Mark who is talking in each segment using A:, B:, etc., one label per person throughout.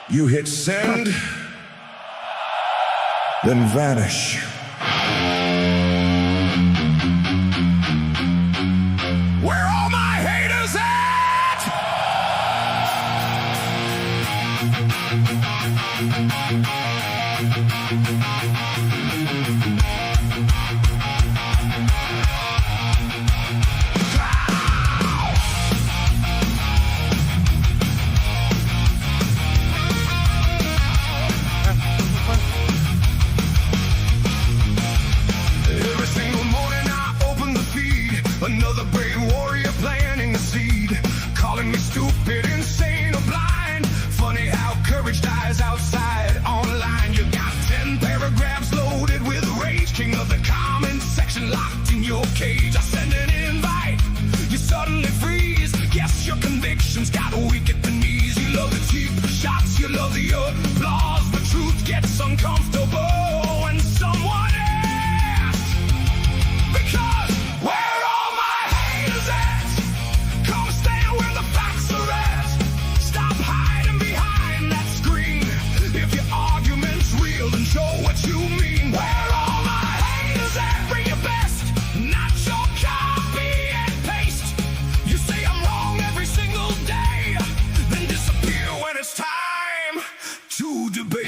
A: You hit send, then vanish. Where all my haters at? Every single morning I open the feed, another brave warrior planting a seed, calling me stupid, insane, or blind. Funny how courage dies outside online. You got 10 paragraphs loaded with rage, king of the comment section locked in your cage. I send an invite, you suddenly freeze. Guess your convictions got weak at the knees. You love the cheap shots, you love the applause, but truth gets uncomfortable when someone asks. Because where all my haters at? Come stand where the facts are at. Stop hiding behind that screen. If your argument's real, then show what you mean. Where all my haters at? Bring your best, not your copy and paste. You say I'm wrong every single day, then disappear when it's time to debate.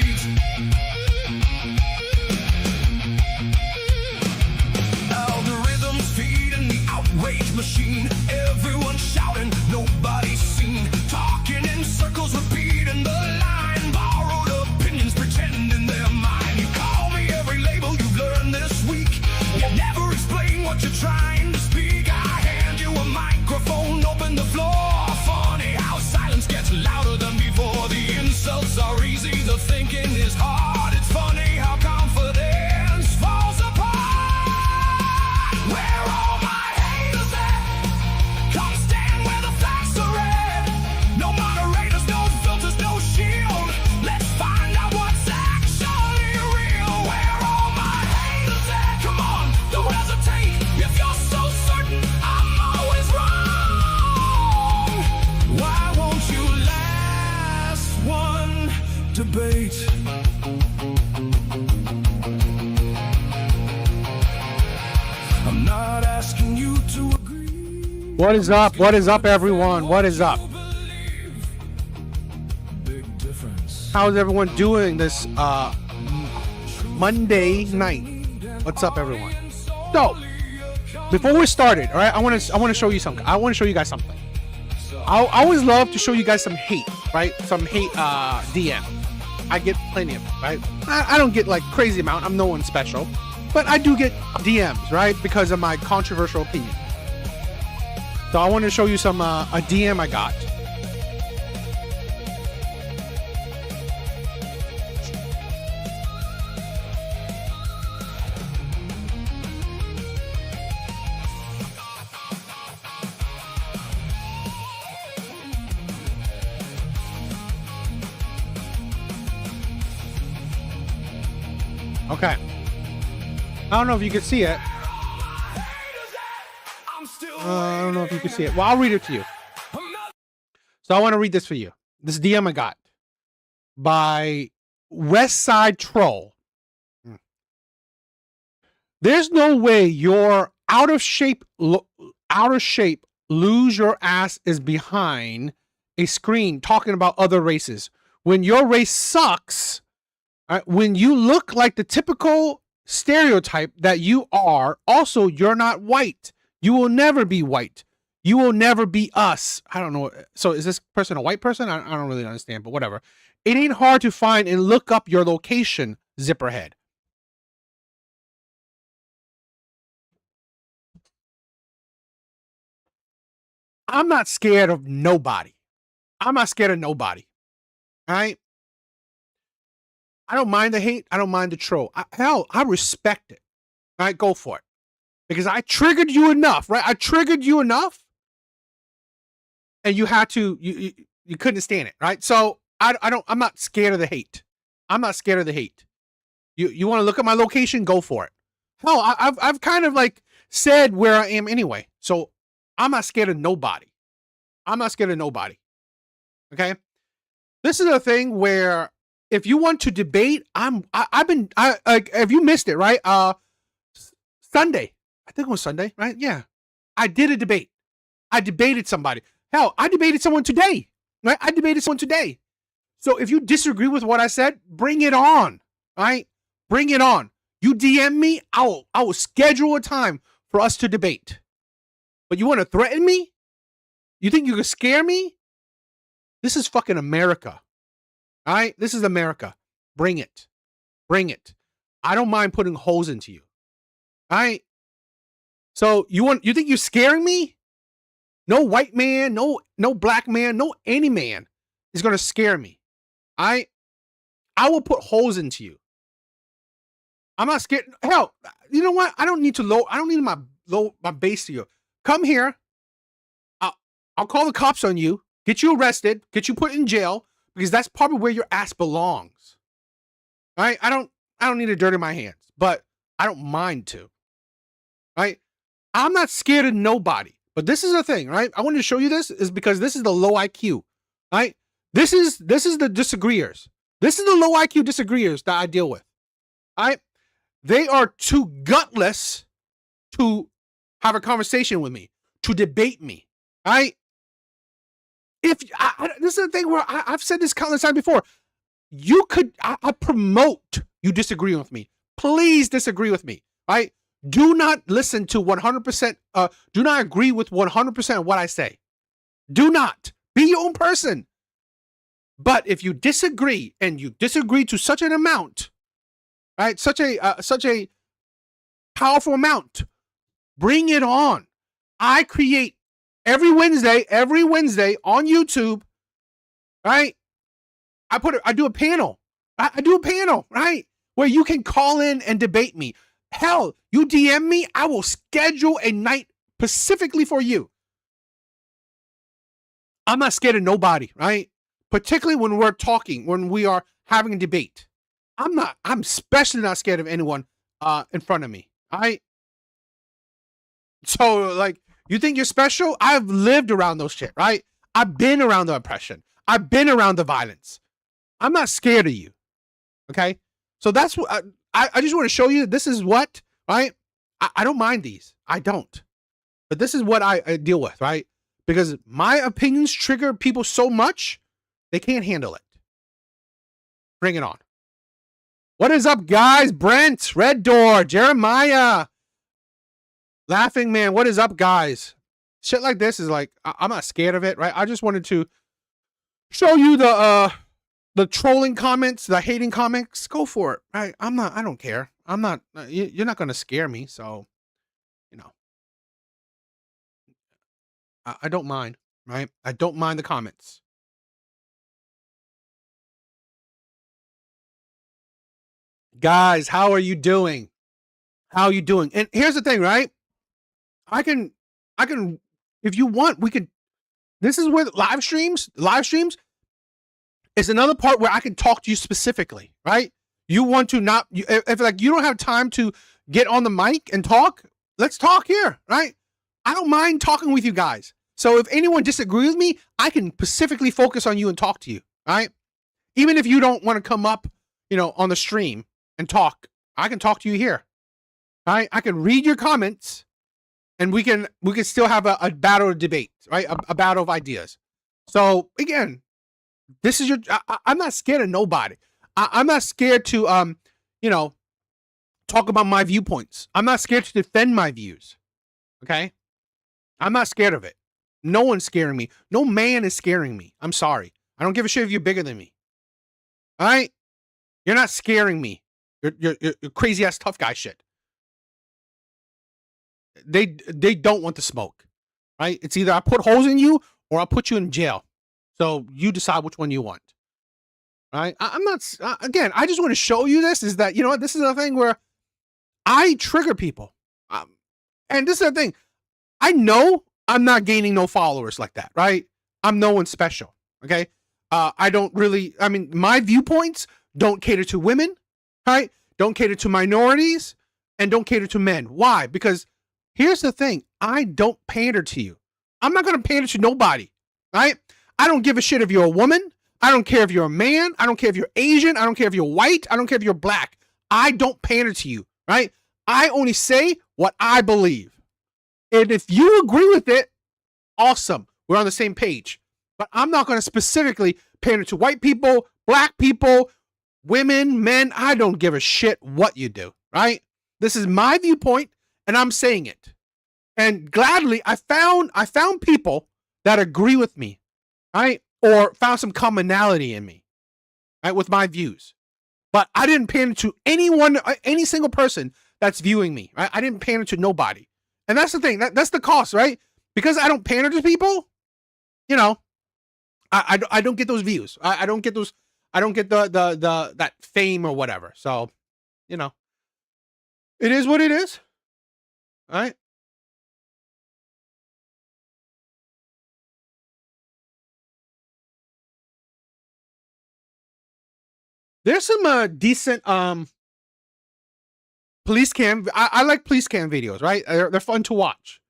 A: Algorithms feeding the outrage machine. Everyone shouting, nobody's seen. Talking in circles, repeating the line. Borrowed opinions, pretending they're mine. You call me every label you've learned this week. You never explain what you're trying to speak. I hand you a microphone, open the floor. Funny how silence gets louder than before. The insults are easy, the thinking is hard. It's funny how confidence falls apart. Where all my haters at? Come stand where the facts are at. No moderators, no filters, no shield. Let's find out what's actually real. Where all my haters at? Come on, don't hesitate. If you're so certain I'm always wrong, why won't you last one debate? I'm not asking you to agree.
B: What is up? What is up, everyone? What is up?
A: Big difference.
B: How's everyone doing this Monday night? What's up, everyone? So, before we started, all right, I want to show you something. I want to show you guys something. I always love to show you guys some hate, right? Some hate DM. I get plenty of it, right? I don't get like crazy amount. I'm no one special, but I do get DMs, right? Because of my controversial opinion. So I want to show you some a DM I got. Okay. I don't know if you can see it. I don't know if you can see it. Well, I'll read it to you. So I want to read this for you. This DM I got by West Side Troll. There's no way you're out of shape, lose your ass is behind a screen talking about other races. When your race sucks, when you look like the typical stereotype that you are, also, you're not white. You will never be white. You will never be us. I don't know. So is this person a white person? I don't really understand, but whatever. It ain't hard to find and look up your location, Zipperhead. I'm not scared of nobody. I'm not scared of nobody. All right? I don't mind the hate. I don't mind the troll. Hell, I respect it. All right, go for it. Because I triggered you enough, right? I triggered you enough. And you had to, you couldn't stand it, right? So I'm not scared of the hate. I'm not scared of the hate. You want to look at my location? Go for it. Hell, I've kind of like said where I am anyway. So I'm not scared of nobody. I'm not scared of nobody. Okay. This is a thing where if you want to debate, if you missed it, right? Sunday, I think it was Sunday, right? Yeah. I did a debate. I debated somebody. Hell, I debated someone today, right? I debated someone today. So if you disagree with what I said, bring it on, right? Bring it on. You DM me, I will schedule a time for us to debate. But you want to threaten me? You think you can scare me? This is fucking America. All right? This is America. Bring it. Bring it. I don't mind putting holes into you. All right? So you think you're scaring me? No white man, no black man, no any man is going to scare me. I will put holes into you. I'm not scared. Hell, you know what? I don't need my base to you. Come here. I'll call the cops on you, get you arrested, get you put in jail, because that's probably where your ass belongs. All right? I don't need a dirt in my hands, but I don't mind to. Right? I'm not scared of nobody. But this is the thing, right? I wanted to show you this is because this is the low IQ. Right? This is the disagreeers. This is the low IQ disagreeers that I deal with. All right? They are too gutless to have a conversation with me, to debate me. All right? This is the thing where I've said this countless times before. I promote you disagreeing with me. Please disagree with me. Right? Do not listen to 100%. Do not agree with 100% of what I say. Do not. Be your own person. But if you disagree, and you disagree to such an amount, right? Such a powerful amount, bring it on. I create every Wednesday on YouTube, right? I do a panel. I do a panel, right? Where you can call in and debate me. Hell, you DM me, I will schedule a night specifically for you. I'm not scared of nobody, right? Particularly when we're talking, when we are having a debate. I'm especially not scared of anyone in front of me. All right? So, like, you think you're special? I've lived around those shit, right? I've been around the oppression. I've been around the violence. I'm not scared of you. Okay? So that's what I just want to show you. This is what, right? I don't mind these. I don't. But this is what I deal with, right? Because my opinions trigger people so much, they can't handle it. Bring it on. What is up, guys? Brent, Red Door, Jeremiah, Laughing Man. What is up, guys? Shit like this is like, I'm not scared of it, right? I just wanted to show you the trolling comments, the hating comments. Go for it, right? I don't care. I'm not, you're not going to scare me. So, you know, I don't mind, right? I don't mind the comments. Guys, how are you doing? How are you doing? And here's the thing, right? I can, if you want, we could, this is where live streams is another part where I can talk to you specifically, right? You want to not, if like you don't have time to get on the mic and talk, let's talk here, right? I don't mind talking with you guys. So if anyone disagrees with me, I can specifically focus on you and talk to you, right? Even if you don't want to come up, on the stream and talk, I can talk to you here, right? I can read your comments, and we can still have a battle of debate, right? A battle of ideas. So again, this is I'm not scared of nobody. I'm not scared to, talk about my viewpoints. I'm not scared to defend my views. Okay. I'm not scared of it. No one's scaring me. No man is scaring me. I'm sorry. I don't give a shit if you're bigger than me. All right. You're not scaring me. You're crazy ass tough guy shit. They don't want the smoke, right? It's either I put holes in you or I'll put you in jail. So you decide which one you want. Right? I'm not, again, I just want to show you this is that, this is a thing where I trigger people. And this is the thing. I know I'm not gaining no followers like that, right? I'm no one special. Okay. I don't really, my viewpoints don't cater to women, right? Don't cater to minorities, and don't cater to men. Why? Because here's the thing. I don't pander to you. I'm not going to pander to nobody, right? I don't give a shit if you're a woman. I don't care if you're a man. I don't care if you're Asian. I don't care if you're white. I don't care if you're black. I don't pander to you, right? I only say what I believe. And if you agree with it, awesome. We're on the same page. But I'm not going to specifically pander to white people, black people, women, men. I don't give a shit what you do, right? This is my viewpoint, and I'm saying it. And gladly, I found people that agree with me, right? Or found some commonality in me, right, with my views. But I didn't pander to anyone, any single person that's viewing me, right? I didn't pander to nobody. And that's the thing. That's the cost, right? Because I don't pander to people, you know, I don't get those views. I don't get those. I don't get the that fame or whatever. So, you know, it is what it is. All right. There's some decent police cam. I like police cam videos, right? They're fun to watch.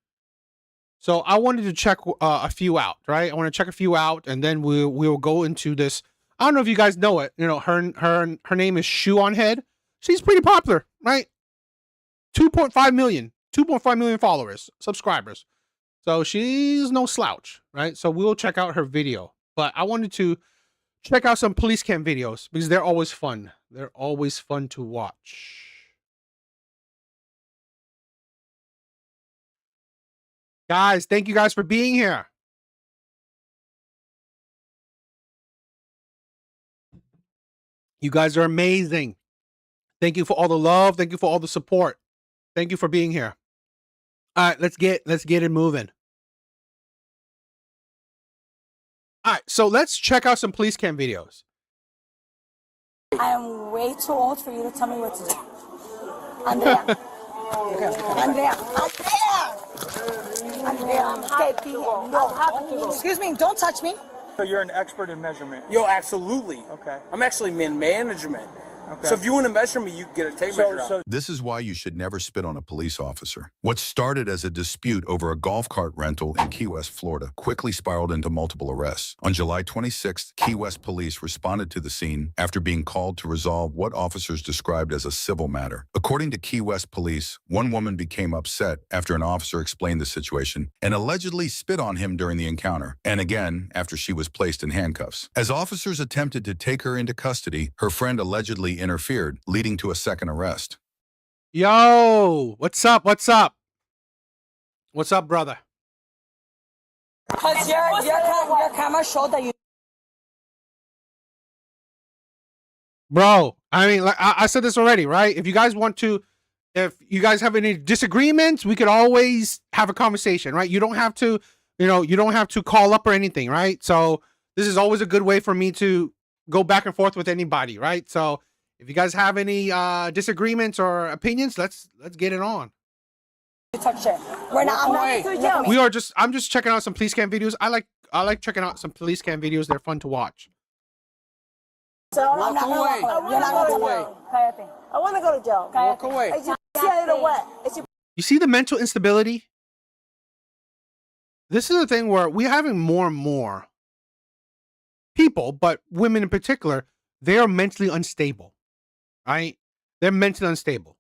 B: So I wanted to check a few out, right? I want to check a few out, and then we'll go into this. I don't know if you guys know it. You know, her name is Shoe on Head. She's pretty popular, right? 2.5 million followers, subscribers. So she's no slouch, right? So we'll check out her video. But I wanted to check out some police cam videos because they're always fun. They're always fun to watch. Guys, thank you guys for being here. You guys are amazing. Thank you for all the love. Thank you for all the support. Thank you for being here. All right, let's get it moving. All right, so let's check out some police cam videos.
C: I am way too old for you to tell me what to do. Andrea. Andrea. Excuse me, don't touch me.
D: So you're an expert in measurement?
E: Yo, absolutely.
D: Okay.
E: I'm actually in management.
D: Okay.
E: So if you want to measure me, you get a tape measure out.
F: This is why you should never spit on a police officer. What started as a dispute over a golf cart rental in Key West, Florida, quickly spiraled into multiple arrests. On July 26th, Key West police responded to the scene after being called to resolve what officers described as a civil matter. According to Key West police, one woman became upset after an officer explained the situation and allegedly spit on him during the encounter, and again after she was placed in handcuffs. As officers attempted to take her into custody, her friend allegedly interfered, leading to a second arrest.
B: Yo, what's up? What's up? What's up, brother?
C: Because your camera showed that you.
B: Bro, I mean, like I said this already, right? If you guys have any disagreements, we could always have a conversation, right? You don't have to, you don't have to call up or anything, right? So this is always a good way for me to go back and forth with anybody, right? So if you guys have any disagreements or opinions, let's get it on.
C: Touch it. I'm
B: just checking out some police cam videos. I like checking out some police cam videos. They're fun to watch.
C: So walk away. You're not going to jail. I want to go to jail.
E: Walk away.
B: You see the mental instability? This is the thing where we're having more and more people, but women in particular, they are mentally unstable. Right? They're mentally unstable.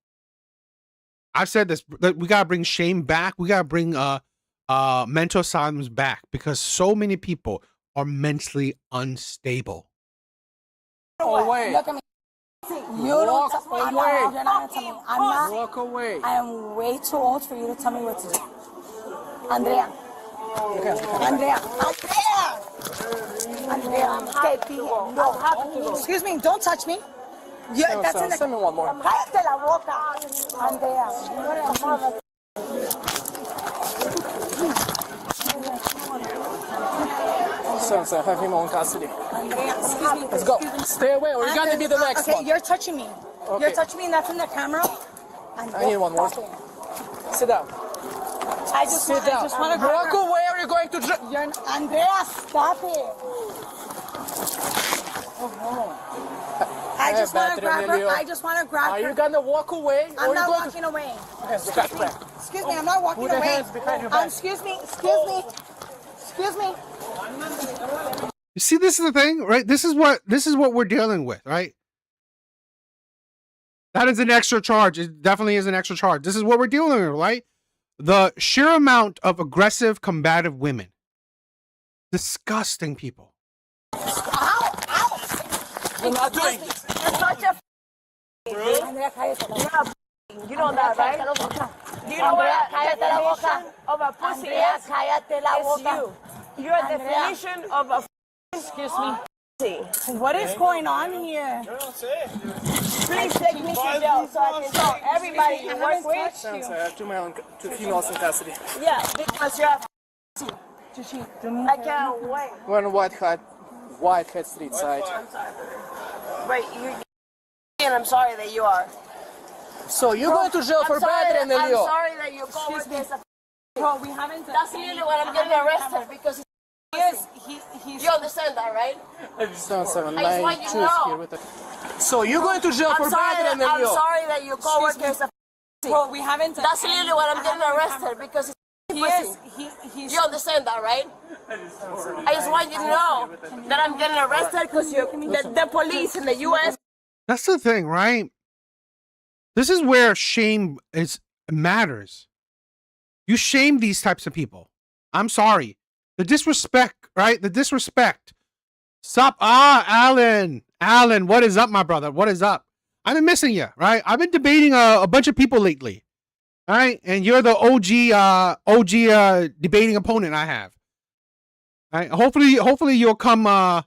B: I've said this, that we gotta bring shame back. We gotta bring mental asylums back because so many people are mentally unstable.
E: Away.
C: Look at me.
E: Walk away.
C: You're not gonna tell me. I'm not.
E: Walk away.
C: I am way too old for you to tell me what to do. Andrea. Andrea. Excuse me, don't touch me. Yeah, that's in the.
E: Send me one more.
C: Cállate la boca, Andrea.
E: So have him on custody.
C: Andrea, excuse me.
E: Let's go. Stay away or you're gonna be the next one.
C: Okay, you're touching me.
E: Okay.
C: You're touching me and that's in the camera.
E: I need one more. Sit down.
C: I just want to
E: walk away or you're going to
C: Andrea, stop it. I just want to grab her. I just want to grab her.
E: Are you gonna walk away?
C: I'm not walking away. Excuse me, I'm not walking away.
E: Put the hands behind your back.
C: Excuse me.
B: You see, this is the thing, right? This is what we're dealing with, right? That is an extra charge. It definitely is an extra charge. This is what we're dealing with, right? The sheer amount of aggressive, combative women. Disgusting people.
E: We're not doing this.
C: You're such a you know that, right? Do you know what a definition of a pussy is? It's you. Your definition of a excuse me. What is going on here? Please take me to jail so I can tell everybody you work with you.
E: I have two females in custody.
C: Yeah, because you're a I can't wait.
E: We're on Whitehead Street side.
C: Wait, and I'm sorry that you are.
E: So you're going to jail for battery, Emilio.
C: I'm sorry that your coworker is a
G: Bro, we haven't.
C: That's literally when I'm getting arrested because he's. You understand that, right?
E: Sounds like
C: I just want you to know.
E: So you're going to jail for battery, Emilio.
C: I'm sorry that your coworker is a.
G: Bro, we haven't.
C: That's literally when I'm getting arrested because he's. You understand that, right? I just want you to know that I'm getting arrested because the police in the U.S.
B: That's the thing, right? This is where shame matters. You shame these types of people. I'm sorry. The disrespect, right? The disrespect. Sup? Alan. Alan, what is up, my brother? What is up? I've been missing you, right? I've been debating a bunch of people lately. All right? And you're the OG debating opponent I have. All right? Hopefully you'll come on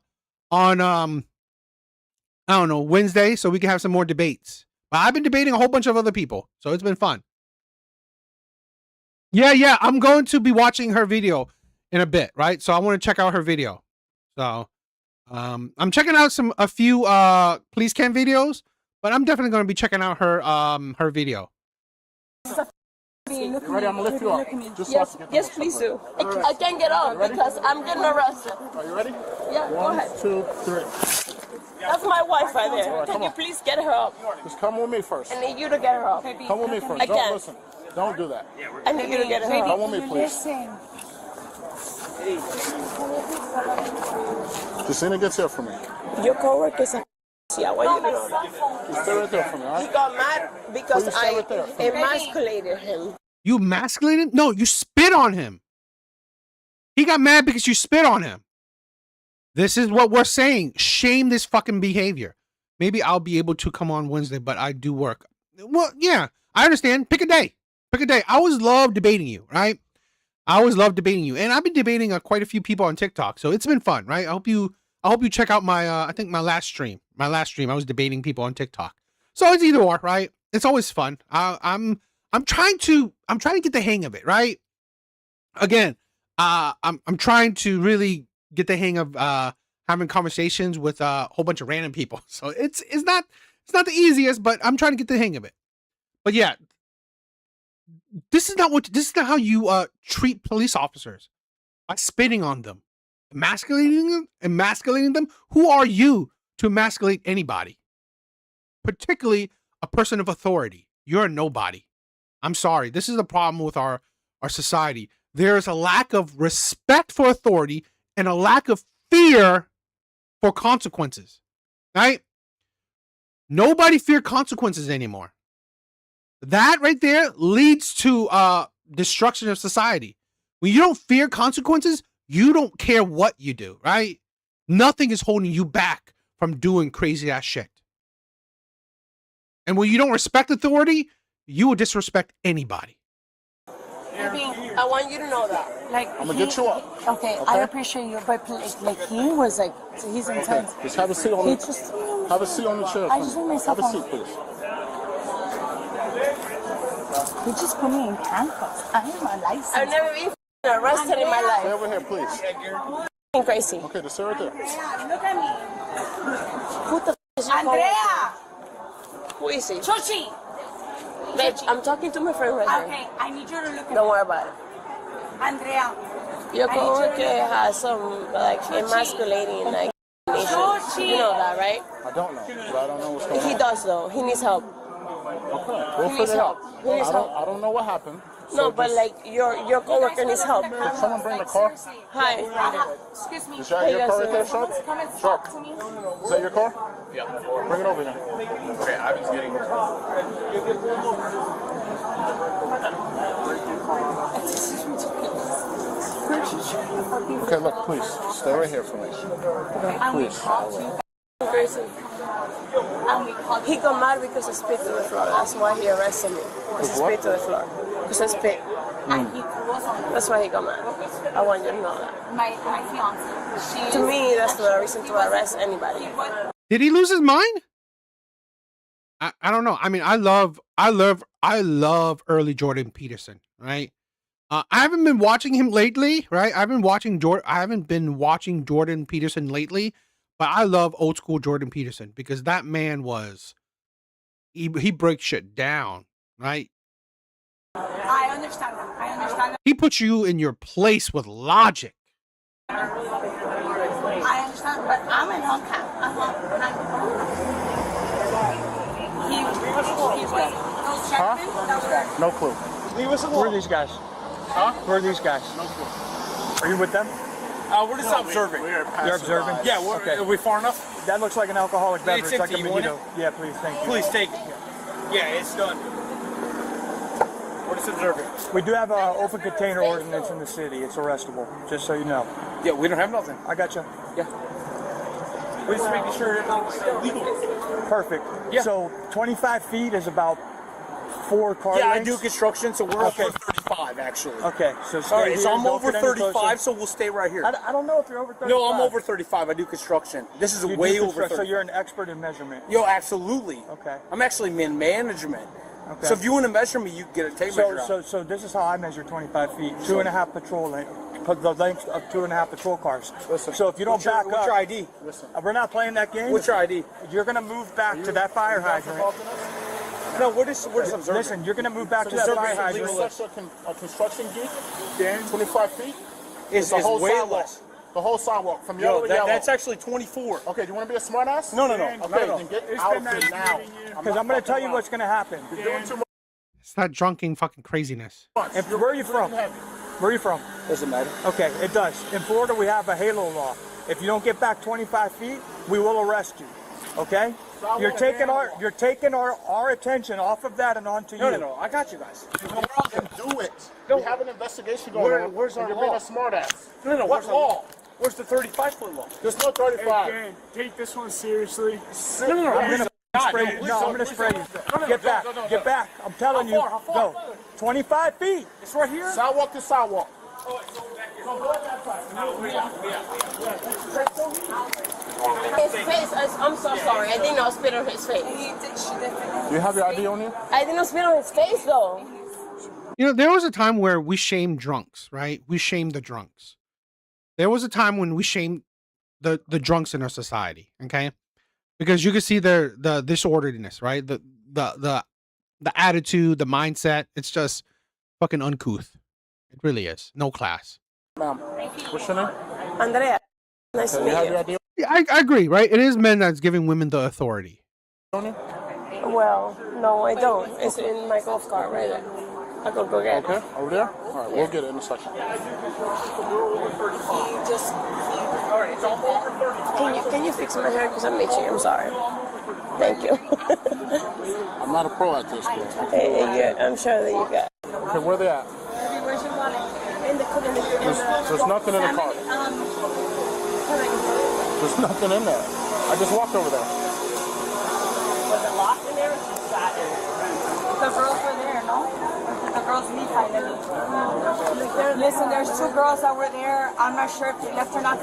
B: I don't know, Wednesday so we can have some more debates. But I've been debating a whole bunch of other people, so it's been fun. Yeah, I'm going to be watching her video in a bit, right? So I want to check out her video. So I'm checking out a few police cam videos, but I'm definitely going to be checking out her video.
E: Ready? I'm gonna lift you up.
C: Yes, please do. I can't get up because I'm getting arrested.
E: Are you ready?
C: Yeah, go ahead.
E: 1, 2, 3.
C: That's my wife right there. Can you please get her up?
E: Just come with me first.
C: I need you to get her up.
E: Come with me first.
C: I
E: Don't
C: can't.
E: listen. Don't do that.
C: I need you to get her up.
E: Come with me, please. Justina gets here for me.
C: Your coworker is a I want you to know that.
E: You stay right there for me, all right?
C: He got mad because
E: Please stay
C: I
E: right there.
C: emasculated him.
B: You emasculated him? No, you spit on him. He got mad because you spit on him. This is what we're saying. Shame this fucking behavior. Maybe I'll be able to come on Wednesday, but I do work. Well, yeah, I understand. Pick a day. Pick a day. I always love debating you, right? I always love debating you. And I've been debating quite a few people on TikTok, so it's been fun, right? I hope you check out my I think my last stream. My last stream, I was debating people on TikTok. So it's either or, right? It's always fun. I'm trying to get the hang of it, right? Again, I'm trying to really get the hang of having conversations with a whole bunch of random people. So it's not the easiest, but I'm trying to get the hang of it. But yeah, this is not how you treat police officers, by spitting on them, emasculating them. Who are you to emasculate anybody, particularly a person of authority? You're a nobody. I'm sorry. This is the problem with our society. There's a lack of respect for authority and a lack of fear for consequences, right? Nobody fear consequences anymore. That right there leads to destruction of society. When you don't fear consequences, you don't care what you do, right? Nothing is holding you back from doing crazy ass shit. And when you don't respect authority, you will disrespect anybody.
C: I want you to know that.
G: Like,
E: I'm gonna get you up.
G: Okay, I appreciate you, but like he was like, he's intense.
E: Just have a seat on have a seat on the chair.
G: I just want myself
E: Have a
G: on.
E: seat, please.
G: He just put me in handcuffs. I have my license.
C: I've never been arrested in my
E: Stay
C: life.
E: over here, please.
C: I'm crazy.
E: Okay, just stay right there.
G: Look at me.
C: Who the f is your
G: Andrea!
C: coworker? Who is he?
G: Chochi!
C: Babe, I'm talking to my friend right here.
G: Okay, I need you to look at
C: Don't
G: me.
C: worry about it.
G: Andrea.
C: Your coworker has some like emasculating like nations. You know that, right?
E: I don't know. But I don't know what's going on.
C: He does though. He needs help.
E: Okay, we'll
C: He needs
E: figure it out.
C: help. He needs help.
E: I don't know what happened.
C: No, but like your coworker needs help.
E: Did someone bring the car?
C: Hi.
G: Excuse me.
E: Is that your car right there, Sharp?
G: Come and
E: Sharp.
G: talk to me.
E: Is that your car?
H: Yeah.
E: Bring it over here.
H: Okay, I was getting.
E: Okay, look, please. Stay right here for me. Please.
C: Person. He got mad because I spit to the floor. That's why he arrested me. Because I spit to the floor. Because I spit.
G: And he was on
C: That's why he got mad. I want you to know that.
G: my fiance.
C: To me, that's not a reason to arrest anybody.
B: Did he lose his mind? I don't know. I mean, I love early Jordan Peterson, right? I haven't been watching him lately, right? I haven't been watching Jordan Peterson lately, but I love old school Jordan Peterson because that man he breaks shit down, right?
G: I understand that. I understand that.
B: He puts you in your place with logic.
G: I understand, but I'm an uncat. He those gentlemen that were.
E: No clue.
D: Leave us alone. Who are these guys?
H: Huh?
D: Who are these guys?
H: No clue.
D: Are you with them?
H: We're just observing.
D: You're observing?
H: Yeah,
D: Okay.
H: are we far enough?
D: That looks like an alcoholic
H: Hey,
D: beverage,
H: it's
D: like a
H: empty. You want
D: mojito. Yeah, please, thank you.
H: Please take it. Yeah, it's done. We're just observing.
D: We do have an open container ordinance in the city. It's arrestable, just so you know.
H: Yeah, we don't have nothing.
D: I got you.
H: Yeah. We're just making sure everything's legal.
D: Perfect.
H: Yeah.
D: So 25 feet is about 4 car
H: Yeah, I
D: lengths?
H: do construction, so we're
D: Okay.
H: over 35 actually.
D: Okay, so stay
H: All right,
D: here,
H: so I'm
D: don't
H: over
D: get any
H: 35,
D: closer.
H: so we'll stay right here.
D: I don't know if you're over 35.
H: No, I'm over 35. I do construction. This is
D: You do
H: way over
D: construct-
H: 35.
D: So you're an expert in measurement.
H: Yo, absolutely.
D: Okay.
H: I'm actually in management.
D: Okay.
H: So if you want to measure me, you can get a tape measure out.
D: So this is how I measure 25 feet. 2.5 patrol length. The length of 2.5 patrol cars.
H: Listen,
D: So if you don't
H: what's your-
D: back
H: what's
D: up,
H: your ID?
D: We're not playing that game.
H: What's your ID?
D: You're gonna move back to that fire hydrant.
H: No, we're just observing.
D: Listen, you're gonna move back to that
H: observing
D: fire
H: is
D: hydrant.
H: illegal.
E: Such a construction geek, 25 feet?
H: It's
E: the whole
H: way
E: sidewalk.
H: less.
E: The whole sidewalk from yellow to yellow.
H: That's actually 24.
E: Okay, do you want to be a smart ass?
H: No.
E: Okay, then get out of here now.
D: Because I'm gonna tell you what's gonna happen.
E: You're doing too much.
B: It's not drunken fucking craziness.
D: And where are you from? Where are you from?
H: Doesn't matter.
D: Okay, it does. In Florida, we have a halo law. If you don't get back 25 feet, we will arrest you. Okay? You're taking our attention off of that and onto you.
H: No. I got you guys.
E: Do it. We have an investigation going on.
H: Where's our
E: and you're being
H: law?
E: a smart ass.
H: No.
E: What
H: Where's
E: law?
H: Where's the 35-foot law?
E: There's no 35.
I: Dan, take this one seriously.
H: No.
D: I'm gonna spray you. No, I'm gonna spray you. Get back. Get back. I'm telling you.
H: How far?
D: Go. 25 feet.
H: It's right here.
E: Sidewalk to sidewalk.
C: His face, I'm so sorry. I did not spit on his face.
E: You have your ID on you?
C: I did not spit on his face though.
B: You know, there was a time where we shamed drunks, right? We shamed the drunks. There was a time when we shamed the drunks in our society, okay? Because you can see the disorderliness, right? The attitude, the mindset. It's just fucking uncouth. It really is. No class.
E: Ma'am, what's your name?
C: Andrea, nice to
E: You
C: meet
E: have your
C: you.
E: ID
B: Yeah, I agree, right? It is men that's giving women the authority.
E: on you?
C: Well, no, I don't. It's in my golf cart right there. I'll go get it.
E: Okay, over there? All right, we'll get it in a second.
C: Can you fix my hair? Because I'm itchy. I'm sorry. Thank you.
E: I'm not a pro at this, bro.
C: Hey, I'm sure that you got.
E: Okay, where they at?
G: Where's your wallet? In the
E: There's nothing in the car. There's nothing in there. I just walked over there.
C: Was it locked in there?
G: The girls were there, no? The girls leave finally. Listen, there's 2 girls that were there. I'm not sure if they left or not.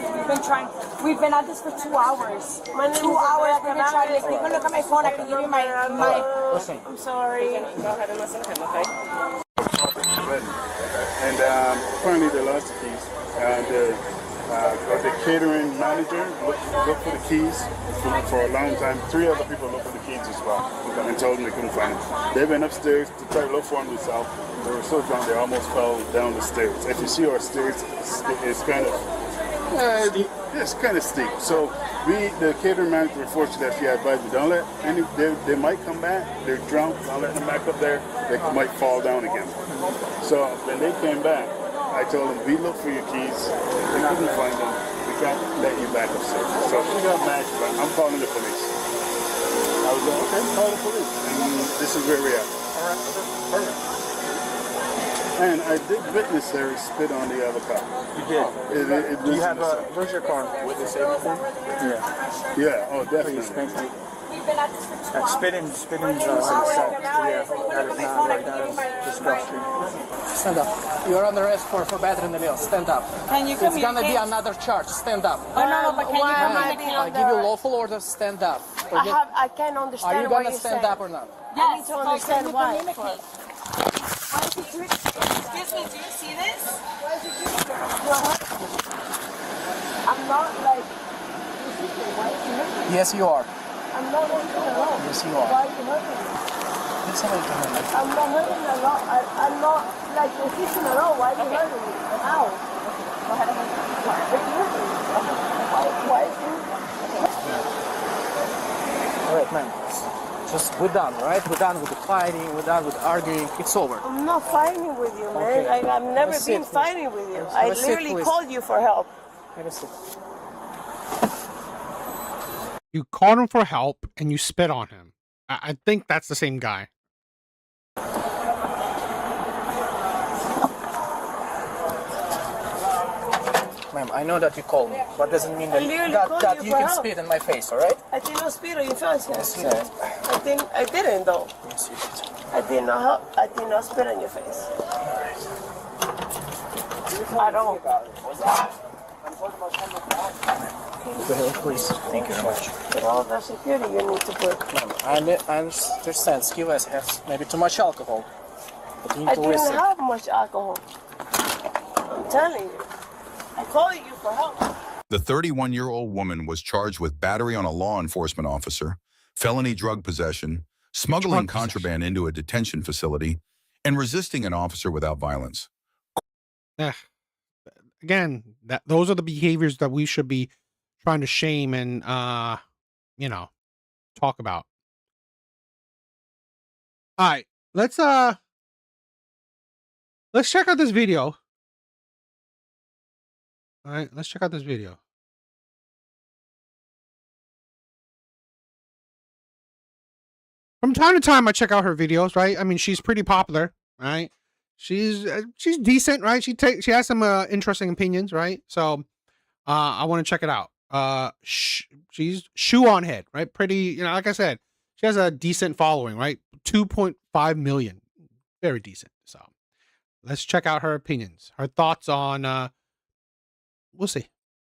G: We've been at this for 2 hours. 2 hours we've been trying to. You can look at my phone. I can give you my.
E: Listen.
C: I'm sorry. Go ahead and listen to him, okay?
J: And apparently they lost the keys. The catering manager looked for the keys for a long time. 3 other people looked for the keys as well and told them they couldn't find them. They went upstairs to try to look for them themselves. They were so drunk they almost fell down the stairs. If you see our stairs, it's kind of steep. it's kind of steep. So the catering manager, were fortunate that she advised me, don't let any, they might come back, they're drunk, don't let them back up there, they might fall down again. So when they came back, I told them, we look for your keys, we couldn't find them, we can't let you back upstairs. So she got mad, but I'm calling the police. I was like, okay, call the police. And this is where we're at.
D: All right, perfect.
J: And I did witness her spit on the avocado.
D: You did. Do you have where's your car? Witness everything? Yeah.
J: Yeah, oh, definitely.
D: Please, thank you. That spitting is yeah, that is not right. That is disgusting.
E: Stand up. You're under arrest for battering the bill. Stand up.
G: Can you
E: It's gonna be another charge. Stand up.
G: Oh, no, but can you
E: I give you lawful orders. Stand up.
C: I can't understand.
E: Are you gonna stand up or not?
C: I need to understand why.
G: Excuse me, do you see this?
C: I'm not like.
E: Yes, you are.
C: I'm not hurting a lot.
E: Yes, you are.
C: Why are you hurting me?
E: It's somebody to hurt you.
C: I'm not hurting a lot. I'm not like resisting at all. Why are you hurting me? Ow. Why are you hurting me? Why is you?
E: All right, man. Just we're done, right? We're done with the fighting. We're done with arguing. It's over.
C: I'm not fighting with you, man.
E: Okay.
C: I've never
E: Let's
C: been
E: sit,
C: fighting with you.
E: Let's
C: I
E: sit,
C: literally
E: please.
C: called you for help.
E: Let us sit.
B: You called him for help and you spit on him. I think that's the same guy.
E: Ma'am, I know that you called me, but doesn't mean that, you can spit in my face, all right?
C: I did not spit on your face.
E: Yes, you did.
C: I didn't though.
E: Yes, you did.
C: I did not spit on your face. I don't.
E: Please, thank you very much.
C: With all the security you need to put.
E: Ma'am, I understand Skivas has maybe too much alcohol, but you need
C: I
E: to
C: didn't
E: listen.
C: have much alcohol. I'm telling you. I called you for help.
F: The 31-year-old woman was charged with battery on a law enforcement officer, felony drug possession, smuggling contraband into a detention facility, and resisting an officer without violence.
B: Again, those are the behaviors that we should be trying to shame and talk about. All right, let's check out this video. All right, let's check out this video. From time to time, I check out her videos, right? I mean, she's pretty popular, right? She's decent, right? She has some interesting opinions, right? So, I want to check it out. She's shoe on head, right? Pretty, like I said, she has a decent following, right? 2.5 million, very decent. So, let's check out her opinions, her thoughts on. We'll see.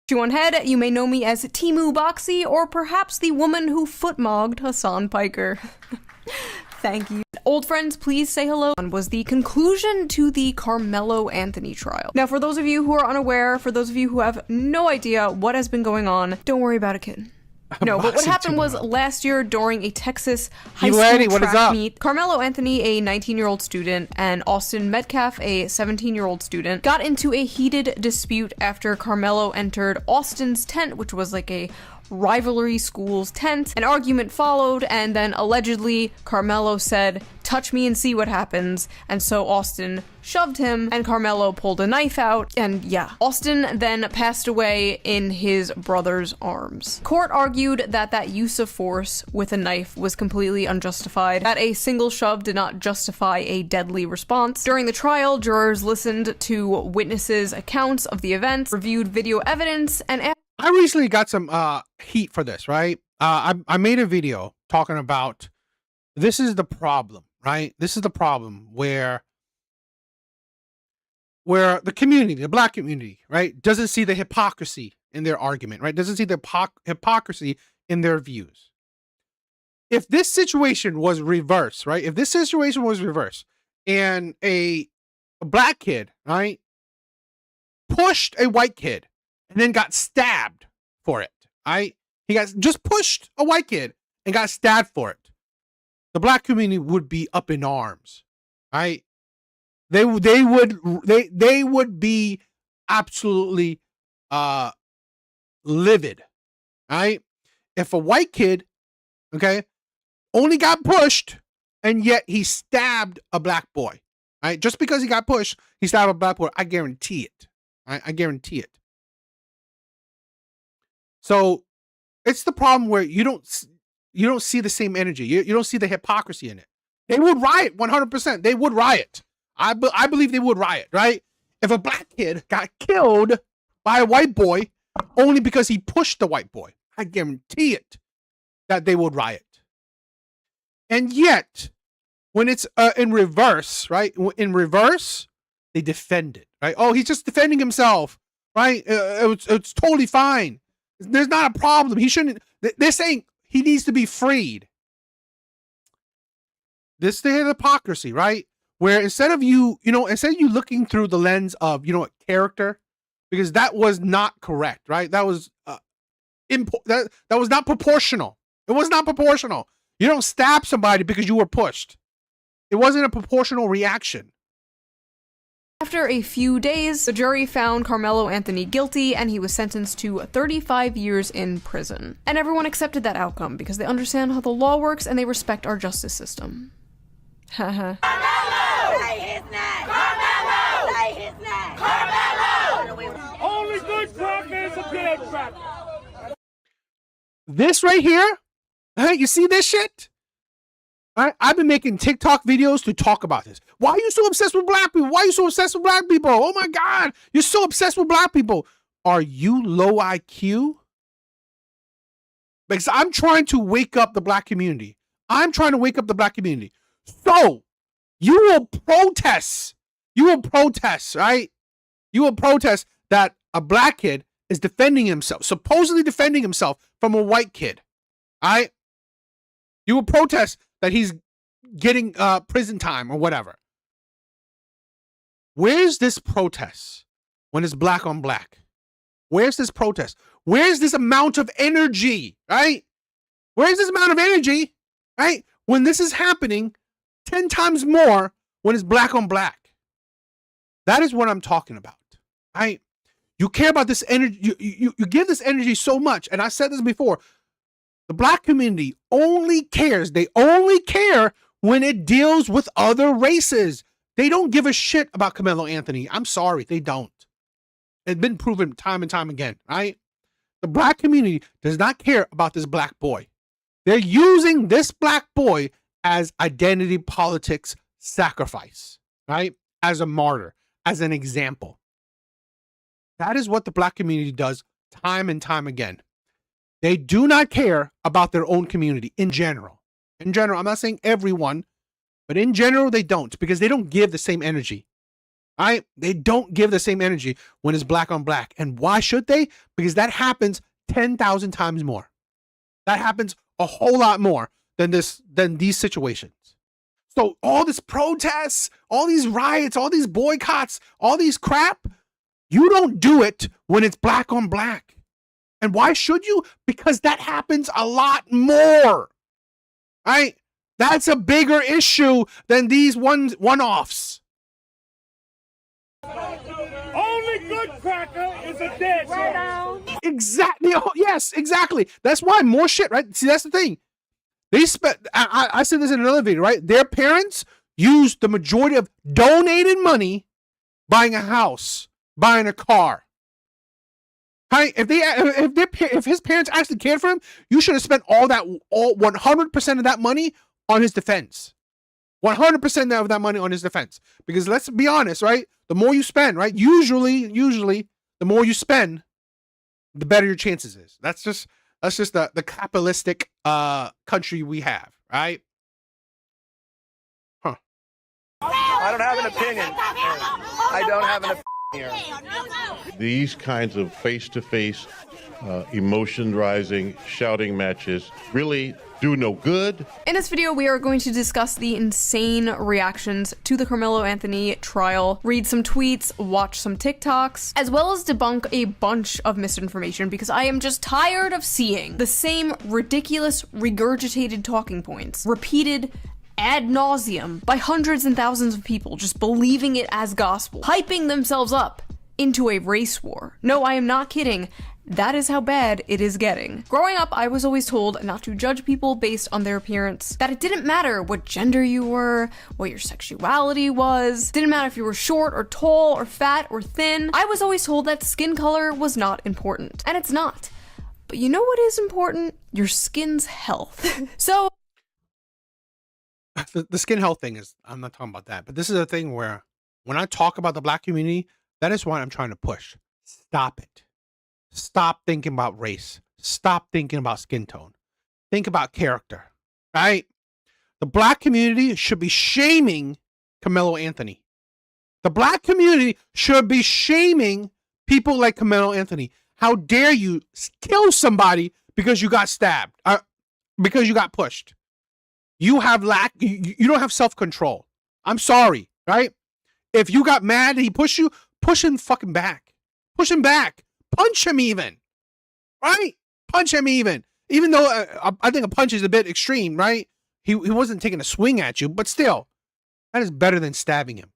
K: Shoe on head, you may know me as Timu Boxy, or perhaps the woman who footmogged Hassan Piker. Thank you. Old friends, please say hello. Was the conclusion to the Carmelo Anthony trial. Now, for those of you who are unaware, for those of you who have no idea what has been going on, don't worry about it, kid. No, but what happened was last year during a Texas high school track meet, Carmelo Anthony, a 19-year-old student, and Austin Metcalf, a 17-year-old student, got into a heated dispute after Carmelo entered Austin's tent, which was like a rivalry school's tent. An argument followed, and then allegedly Carmelo said, "Touch me and see what happens," and so Austin shoved him, and Carmelo pulled a knife out, and yeah. Austin then passed away in his brother's arms. Court argued that that use of force with a knife was completely unjustified, that a single shove did not justify a deadly response. During the trial, jurors listened to witnesses' accounts of the events, reviewed video evidence, and
B: I recently got some heat for this, right? I made a video talking about this is the problem, right? This is the problem where the community, the black community, right, doesn't see the hypocrisy in their argument, right? Doesn't see the hypocrisy in their views. If this situation was reversed, right? If this situation was reversed and a black kid, right, pushed a white kid and then got stabbed for it, right? He got just pushed a white kid and got stabbed for it. The black community would be up in arms, right? They would be absolutely livid. All right? If a white kid, okay, only got pushed and yet he stabbed a black boy, right? Just because he got pushed, he stabbed a black boy. I guarantee it. Right? I guarantee it. So it's the problem where you don't see the same energy. You don't see the hypocrisy in it. They would riot 100%. They would riot. I believe they would riot, right? If a black kid got killed by a white boy only because he pushed the white boy, I guarantee it that they would riot. And yet, when it's in reverse, right? In reverse, they defend it, right? Oh, he's just defending himself, right? It's totally fine. There's not a problem. He shouldn't. They're saying he needs to be freed. This is the hypocrisy, right? Where instead of you looking through the lens of, character, because that was not correct, right? That was that was not proportional. It was not proportional. You don't stab somebody because you were pushed. It wasn't a proportional reaction.
K: After a few days, the jury found Carmelo Anthony guilty and he was sentenced to 35 years in prison. And everyone accepted that outcome because they understand how the law works and they respect our justice system. Haha.
A: Carmelo! Say his name! Carmelo! Say his name! Carmelo!
I: Only good cracker is a dead cracker.
B: This right here, you see this shit? I've been making TikTok videos to talk about this. Why are you so obsessed with black people? Why are you so obsessed with black people? Oh my God, you're so obsessed with black people. Are you low IQ? Because I'm trying to wake up the black community. I'm trying to wake up the black community. So you will protest. You will protest, right? You will protest that a black kid is defending himself, supposedly defending himself from a white kid. All right? You will protest that he's getting prison time or whatever. Where's this protest when it's black on black? Where's this protest? Where's this amount of energy, right? Where's this amount of energy, right? When this is happening 10 times more when it's black on black. That is what I'm talking about, right? You care about this energy. You give this energy so much. And I said this before. The black community only cares. They only care when it deals with other races. They don't give a shit about Carmelo Anthony. I'm sorry, they don't. It's been proven time and time again, right? The black community does not care about this black boy. They're using this black boy as identity politics sacrifice, right? As a martyr, as an example. That is what the black community does time and time again. They do not care about their own community in general. In general, I'm not saying everyone, but in general, they don't, because they don't give the same energy. Right? They don't give the same energy when it's black on black. And why should they? Because that happens 10,000 times more. That happens a whole lot more than these situations. So all this protests, all these riots, all these boycotts, all these crap, you don't do it when it's black on black. And why should you? Because that happens a lot more. Right? That's a bigger issue than these one-offs.
I: Only good cracker is a dead cracker.
B: Exactly. Oh, yes, exactly. That's why more shit, right? See, that's the thing. They spent, I said this in another video, right? Their parents used the majority of donated money buying a house, buying a car. Right? If his parents actually cared for him, you should have spent all 100% of that money on his defense. 100% of that money on his defense. Because let's be honest, right? The more you spend, right? Usually, the more you spend, the better your chances is. That's just the capitalistic country we have, right? Huh.
E: I don't have an opinion. I don't have an opinion here.
L: These kinds of face-to-face, emotion-rising, shouting matches really do no good.
K: In this video, we are going to discuss the insane reactions to the Carmelo Anthony trial, read some tweets, watch some TikToks, as well as debunk a bunch of misinformation because I am just tired of seeing the same ridiculous regurgitated talking points repeated ad nauseum by hundreds and thousands of people just believing it as gospel, hyping themselves up into a race war. No, I am not kidding. That is how bad it is getting. Growing up, I was always told not to judge people based on their appearance, that it didn't matter what gender you were, what your sexuality was, didn't matter if you were short or tall or fat or thin. I was always told that skin color was not important, and it's not. But you know what is important? Your skin's health. So
B: the skin health thing is, I'm not talking about that, but this is a thing where when I talk about the black community, that is why I'm trying to push. Stop it. Stop thinking about race. Stop thinking about skin tone. Think about character, right? The black community should be shaming Carmelo Anthony. The black community should be shaming people like Carmelo Anthony. How dare you kill somebody because you got stabbed, because you got pushed? You don't have self-control. I'm sorry, right? If you got mad and he pushed you, push him fucking back. Push him back. Punch him even, right? Punch him even. Even though I think a punch is a bit extreme, right? He wasn't taking a swing at you, but still, that is better than stabbing him,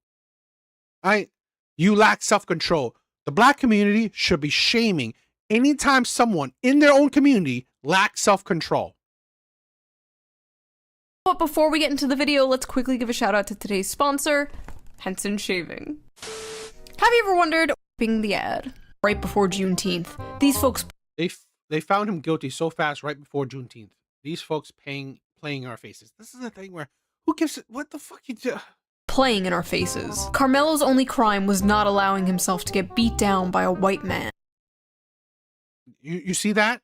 B: right? You lack self-control. The black community should be shaming anytime someone in their own community lacks self-control.
K: But before we get into the video, let's quickly give a shout out to today's sponsor, Henson Shaving. Have you ever wondered, being the ad right before Juneteenth, these folks
B: they found him guilty so fast right before Juneteenth. These folks playing in our faces. This is a thing where who gives it? What the fuck you do?
K: Playing in our faces. Carmelo's only crime was not allowing himself to get beat down by a white man.
B: You see that?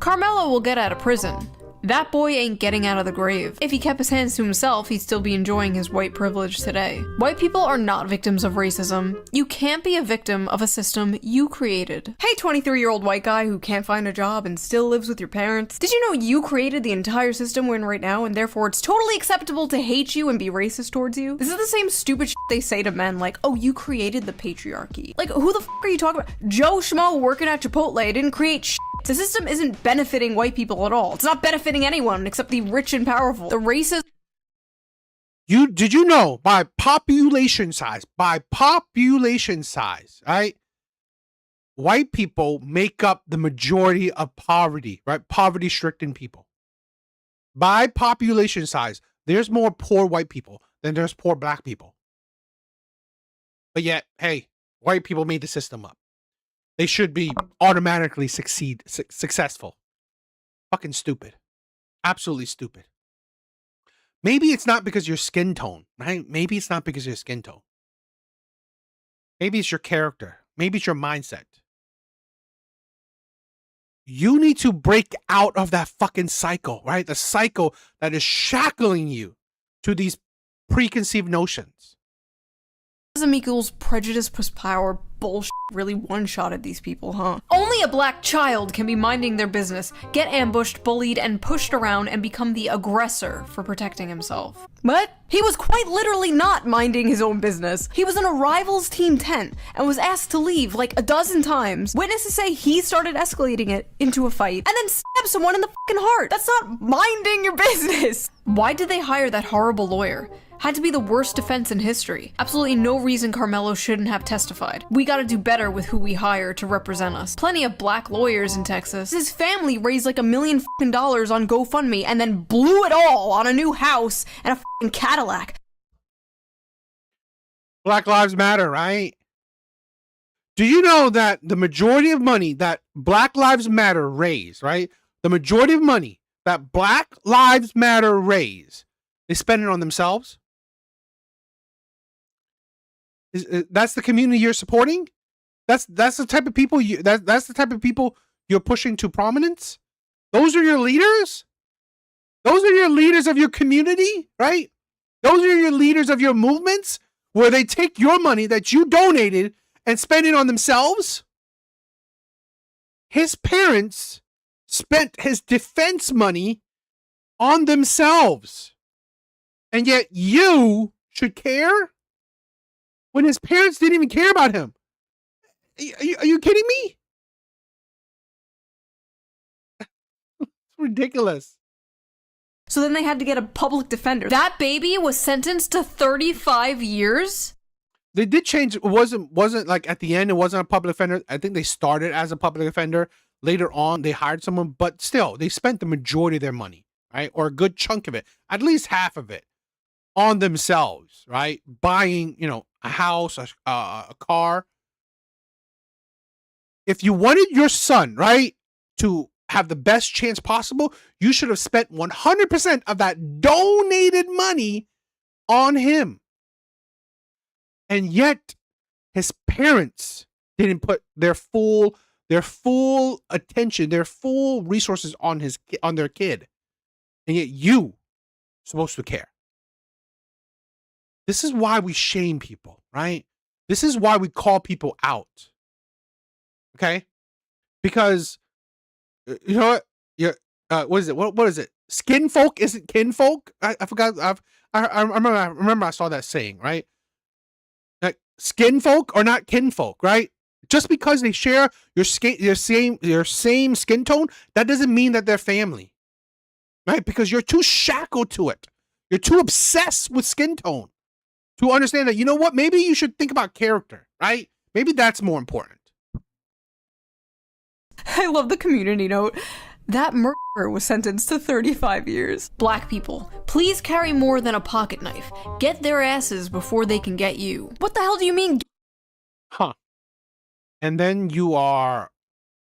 K: Carmelo will get out of prison. That boy ain't getting out of the grave. If he kept his hands to himself, he'd still be enjoying his white privilege today. White people are not victims of racism. You can't be a victim of a system you created. Hey, 23-year-old white guy who can't find a job and still lives with your parents. Did you know you created the entire system we're in right now, and therefore it's totally acceptable to hate you and be racist towards you? This is the same stupid shit they say to men, like, oh, you created the patriarchy. Like, who the fuck are you talking about? Joe Schmo working at Chipotle didn't create shit. The system isn't benefiting white people at all. It's not benefiting anyone except the rich and powerful. The racist.
B: Did you know by population size, right? White people make up the majority of poverty, right? Poverty-stricken people. By population size, there's more poor white people than there's poor black people. But yet, hey, white people made the system up. They should be automatically successful. Fucking stupid. Absolutely stupid. Maybe it's not because your skin tone, right? Maybe it's not because of your skin tone. Maybe it's your character. Maybe it's your mindset. You need to break out of that fucking cycle, right? The cycle that is shackling you to these preconceived notions.
K: Racism equals prejudice plus power bullshit really one-shotted these people, huh? Only a black child can be minding their business, get ambushed, bullied, and pushed around and become the aggressor for protecting himself. But he was quite literally not minding his own business. He was in a rival's team tent and was asked to leave like a dozen times. Witnesses say he started escalating it into a fight and then stabbed someone in the fucking heart. That's not minding your business. Why did they hire that horrible lawyer? Had to be the worst defense in history. Absolutely no reason Carmelo shouldn't have testified. We gotta do better with who we hire to represent us. Plenty of black lawyers in Texas. His family raised like $1 million on GoFundMe and then blew it all on a new house and a Cadillac.
B: Black Lives Matter, right? Do you know that the majority of money that Black Lives Matter raise, right? The majority of money that Black Lives Matter raise, they spend it on themselves? That's the community you're supporting? That's the type of people that's the type of people you're pushing to prominence? Those are your leaders? Those are your leaders of your community, right? Those are your leaders of your movements where they take your money that you donated and spend it on themselves? His parents spent his defense money on themselves. And yet you should care? When his parents didn't even care about him. Are you kidding me? It's ridiculous.
K: so then they had to get a public defender. That baby was sentenced to 35 years?
B: They did change. It wasn't like at the end, it wasn't a public offender. I think they started as a public offender. Later on, they hired someone, but still, they spent the majority of their money, right? Or a good chunk of it, at least half of it, on themselves, right? Buying, a house, a car. If you wanted your son, right, to have the best chance possible, you should have spent 100% of that donated money on him. And yet, his parents didn't put their full attention, their full resources on their kid. And yet you supposed to care. This is why we shame people, right? This is why we call people out. Okay? Because you know what? What is it? What is it? Skin folk isn't kinfolk? I forgot. I remember I saw that saying, right? Like skin folk are not kinfolk, right? Just because they share your same skin tone, that doesn't mean that they're family. Right? Because you're too shackled to it. You're too obsessed with skin tone to understand that, you know what? Maybe you should think about character, right? Maybe that's more important.
K: I love the community note. That murderer was sentenced to 35 years. Black people, please carry more than a pocket knife. Get their asses before they can get you. What the hell do you mean?
B: Huh. And then you call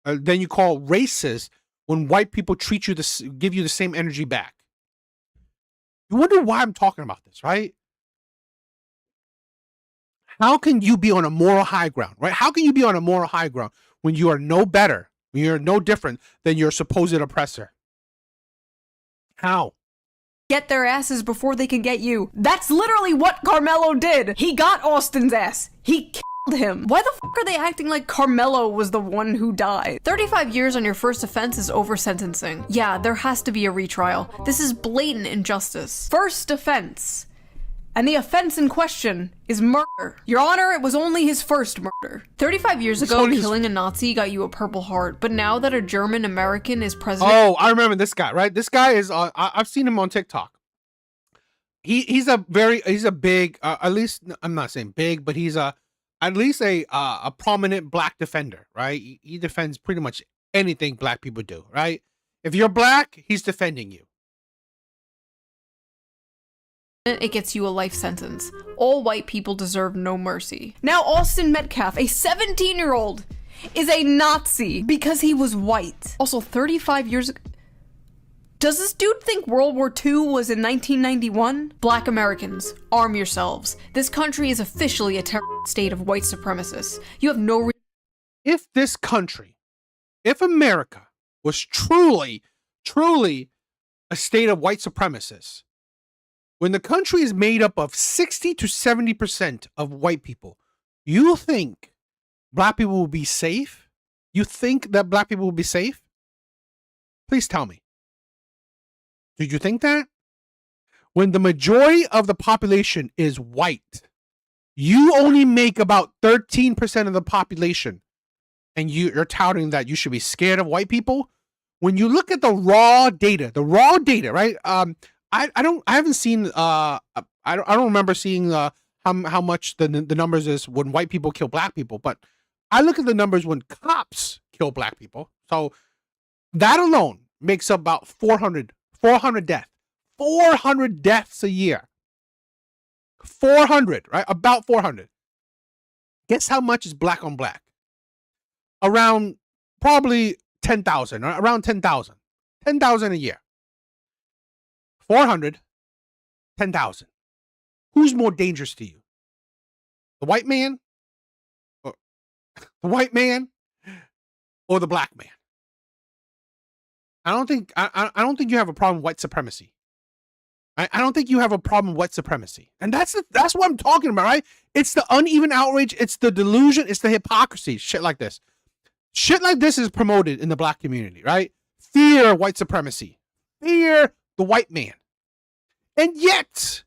B: racist when white people treat you give you the same energy back. You wonder why I'm talking about this, right? How can you be on a moral high ground, right? How can you be on a moral high ground when you are no better, when you're no different than your supposed oppressor? How?
K: Get their asses before they can get you. That's literally what Carmelo did. He got Austin's ass. He killed him. Why the fuck are they acting like Carmelo was the one who died? 35 years on your first offense is over sentencing. Yeah, there has to be a retrial. This is blatant injustice. First offense. And the offense in question is murder. Your Honor, it was only his first murder. 35 years ago, killing a Nazi got you a Purple Heart, but now that a German American is president...
B: Oh, I remember this guy, right? This guy is, I've seen him on TikTok. He's a big, at least, I'm not saying big, but he's at least a prominent black defender, right? He defends pretty much anything black people do, right? If you're black, he's defending you.
K: It gets you a life sentence. All white people deserve no mercy. Now Austin Metcalf, a 17-year-old, is a Nazi because he was white. Also, 35 years ago... Does this dude think World War II was in 1991? Black Americans, arm yourselves. This country is officially a terrorist state of white supremacists. You have no...
B: If this country, if America was truly a state of white supremacists, when the country is made up of 60 to 70% of white people, you think black people will be safe? You think that black people will be safe? Please tell me. Did you think that? When the majority of the population is white, you only make about 13% of the population, and you're touting that you should be scared of white people? When you look at the raw data, right? I haven't seen I don't remember seeing how much the numbers is when white people kill black people, but I look at the numbers when cops kill black people. So that alone makes up about 400 deaths. 400 deaths a year. 400, right? About 400. Guess how much is black on black? Around probably 10,000, around 10,000. 10,000 a year. 400, 10,000. Who's more dangerous to you? The white man? Or the white man? Or the black man? I don't think you have a problem with white supremacy. I don't think you have a problem with white supremacy. And that's what I'm talking about, right? It's the uneven outrage, it's the delusion, it's the hypocrisy, shit like this. Shit like this is promoted in the black community, right? Fear white supremacy. Fear the white man. And yet,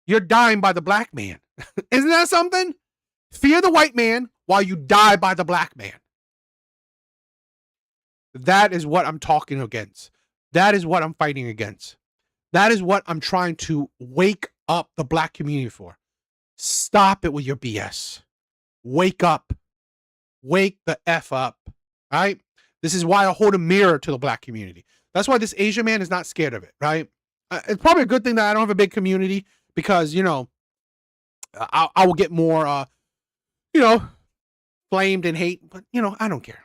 B: you're dying by the black man. Isn't that something? Fear the white man while you die by the black man. That is what I'm talking against. That is what I'm fighting against. That is what I'm trying to wake up the black community for. Stop it with your BS. Wake up. Wake the F up. Right? This is why I hold a mirror to the black community. That's why this Asian man is not scared of it, right? It's probably a good thing that I don't have a big community because, you know, I will get more, you know, flamed and hate, but, you know, I don't care.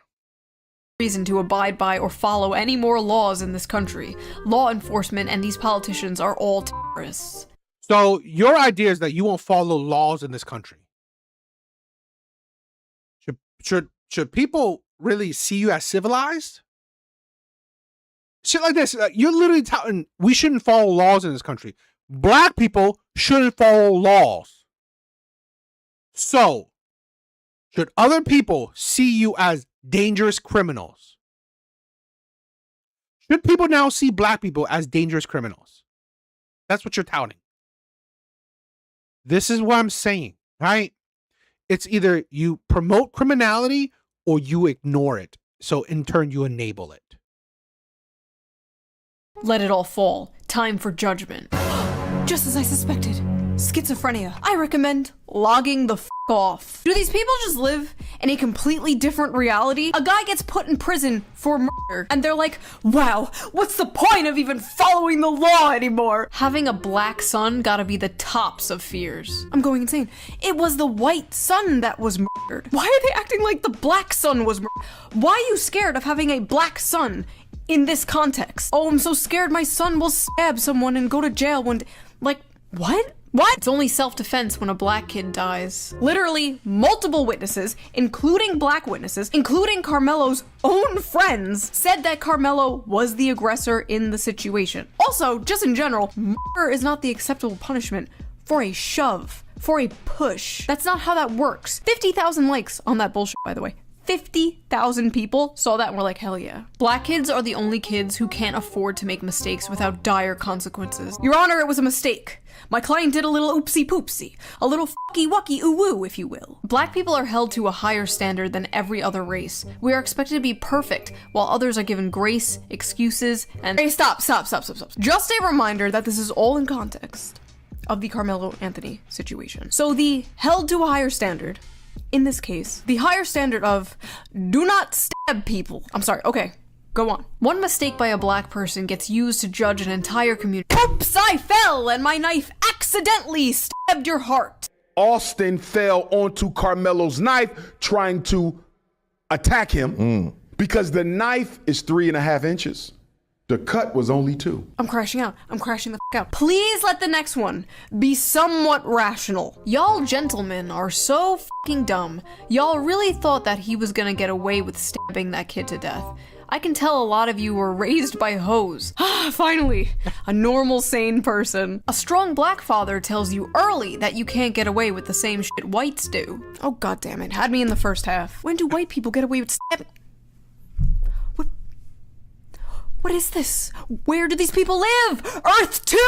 K: Reason to abide by or follow any more laws in this country. Law enforcement and these politicians are all terrorists.
B: So your idea is that you won't follow laws in this country. Should people really see you as civilized? Shit like this. You're literally telling we shouldn't follow laws in this country. Black people shouldn't follow laws. So, should other people see you as dangerous criminals? Should people now see black people as dangerous criminals? That's what you're touting. This is what I'm saying, right? It's either you promote criminality or you ignore it. So in turn, you enable it.
K: Let it all fall. Time for judgment. Just as I suspected. Schizophrenia. I recommend logging the f*** off. Do these people just live in a completely different reality? A guy gets put in prison for murder, and they're like, wow, what's the point of even following the law anymore? Having a black son gotta be the tops of fears. I'm going insane. It was the white son that was murdered. Why are they acting like the black son was murdered? Why are you scared of having a black son in this context? Oh, I'm so scared my son will stab someone and go to jail one day. Like, what? What? It's only self-defense when a black kid dies. Literally, multiple witnesses, including black witnesses, including Carmelo's own friends, said that Carmelo was the aggressor in the situation. Also, just in general, murder is not the acceptable punishment for a shove, for a push. That's not how that works. 50,000 likes on that bullshit, by the way. 50,000 people saw that and were like, hell yeah. Black kids are the only kids who can't afford to make mistakes without dire consequences. Your Honor, it was a mistake. My client did a little oopsie poopsie, a little fucky wucky ooh woo, if you will. Black people are held to a higher standard than every other race. We are expected to be perfect, while others are given grace, excuses, and— Hey, stop. Just a reminder that this is all in context of the Carmelo Anthony situation. So the held to a higher standard, in this case, the higher standard of do not stab people. I'm sorry, okay. Go on. One mistake by a black person gets used to judge an entire community. Oops, I fell and my knife accidentally stabbed your heart.
M: Austin fell onto Carmelo's knife trying to attack him because the knife is 3.5 inches. The cut was only 2.
K: I'm crashing out. I'm crashing the f*** out. Please let the next one be somewhat rational. Y'all gentlemen are so f***ing dumb. Y'all really thought that he was gonna get away with stabbing that kid to death. I can tell a lot of you were raised by hoes. Finally, a normal, sane person. A strong black father tells you early that you can't get away with the same shit whites do. Oh goddammit, had me in the first half. When do white people get away with stabbing? What is this? Where do these people live? Earth 2?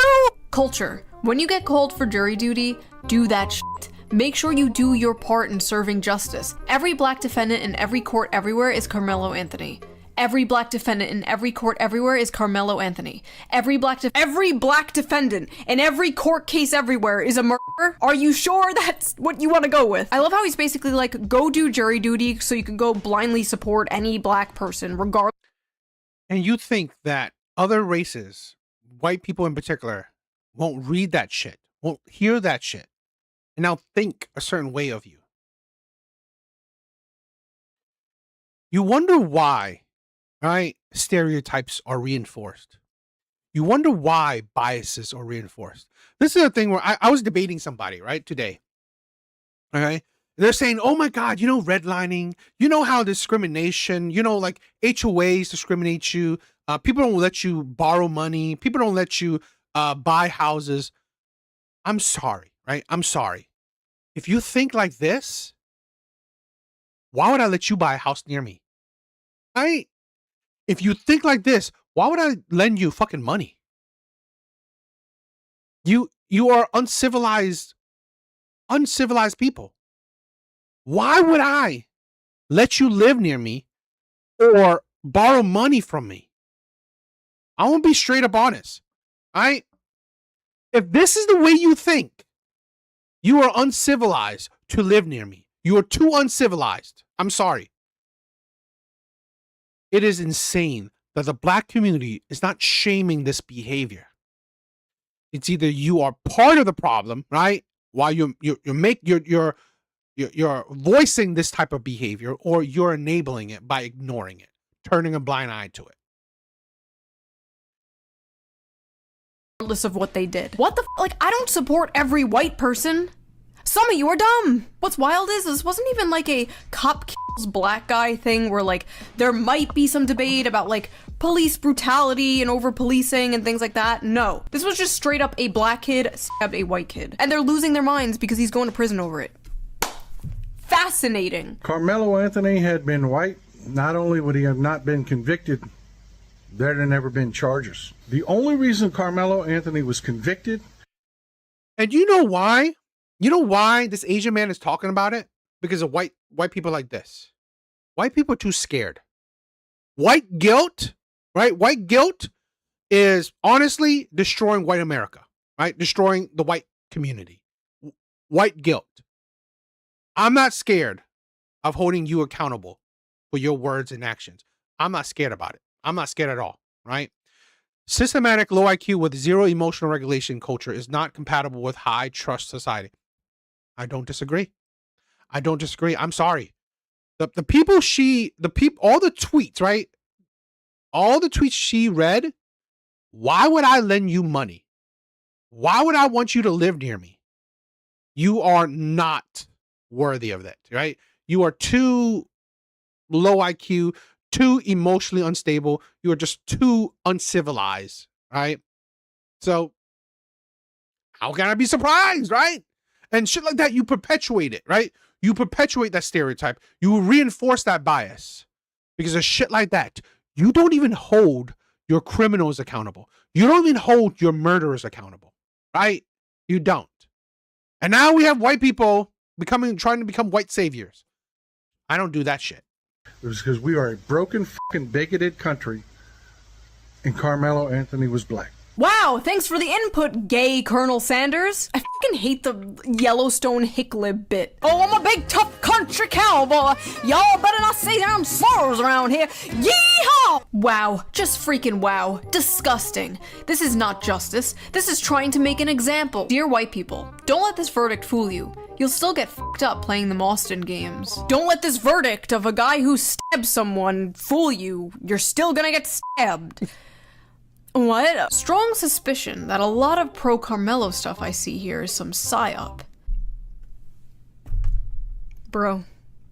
K: Culture. When you get called for jury duty, do that shit. Make sure you do your part in serving justice. Every black defendant in every court everywhere is Carmelo Anthony. Every black defendant in every court everywhere is Carmelo Anthony. Every black defendant in every court case everywhere is a murderer. Are you sure that's what you want to go with? I love how he's basically like, go do jury duty so you can go blindly support any black person regardless.
B: And you think that other races, white people in particular, won't read that shit, won't hear that shit, and now think a certain way of you. You wonder why, right? Stereotypes are reinforced. You wonder why biases are reinforced. This is a thing where I was debating somebody, right, today. Okay. They're saying, oh my God, you know, redlining, you know how discrimination, you know, like HOAs discriminate you. People don't let you borrow money. People don't let you buy houses. I'm sorry, right? I'm sorry. If you think like this, why would I let you buy a house near me? Right? If you think like this, why would I lend you fucking money? You are uncivilized people. Why would I let you live near me or borrow money from me? I want to be straight up honest. If this is the way you think, you are uncivilized to live near me. You are too uncivilized. I'm sorry. It is insane that the black community is not shaming this behavior. It's either you are part of the problem, right? While you're voicing this type of behavior, or you're enabling it by ignoring it, turning a blind eye to it.
K: Regardless of what they did. What the like, I don't support every white person. Some of you are dumb. What's wild is this wasn't even like a cop kills black guy thing where like there might be some debate about like police brutality and over policing and things like that. No, this was just straight up a black kid stabbed a white kid, and they're losing their minds because he's going to prison over it. Fascinating.
N: Carmelo Anthony had been white, not only would he have not been convicted, there'd have never been charges. The only reason Carmelo Anthony was convicted.
B: And you know why? You know why this Asian man is talking about it? Because of white people like this. White people are too scared. White guilt, right? White guilt is honestly destroying white America, right? Destroying the white community. White guilt. I'm not scared of holding you accountable for your words and actions. I'm not scared about it. I'm not scared at all, right? Systematic low IQ with zero emotional regulation culture is not compatible with high trust society. I don't disagree. I don't disagree. I'm sorry. All the tweets, right? All the tweets she read, why would I lend you money? Why would I want you to live near me? You are not worthy of that, right? You are too low IQ, too emotionally unstable. You are just too uncivilized, right? So how can I be surprised, right? And shit like that, you perpetuate it, right? You perpetuate that stereotype. You reinforce that bias because of shit like that. You don't even hold your criminals accountable. You don't even hold your murderers accountable, right? You don't. And now we have white people trying to become white saviors. I don't do that shit.
N: It was because we are a broken, fucking bigoted country, and Carmelo Anthony was black.
K: Wow, thanks for the input, gay Colonel Sanders. I fucking hate the Yellowstone hicklib bit. Oh, I'm a big tough country cowboy. Y'all better not say them slurs around here. Yeehaw! Wow, just freaking wow. Disgusting. This is not justice. This is trying to make an example. Dear white people, don't let this verdict fool you. You'll still get fucked up playing them Austin games. Don't let this verdict of a guy who stabbed someone fool you. You're still gonna get stabbed. What? Strong suspicion that a lot of pro-Carmelo stuff I see here is some psyop. Bro.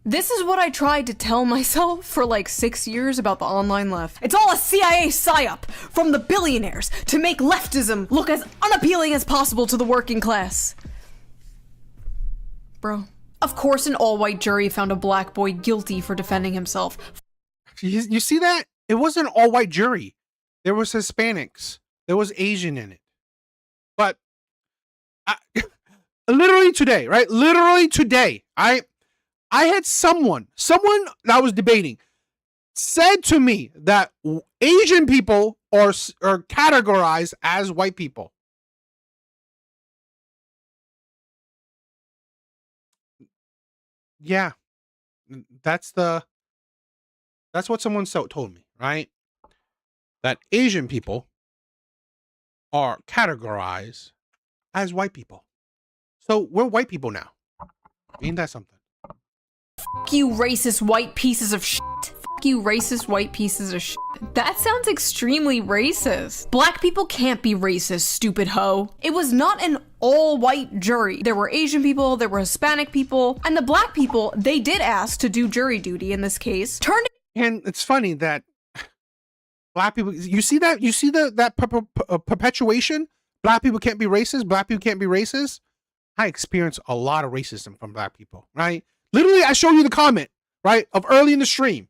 K: This is what I tried to tell myself for like 6 years about the online left. It's all a CIA psyop from the billionaires to make leftism look as unappealing as possible to the working class. Bro. Of course an all-white jury found a black boy guilty for defending himself.
B: You see that? It wasn't an all-white jury. There was Hispanics. There was Asian in it. But literally today, right? Literally today, I had someone that was debating said to me that Asian people are categorized as white people. Yeah, that's what someone told me, right? That Asian people are categorized as white people. So we're white people now. Ain't that something?
K: Fuck you racist white pieces of shit. Fuck you racist white pieces of shit. That sounds extremely racist. Black people can't be racist, stupid hoe. It was not an all-white jury. There were Asian people, there were Hispanic people, and the black people, they did ask to do jury duty in this case.
B: And it's funny that black people, you see that perpetuation? Black people can't be racist. Black people can't be racist. I experience a lot of racism from black people, right? Literally, I showed you the comment, right, of early in the stream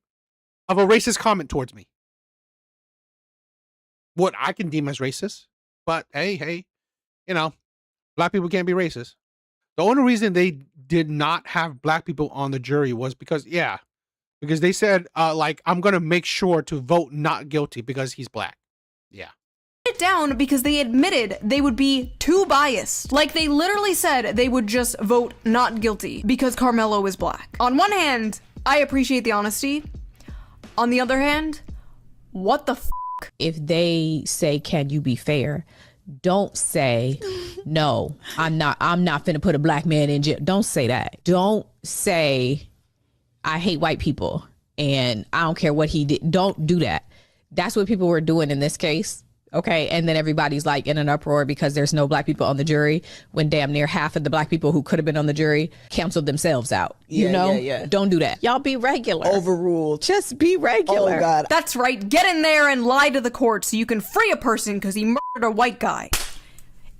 B: of a racist comment towards me. What I can deem as racist, but hey, you know, black people can't be racist. The only reason they did not have black people on the jury was because they said, like, I'm going to make sure to vote not guilty because he's black. Yeah.
K: It down because they admitted they would be too biased. Like, they literally said they would just vote not guilty because Carmelo is black. On one hand, I appreciate the honesty. On the other hand, what the f***?
O: If they say, can you be fair? Don't say, no, I'm not finna put a black man in jail. Don't say that. Don't say, I hate white people and I don't care what he did. Don't do that. That's what people were doing in this case. Okay. And then everybody's like in an uproar because there's no black people on the jury when damn near half of the black people who could have been on the jury canceled themselves out. You know?
P: Yeah.
O: Don't do that. Y'all be regular.
P: Overruled.
O: Just be regular.
P: Oh, God.
K: That's right. Get in there and lie to the court so you can free a person because he murdered a white guy.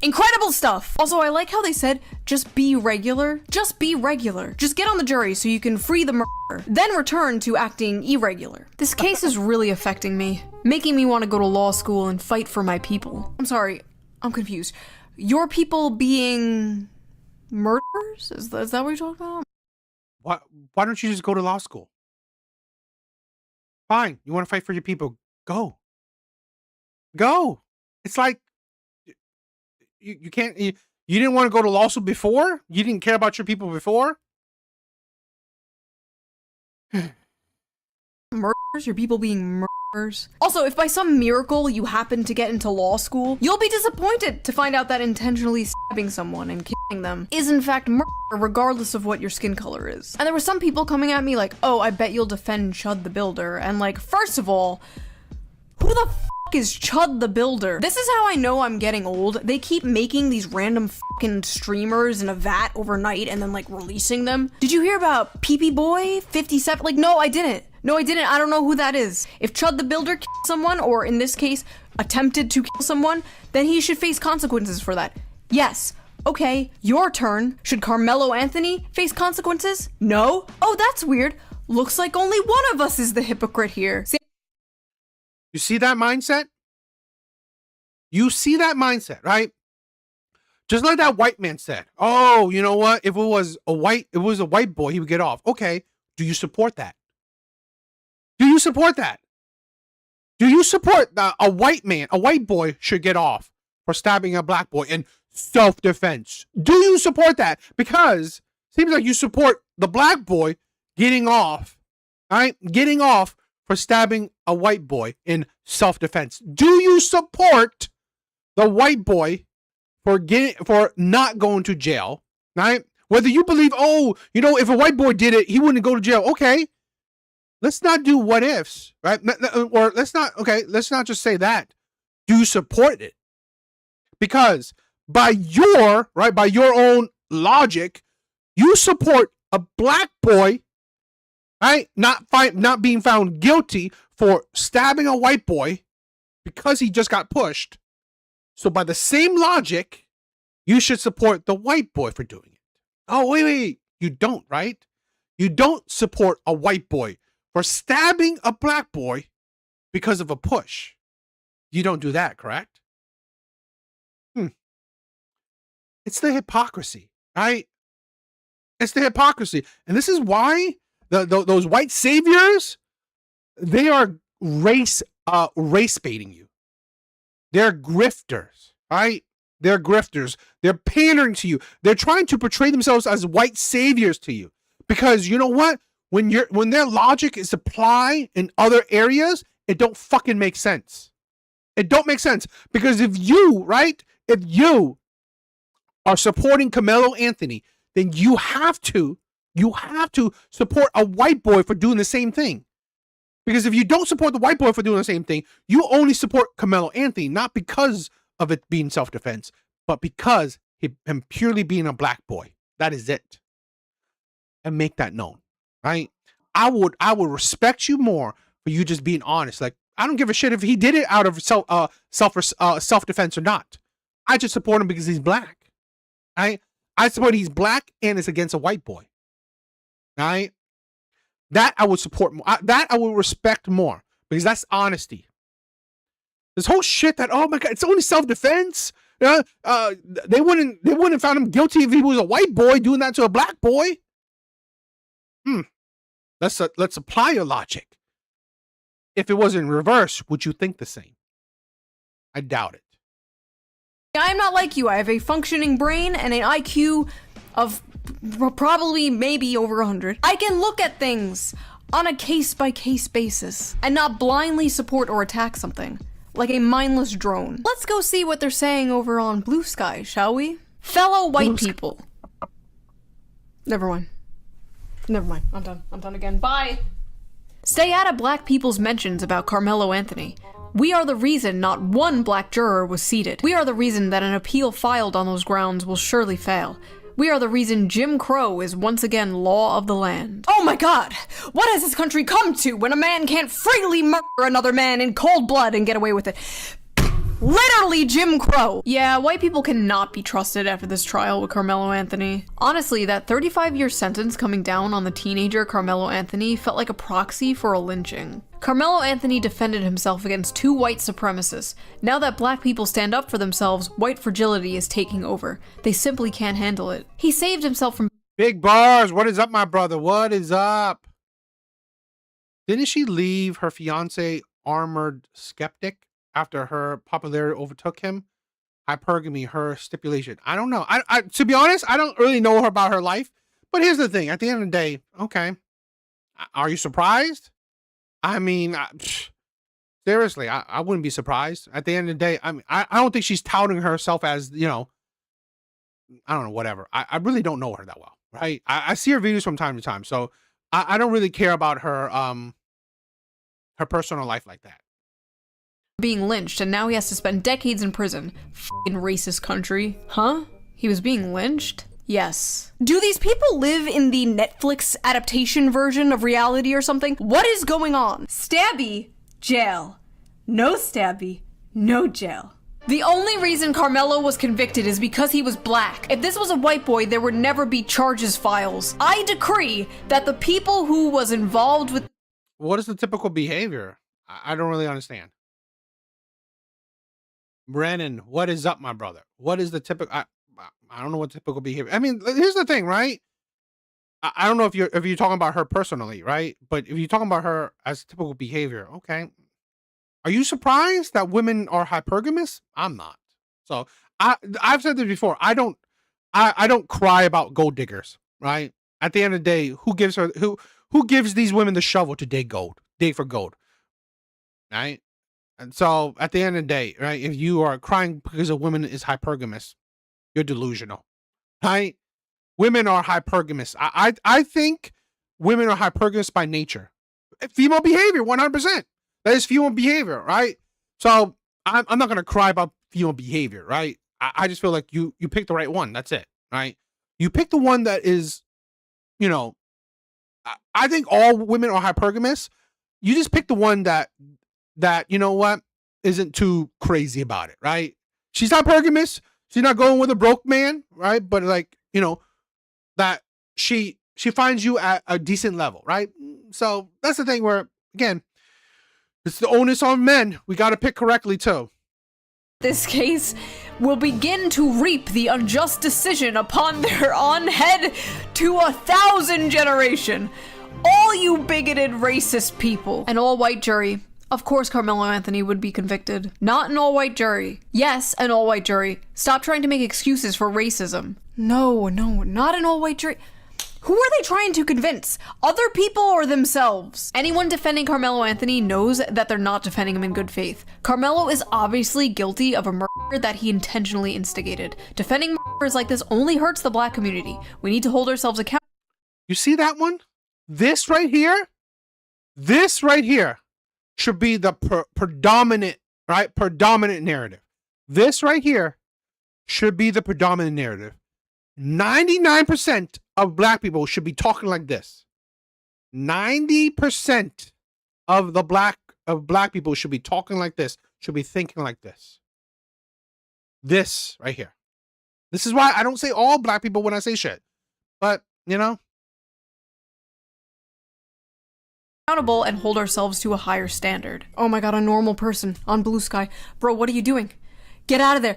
K: Incredible stuff. Also, I like how they said, just be regular. Just be regular. Just get on the jury so you can free the murderer. Then return to acting irregular. This case is really affecting me, making me want to go to law school and fight for my people. I'm sorry, I'm confused. Your people being murderers? Is that what you're talking about?
B: Why don't you just go to law school? Fine, you want to fight for your people, go. Go. It's like, you can't, you didn't want to go to law school before? You didn't care about your people before?
K: Murderers? Your people being murderers? Also, if by some miracle you happen to get into law school, you'll be disappointed to find out that intentionally stabbing someone and killing them is in fact murder, regardless of what your skin color is. And there were some people coming at me like, oh, I bet you'll defend Chud the Builder. And like, first of all, who the f is Chud the Builder? This is how I know I'm getting old. They keep making these random fucking streamers in a vat overnight and then like releasing them. Did you hear about PP Boy 57? Like, no, I didn't. No, I didn't. I don't know who that is. If Chud the Builder killed someone, or in this case, attempted to kill someone, then he should face consequences for that. Yes. Okay, your turn. Should Carmelo Anthony face consequences? No? Oh, that's weird. Looks like only one of us is the hypocrite here.
B: You see that mindset? You see that mindset, right? Just like that white man said, oh, you know what? If it was a white boy, he would get off. Okay. Do you support that? Do you support that? Do you support a white man, a white boy should get off for stabbing a black boy in self-defense? Do you support that? Because it seems like you support the black boy getting off, right? Getting off for stabbing a white boy in self-defense. Do you support the white boy for not going to jail, right? Whether you believe, oh, you know, if a white boy did it, he wouldn't go to jail. Okay, let's not do what ifs, right? Or let's not just say that. Do you support it? Because by your own logic, you support a black boy, right? Not being found guilty for stabbing a white boy because he just got pushed. So by the same logic, you should support the white boy for doing it. Oh, wait. You don't, right? You don't support a white boy for stabbing a black boy because of a push. You don't do that, correct? It's the hypocrisy, right? It's the hypocrisy. And this is why those white saviors, they are race baiting you. They're grifters, right? They're grifters. They're pandering to you. They're trying to portray themselves as white saviors to you. Because you know what? When their logic is applied in other areas, it don't fucking make sense. It don't make sense. Because if you are supporting Carmelo Anthony, then you have to support a white boy for doing the same thing. Because if you don't support the white boy for doing the same thing, you only support Carmelo Anthony, not because of it being self-defense, but because him purely being a black boy. That is it. And make that known, right? I would respect you more for you just being honest. Like, I don't give a shit if he did it out of self-defense or not. I just support him because he's black. Right? I support he's black and it's against a white boy. Right? That I would support more. That I would respect more because that's honesty. This whole shit that, oh my God, it's only self-defense. They wouldn't have found him guilty if he was a white boy doing that to a black boy. Let's apply your logic. If it was in reverse, would you think the same? I doubt it.
K: I'm not like you. I have a functioning brain and an IQ of probably maybe over 100. I can look at things on a case-by-case basis and not blindly support or attack something, like a mindless drone. Let's go see what they're saying over on Blue Sky, shall we? Fellow white people. Never mind. I'm done. I'm done again. Bye! Stay out of black people's mentions about Carmelo Anthony. We are the reason not one black juror was seated. We are the reason that an appeal filed on those grounds will surely fail. We are the reason Jim Crow is once again law of the land. Oh my god! What has this country come to when a man can't freely murder another man in cold blood and get away with it? Literally Jim Crow! Yeah, white people cannot be trusted after this trial with Carmelo Anthony. Honestly, that 35-year sentence coming down on the teenager Carmelo Anthony felt like a proxy for a lynching. Carmelo Anthony defended himself against two white supremacists. Now that black people stand up for themselves, white fragility is taking over. They simply can't handle it. He saved himself from—
B: Big bars. What is up, my brother? What is up? Didn't she leave her fiance armored skeptic after her popularity overtook him? Hypergamy, her stipulation. I don't know. I to be honest, I don't really know her about her life. But here's the thing. At the end of the day, okay. Are you surprised? I mean, seriously, I wouldn't be surprised. At the end of the day, I mean, I don't think she's touting herself as, you know, I don't know, whatever. I really don't know her that well, right? I see her videos from time to time, so I don't really care about her her personal life like that.
K: Being lynched, and now he has to spend decades in prison. F***ing racist country. Huh? He was being lynched? Yes. Do these people live in the Netflix adaptation version of reality or something? What is going on? Stabby, jail. No stabby, no jail. The only reason Carmelo was convicted is because he was black. If this was a white boy, there would never be charges files. I decree that the people who was involved with—
B: What is the typical behavior? I don't really understand. Brennan, what is up, my brother? What is the typical— I don't know what typical behavior. I mean, here's the thing, right? I don't know if you're talking about her personally, right? But if you're talking about her as typical behavior, okay. Are you surprised that women are hypergamous? I'm not. So I've said this before. I don't cry about gold diggers, right? At the end of the day, who gives these women the shovel to dig for gold, right? And so at the end of the day, right, if you are crying because a woman is hypergamous, you're delusional, right? Women are hypergamous. I think women are hypergamous by nature. Female behavior, 100%. That is female behavior, right? So I'm not going to cry about female behavior, right? I just feel like you picked the right one. That's it, right? You pick the one that is, you know, I think all women are hypergamous. You just pick the one that, you know what, isn't too crazy about it, right? She's hypergamous. She's not going with a broke man, right? But like, you know, that she finds you at a decent level, right? So that's the thing where, again, it's the onus on men. We got to pick correctly too.
K: This case will begin to reap the unjust decision upon their on head to 1,000 generation. All you bigoted racist people. An all-white jury. Of course Carmelo Anthony would be convicted. Not an all-white jury. Yes, an all-white jury. Stop trying to make excuses for racism. No, not an all-white jury. Who are they trying to convince? Other people or themselves? Anyone defending Carmelo Anthony knows that they're not defending him in good faith. Carmelo is obviously guilty of a murder that he intentionally instigated. Defending murders like this only hurts the black community. We need to hold ourselves accountable.
B: You see that one? This right here should be the predominant narrative. This right here should be the predominant narrative. 99% of black people should be talking like this. 90% of black people should be talking like this, should be thinking like this. This right here. This is why I don't say all black people when I say shit. But, you know,
K: accountable and hold ourselves to a higher standard. Oh my god, a normal person on Blue Sky. Bro, what are you doing? Get out of there.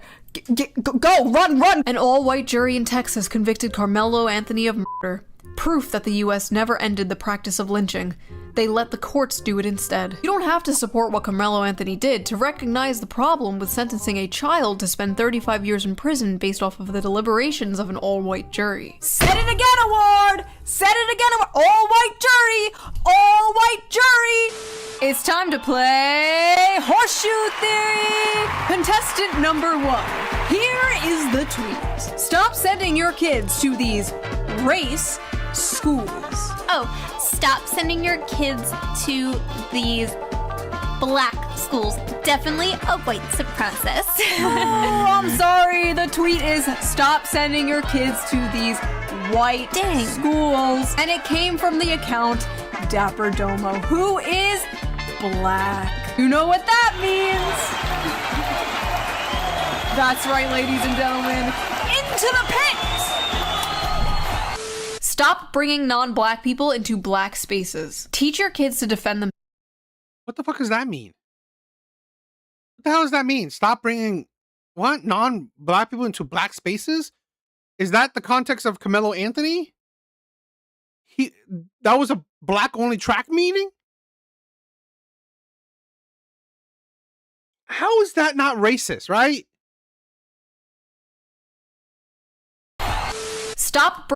K: Go, run. An all-white jury in Texas convicted Carmelo Anthony of murder. Proof that the US never ended the practice of lynching. they let the courts do it instead. You don't have to support what Carmelo Anthony did to recognize the problem with sentencing a child to spend 35 years in prison based off of the deliberations of an all-white jury.
G: Said it again, award! Said it again, award! All-white jury! All-white jury!
K: It's time to play Horseshoe Theory! Contestant number 1. Here is the tweet. Stop sending your kids to these race schools.
P: Oh, stop sending your kids to these black schools. Definitely a white supremacist.
K: Oh, I'm sorry. The tweet is stop sending your kids to these white schools. And it came from the account Dapper Domo, who is black. You know what that means? That's right, ladies and gentlemen. Into the pit! Stop bringing non-black people into black spaces. Teach your kids to defend them.
B: What the fuck does that mean? What the hell does that mean? Stop bringing what non-black people into black spaces? Is that the context of Carmelo Anthony? That was a black-only track meeting? How is that not racist, right? Stop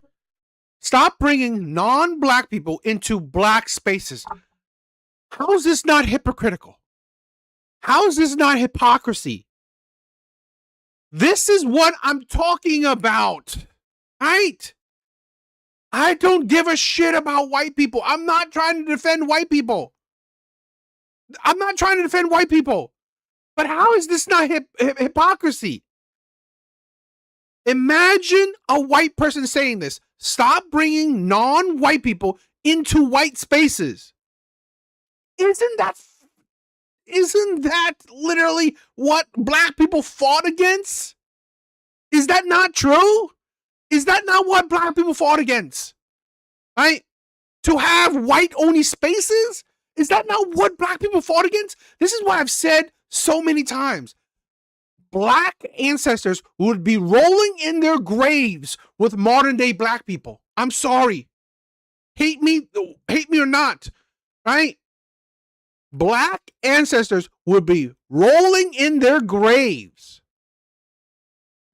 B: bringing non-black people into black spaces. How is this not hypocritical? How is this not hypocrisy? This is what I'm talking about, right? I don't give a shit about white people. I'm not trying to defend white people. I'm not trying to defend white people. But how is this not hypocrisy? Imagine a white person saying this. Stop bringing non-white people into white spaces. Isn't that literally what black people fought against? Is that not true? Is that not what black people fought against? Right? To have white-only spaces? Is that not what black people fought against? This is what I've said so many times. Black ancestors would be rolling in their graves with modern day black people. I'm sorry. Hate me or not, right? Black ancestors would be rolling in their graves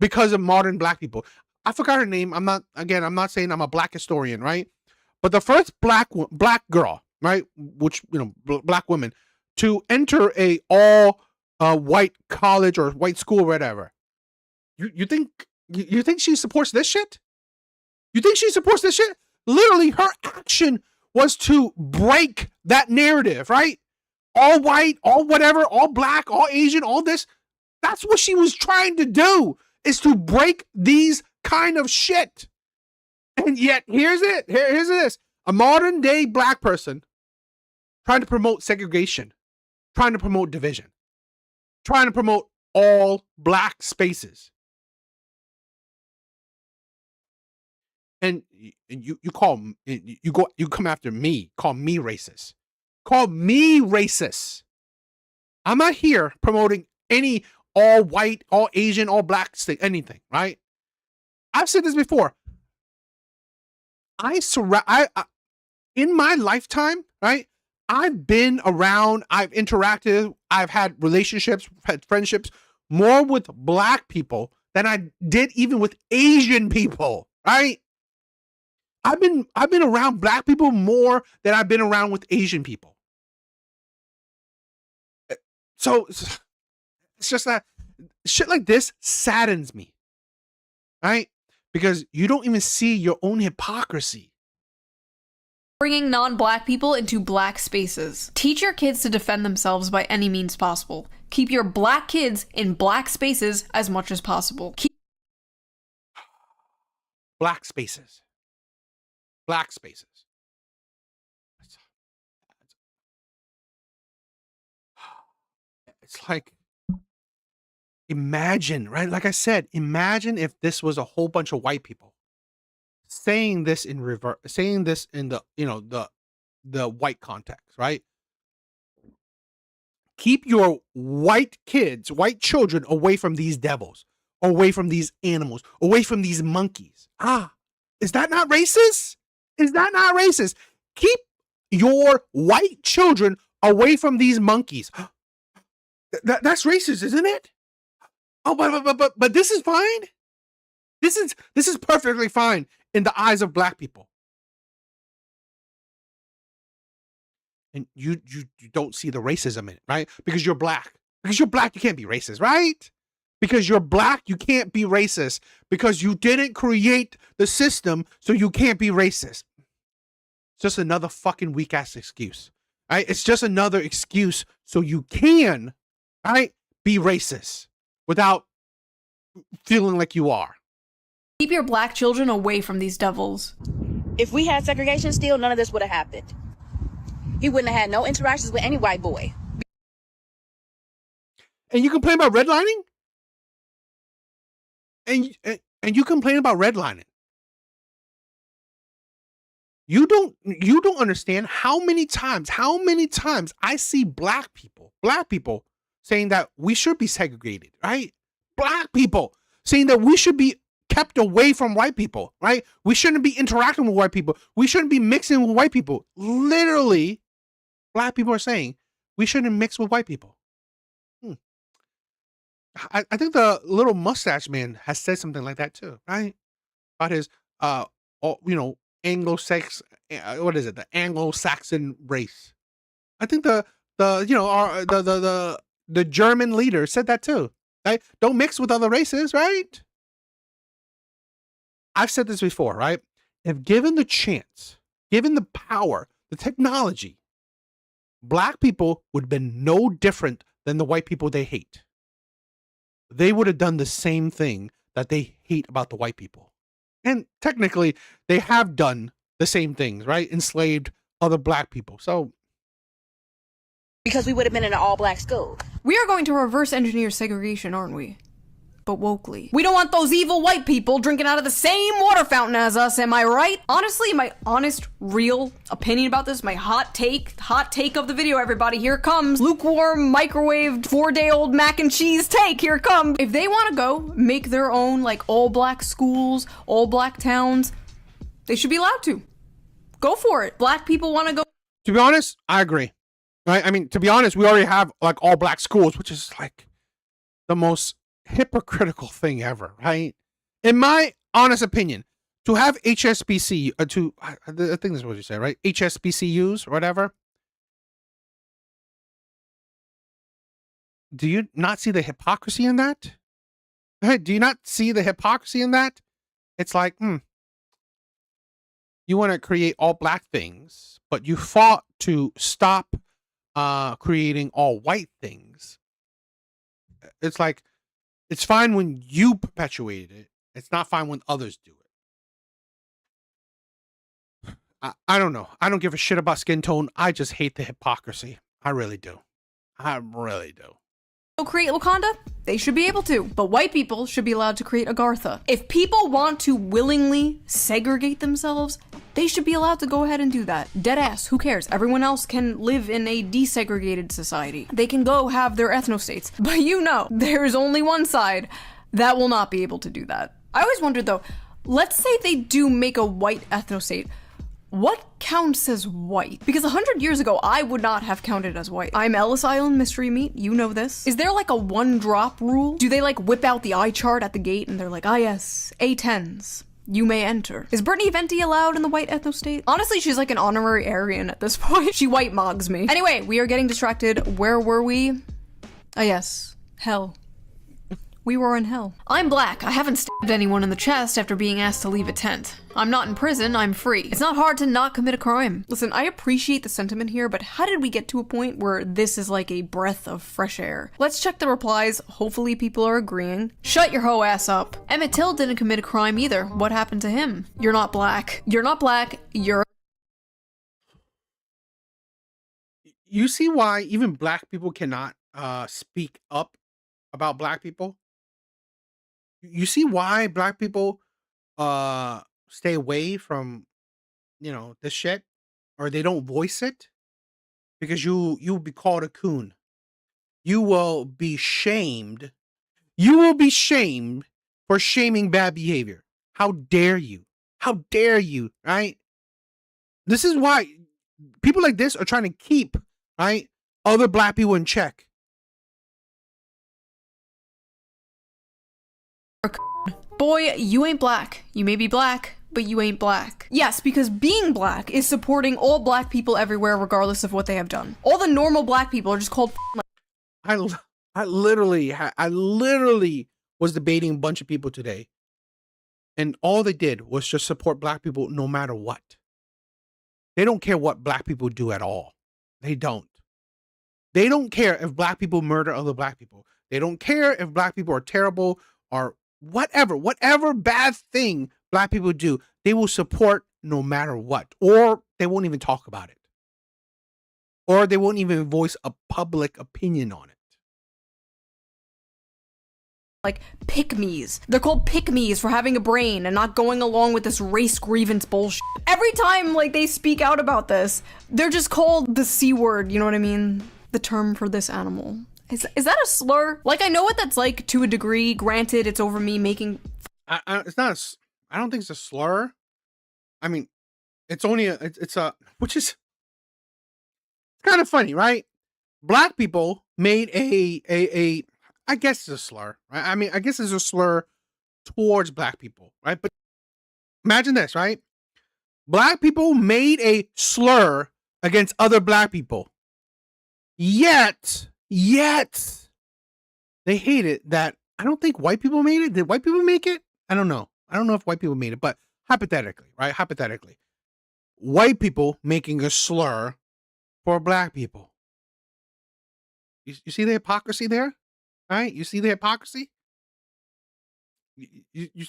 B: because of modern black people. I forgot her name. I'm not saying I'm a black historian, right? But the first black girl, right, which, black women, to enter a all white college or white school or whatever. You think she supports this shit? You think she supports this shit? Literally, her action was to break that narrative, right? All white, all whatever, all black, all Asian, all this. That's what she was trying to do, is to break these kind of shit. And yet, here's this. A modern day black person trying to promote segregation, trying to promote division, trying to promote all black spaces. And you come after me, call me racist. Call me racist. I'm not here promoting any all white, all Asian, all black anything, right? I've said this before. In my lifetime, right? I've been around, I've interacted, I've had relationships, had friendships more with black people than I did even with Asian people, right? I've been around black people more than I've been around with Asian people. So it's just that shit like this saddens me, right? Because you don't even see your own hypocrisy.
K: Bringing non-black people into black spaces. Teach your kids to defend themselves by any means possible. Keep your black kids in black spaces as much as possible.
B: Black spaces. Black spaces. It's like, imagine, right? Like I said, imagine if this was a whole bunch of white people saying this in reverse, saying this in the, the white context, right? Keep your white kids, white children away from these devils, away from these animals, away from these monkeys. Is that not racist? Is that not racist? Keep your white children away from these monkeys. That's racist, isn't it? Oh, but this is fine. This is perfectly fine in the eyes of black people. And you don't see the racism in it, right? Because you're black. Because you're black, you can't be racist, right? Because you're black, you can't be racist. Because you didn't create the system, so you can't be racist. It's just another fucking weak ass excuse, right? It's just another excuse so you can, right, be racist without feeling like you are.
K: Keep your black children away from these devils.
Q: If we had segregation still, none of this would have happened. He wouldn't have had no interactions with any white boy.
B: And you complain about redlining? And you complain about redlining. You don't understand how many times I see black people saying that we should be segregated, right? Black people saying that we should be kept away from white people, right? We shouldn't be interacting with white people. We shouldn't be mixing with white people. Literally, black people are saying we shouldn't mix with white people. I think the little mustache man has said something like that too, right? About his, the Anglo-Saxon race. I think the German leader said that too, right? Don't mix with other races, right? I've said this before, right? If given the chance, given the power, the technology, black people would have been no different than the white people they hate. They would have done the same thing that they hate about the white people. And technically, they have done the same things, right? Enslaved other black people. So,
Q: because we would have been in an all-black school.
K: We are going to reverse engineer segregation, aren't we? But wokely. We don't want those evil white people drinking out of the same water fountain as us, am I right? Honestly, my honest, real opinion about this, my hot take of the video, everybody, here it comes. Lukewarm, microwaved, 4-day-old mac and cheese take, here it comes. If they want to go make their own, like, all-black schools, all-black towns, they should be allowed to. Go for it. Black people want to go.
B: To be honest, I agree. Right? I mean, to be honest, we already have, like, all-black schools, which is, like, the most hypocritical thing ever, right? In my honest opinion, to have HSBC, I think this is what you say, right? HSBCUs or whatever. Do you not see the hypocrisy in that? Right? Do you not see the hypocrisy in that? It's like, you want to create all black things, but you fought to stop creating all white things. It's like, it's fine when you perpetuate it. It's not fine when others do it. I don't know. I don't give a shit about skin tone. I just hate the hypocrisy. I really do. I really do.
K: Create Wakanda? They should be able to. But white people should be allowed to create Agartha. If people want to willingly segregate themselves, they should be allowed to go ahead and do that. Deadass, who cares? Everyone else can live in a desegregated society. They can go have their ethnostates. But you know, there's only one side that will not be able to do that. I always wondered though, let's say they do make a white ethnostate. What counts as white? Because 100 years ago, I would not have counted as white. I'm Ellis Island mystery meat, you know this. Is there like a one drop rule? Do they like whip out the eye chart at the gate and they're like, ah yes, A10s, you may enter. Is Brittany Venti allowed in the white ethnostate? Honestly, she's like an honorary Aryan at this point. She white mogs me. Anyway, we are getting distracted. Where were we? Ah yes, hell. We were in hell. I'm black. I haven't stabbed anyone in the chest after being asked to leave a tent. I'm not in prison, I'm free. It's not hard to not commit a crime. Listen, I appreciate the sentiment here, but how did we get to a point where this is like a breath of fresh air? Let's check the replies. Hopefully people are agreeing. Shut your hoe ass up. Emmett Till didn't commit a crime either. What happened to him? You're not black. You're not black. You're...
B: You see why even black people cannot speak up about black people? You see why black people stay away from, this shit, or they don't voice it? Because you'll be called a coon. You will be shamed. You will be shamed for shaming bad behavior. How dare you? How dare you, right? This is why people like this are trying to keep, right, other black people in check.
K: Boy, you ain't black. You may be black, but you ain't black. Yes, because being black is supporting all black people everywhere, regardless of what they have done. All the normal black people are just called.
B: I literally was debating a bunch of people today, and all they did was just support black people no matter what. They don't care what black people do at all. They don't. They don't care if black people murder other black people. They don't care if black people are terrible or whatever bad thing black people do, they will support no matter what, or they won't even talk about it, or they won't even voice a public opinion on it.
K: Like pick-me's. They're called pick-me's for having a brain and not going along with this race grievance bullshit. Every time like they speak out about this, they're just called the C word, you know what I mean? The term for this animal. Is that a slur? Like, I know what that's like to a degree. Granted, it's over me making.
B: It's not. I don't think it's a slur. I mean, it's only which is kind of funny, right? Black people made a I guess it's a slur, right? I mean, I guess it's a slur towards black people, right? But imagine this, right? Black people made a slur against other black people. Yet, they hate it that I don't think white people made it. Did white people make it? I don't know. I don't know if white people made it, but hypothetically, right? Hypothetically, white people making a slur for black people. You see the hypocrisy there? Right? You see the hypocrisy? You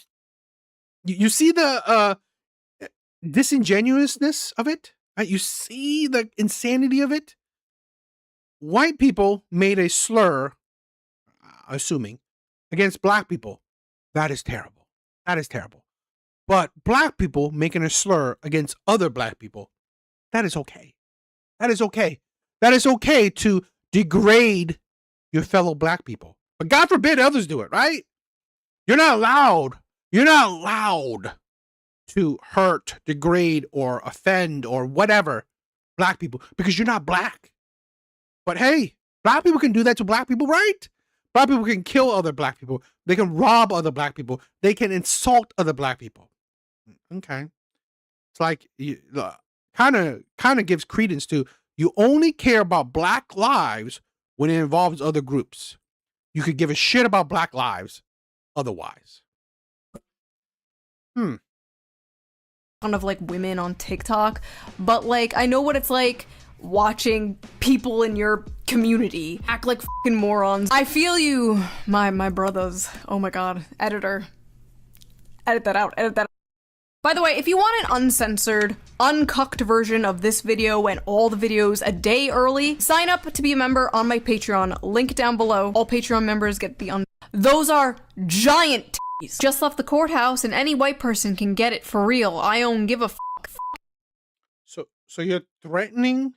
B: see the disingenuousness of it? Right? You see the insanity of it? White people made a slur, assuming, against black people. That is terrible. That is terrible. But black people making a slur against other black people, that is okay. That is okay. That is okay to degrade your fellow black people. But God forbid others do it, right? You're not allowed to hurt, degrade, or offend, or whatever black people, because you're not black. But hey, black people can do that to black people, right? Black people can kill other black people. They can rob other black people. They can insult other black people. Okay. It's like, kind of gives credence to, you only care about black lives when it involves other groups. You could give a shit about black lives otherwise.
K: Kind of like women on TikTok, but like, I know what it's like watching people in your community act like fucking morons. I feel you, my brothers. Oh my god. Editor. Edit that out. By the way, if you want an uncensored, uncucked version of this video and all the videos a day early, sign up to be a member on my Patreon. Link down below. All Patreon members get the Those are giant titties. Just left the courthouse and any white person can get it for real. I don't give a fuck.
B: So you're threatening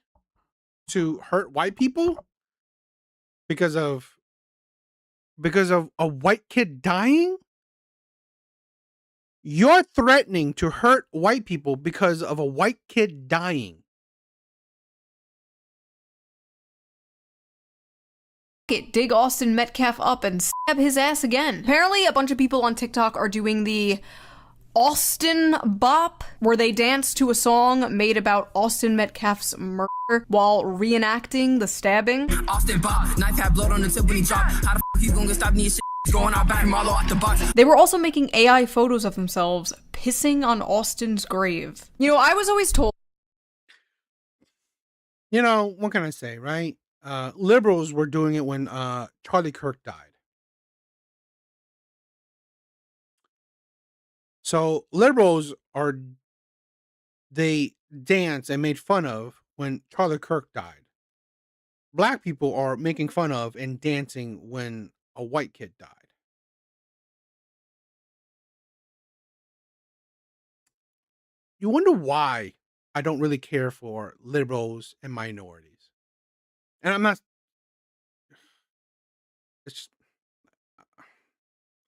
B: to hurt white people because of a white kid dying? You're threatening to hurt white people because of a white kid dying.
K: Dig Austin Metcalf up and stab his ass again. Apparently, a bunch of people on TikTok are doing the Austin Bop, where they dance to a song made about Austin Metcalf's murder while reenacting the stabbing.
R: Austin Bop, knife had blood on the tip when he dropped. How the fuck you gonna stop me? Going out back, Marlo out the box.
K: They were also making AI photos of themselves pissing on Austin's grave. You know, I was always told.
B: You know, what can I say, right? Liberals were doing it when Charlie Kirk died. So liberals they dance and made fun of when Charlie Kirk died. Black people are making fun of and dancing when a white kid died. You wonder why I don't really care for liberals and minorities. And I'm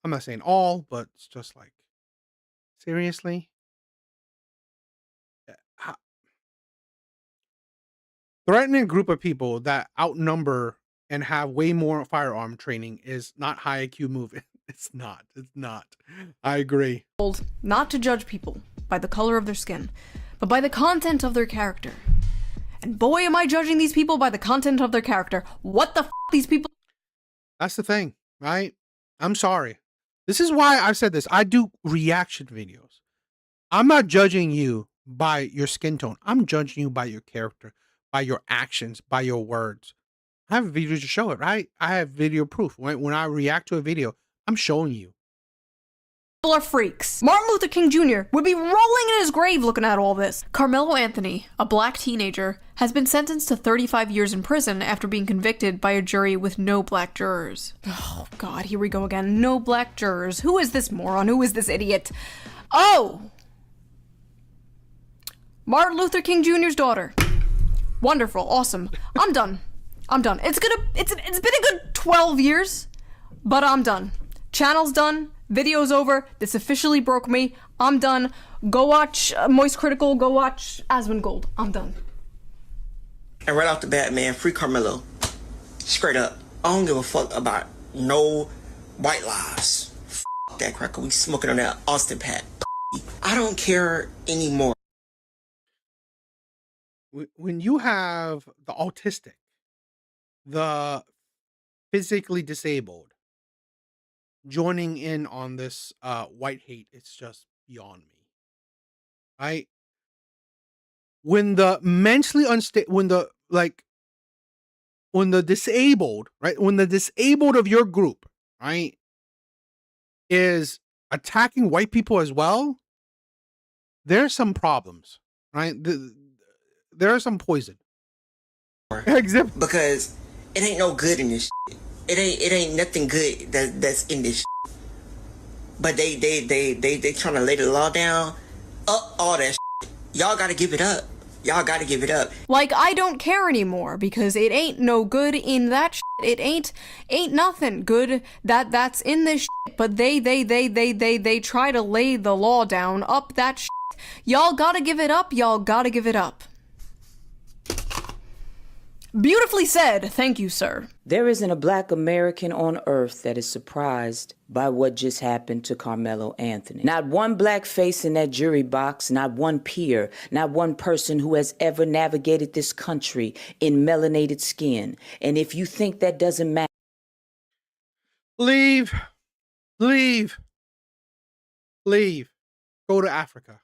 B: not saying all, but it's just like, seriously? Threatening a group of people that outnumber and have way more firearm training is not high IQ move. It's not. It's not. I agree.
K: Not to judge people by the color of their skin, but by the content of their character. And boy, am I judging these people by the content of their character. What the f*** these people...
B: That's the thing, right? I'm sorry. This is why I've said this. I do reaction videos. I'm not judging you by your skin tone. I'm judging you by your character, by your actions, by your words. I have videos to show it, right? I have video proof. When I react to a video, I'm showing you.
K: People are freaks. Martin Luther King Jr. would be rolling in his grave looking at all this. Carmelo Anthony, a black teenager, has been sentenced to 35 years in prison after being convicted by a jury with no black jurors. Oh god, here we go again. No black jurors. Who is this moron? Who is this idiot? Oh! Martin Luther King Jr.'s daughter. Wonderful. Awesome. I'm done. I'm done. It's been a good 12 years, but I'm done. Channel's done. Video's over. This officially broke me. I'm done. Go watch Moist Critical. Go watch Asmongold. I'm done.
S: And right off the bat, man, free Carmelo. Straight up. I don't give a fuck about no white lies. F that cracker. We smoking on that Austin Pat. I don't care anymore.
B: When you have the autistic, the physically disabled, joining in on this white hate, it's just beyond me. Right? When the mentally unstable, when the disabled, right? When the disabled of your group, right, is attacking white people as well, there's some problems, right? There are some poison.
S: Because it ain't no good in this shit. It ain't nothing good that's in this shit. But they trying to lay the law down. All that shit. Y'all gotta give it up. Y'all gotta give it up.
K: Like, I don't care anymore because it ain't no good in that shit. It ain't nothing good that's in this shit. But they try to lay the law down up that shit. Y'all gotta give it up. Y'all gotta give it up. Beautifully said. Thank you, sir.
T: There isn't a black American on earth that is surprised by what just happened to Carmelo Anthony. Not one black face in that jury box, not one peer, not one person who has ever navigated this country in melanated skin. And if you think that doesn't matter...
B: Leave. Go to Africa.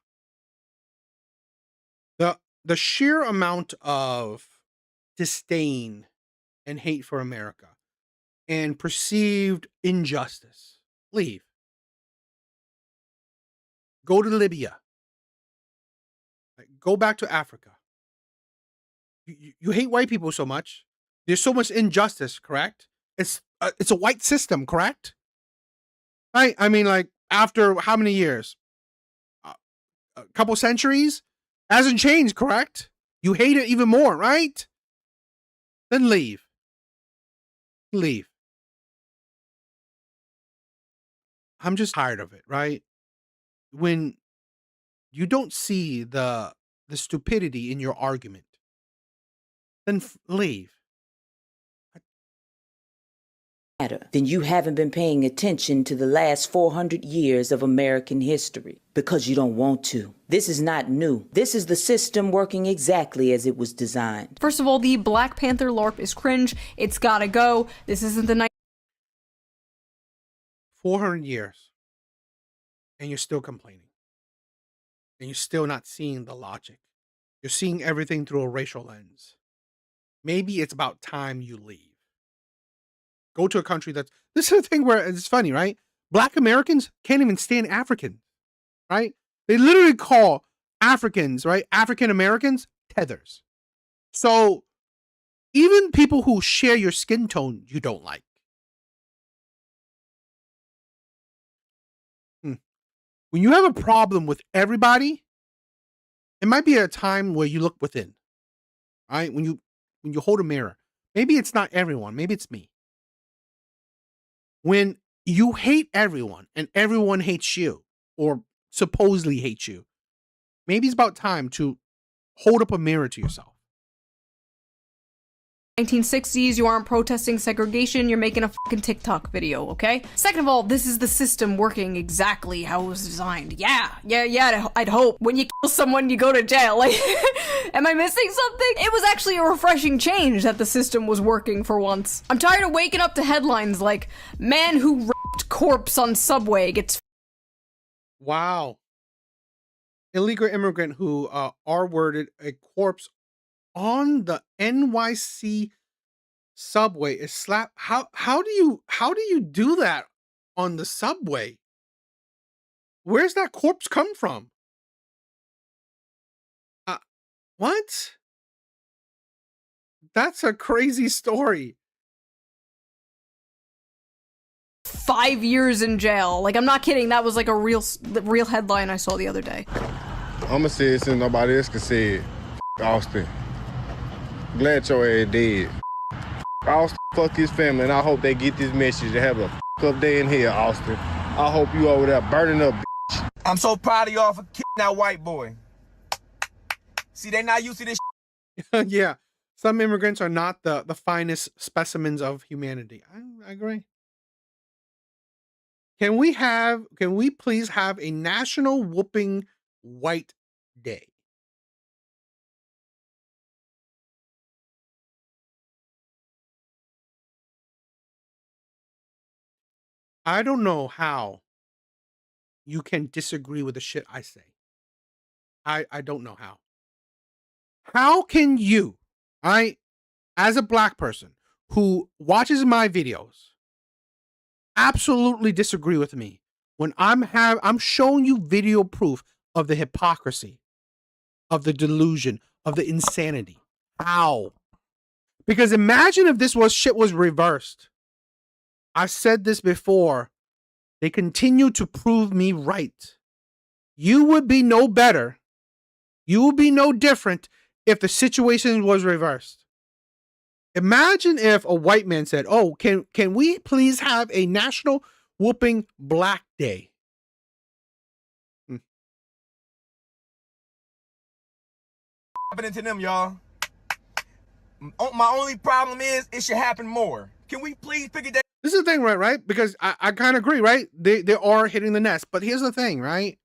B: The sheer amount of disdain and hate for America and perceived injustice. Leave. Go to Libya. Go back to Africa. You hate white people so much. There's so much injustice, correct? It's a white system, correct? Right? I mean, like, after how many years? A couple centuries? Hasn't changed, correct? You hate it even more, right? Then leave. I'm just tired of it, right? When you don't see the stupidity in your argument, then leave.
T: Then you haven't been paying attention to the last 400 years of American history because you don't want to. This is not new. This is the system working exactly as it was designed.
K: First of all, the Black Panther LARP is cringe. It's gotta go. This isn't the night.
B: 400 years. And you're still complaining. And you're still not seeing the logic. You're seeing everything through a racial lens. Maybe it's about time you leave. Go to a country that's... This is the thing where it's funny, right? Black Americans can't even stand African, right? They literally call Africans, right? African Americans, tethers. So even people who share your skin tone, you don't like. When you have a problem with everybody, it might be a time where you look within, right? When you hold a mirror, maybe it's not everyone, maybe it's me. When you hate everyone and everyone hates you or supposedly hates you, maybe it's about time to hold up a mirror to yourself.
K: 1960s, you aren't protesting segregation, you're making a fucking TikTok video, okay? Second of all, this is the system working exactly how it was designed. Yeah, I'd hope. When you kill someone, you go to jail. Like, am I missing something? It was actually a refreshing change that the system was working for once. I'm tired of waking up to headlines like, man who raped corpse on subway gets.
B: Wow. Illegal immigrant who R-worded a corpse on the NYC subway is slapped. How do you do that on the subway? Where's that corpse come from? What? That's a crazy story.
K: 5 years in jail. Like, I'm not kidding. That was like a real headline I saw the other day.
U: I'ma say it since nobody else can say it. Austin. Glad your ass dead. Austin, fuck his family, and I hope they get this message to have a up day in here, Austin. I hope you over there burning up, bitch.
H: I'm so proud of y'all for kicking that white boy. See, they not used to this.
B: Yeah, some immigrants are not the finest specimens of humanity. I agree. Can we please have a national whooping white day? I don't know how you can disagree with the shit I say. I don't know how. How can you, as a black person who watches my videos, absolutely disagree with me when I'm showing you video proof of the hypocrisy, of the delusion, of the insanity? How? Because imagine if this shit was reversed. I said this before. They continue to prove me right. You would be no better. You would be no different if the situation was reversed. Imagine if a white man said, "Oh, can we please have a national whooping black day?"
H: Happening to them, y'all. My only problem is it should happen more. Can we please pick it down?
B: This is the thing, right? Because I kind of agree, right? They are hitting the nest. But here's the thing, right?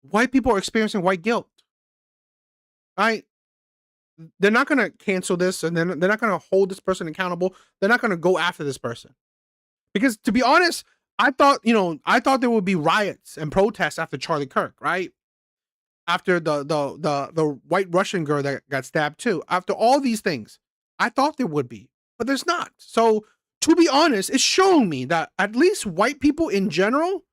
B: White people are experiencing white guilt, right? They're not going to cancel this, and they're not going to hold this person accountable. They're not going to go after this person. Because to be honest, I thought there would be riots and protests after Charlie Kirk, right? After the white Russian girl that got stabbed too. After all these things, I thought there would be, but there's not. So to be honest, it's showing me that at least white people in general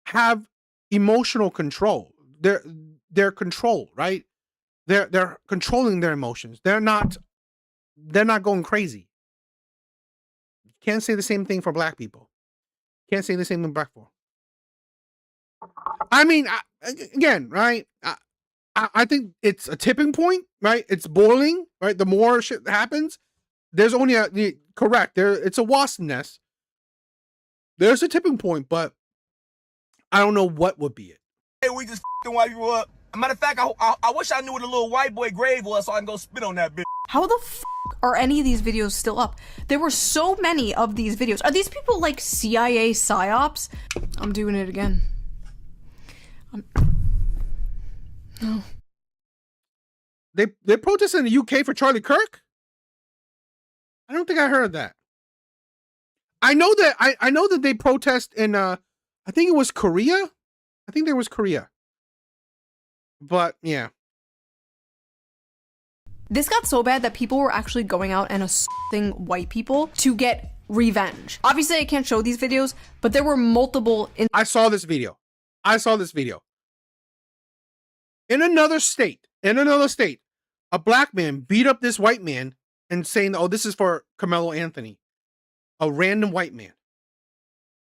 B: have emotional control. They're controlled, right? They're controlling their emotions. They're not going crazy. Can't say the same thing for black people. Can't say the same thing for black people. I mean, again, right? I think it's a tipping point, right? It's boiling, right? The more shit happens, there's only it's a wasp nest. There's a tipping point, but I don't know what would be it.
H: Hey, we just f***ing white people up. Matter of fact, I wish I knew where the little white boy grave was so I can go spit on that bitch.
K: How the f are any of these videos still up? There were so many of these videos. Are these people like CIA psyops? I'm doing it again. No.
B: They protested in the UK for Charlie Kirk? I don't think I heard that. I know that they protest in I think it was Korea. I think there was Korea. But yeah.
K: This got so bad that people were actually going out and assaulting white people to get revenge. Obviously, I can't show these videos, but there were multiple.
B: I saw this video. In another state, a black man beat up this white man and saying, "Oh, this is for Carmelo Anthony." A random white man.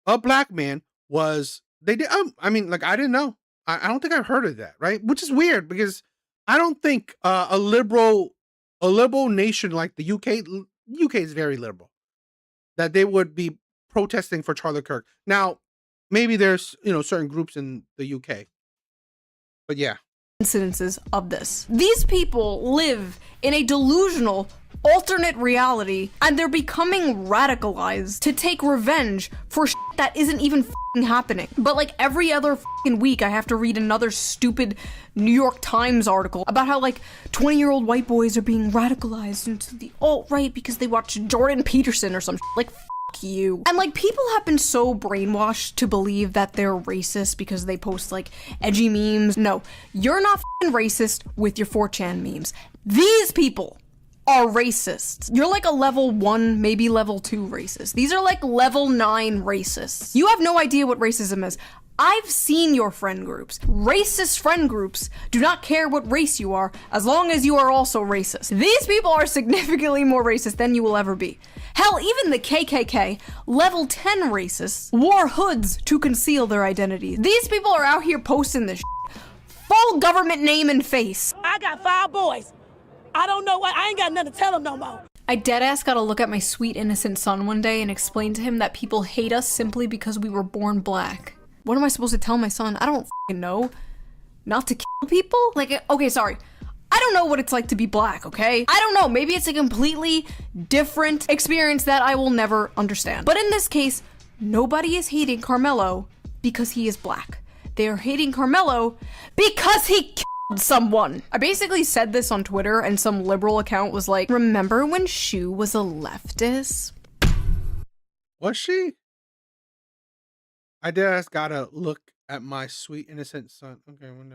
B: A black man was, I didn't know. I don't think I've heard of that, right? Which is weird because I don't think a liberal nation like the UK is very liberal, that they would be protesting for Charlie Kirk. Now, maybe there's certain groups in the UK, but yeah,
K: incidences of this. These people live in a delusional alternate reality, and they're becoming radicalized to take revenge for shit that isn't even happening. But like every other week, I have to read another stupid New York Times article about how like 20-year-old white boys are being radicalized into the alt-right because they watch Jordan Peterson or some shit. Like, you. And like, people have been so brainwashed to believe that they're racist because they post like edgy memes. No, you're not racist with your 4chan memes. These people are racists. You're like a level 1, maybe level 2 racist. These are like level 9 racists. You have no idea what racism is. I've seen your friend groups. Racist friend groups do not care what race you are as long as you are also racist. These people are significantly more racist than you will ever be. Hell, even the KKK, level 10 racists, wore hoods to conceal their identity. These people are out here posting this shit. Full government name and face.
C: I got 5 boys. I don't know what, I ain't got nothing to tell them no more.
K: I deadass got to look at my sweet innocent son one day and explain to him that people hate us simply because we were born black. What am I supposed to tell my son? I don't fucking know. Not to kill people? Like, okay, sorry. I don't know what it's like to be black, okay? I don't know, maybe it's a completely different experience that I will never understand. But in this case, nobody is hating Carmelo because he is black. They are hating Carmelo because he killed someone. I basically said this on Twitter and some liberal account was like, remember when Shu was a leftist?
B: Was she? I just gotta look at my sweet innocent son. Okay, when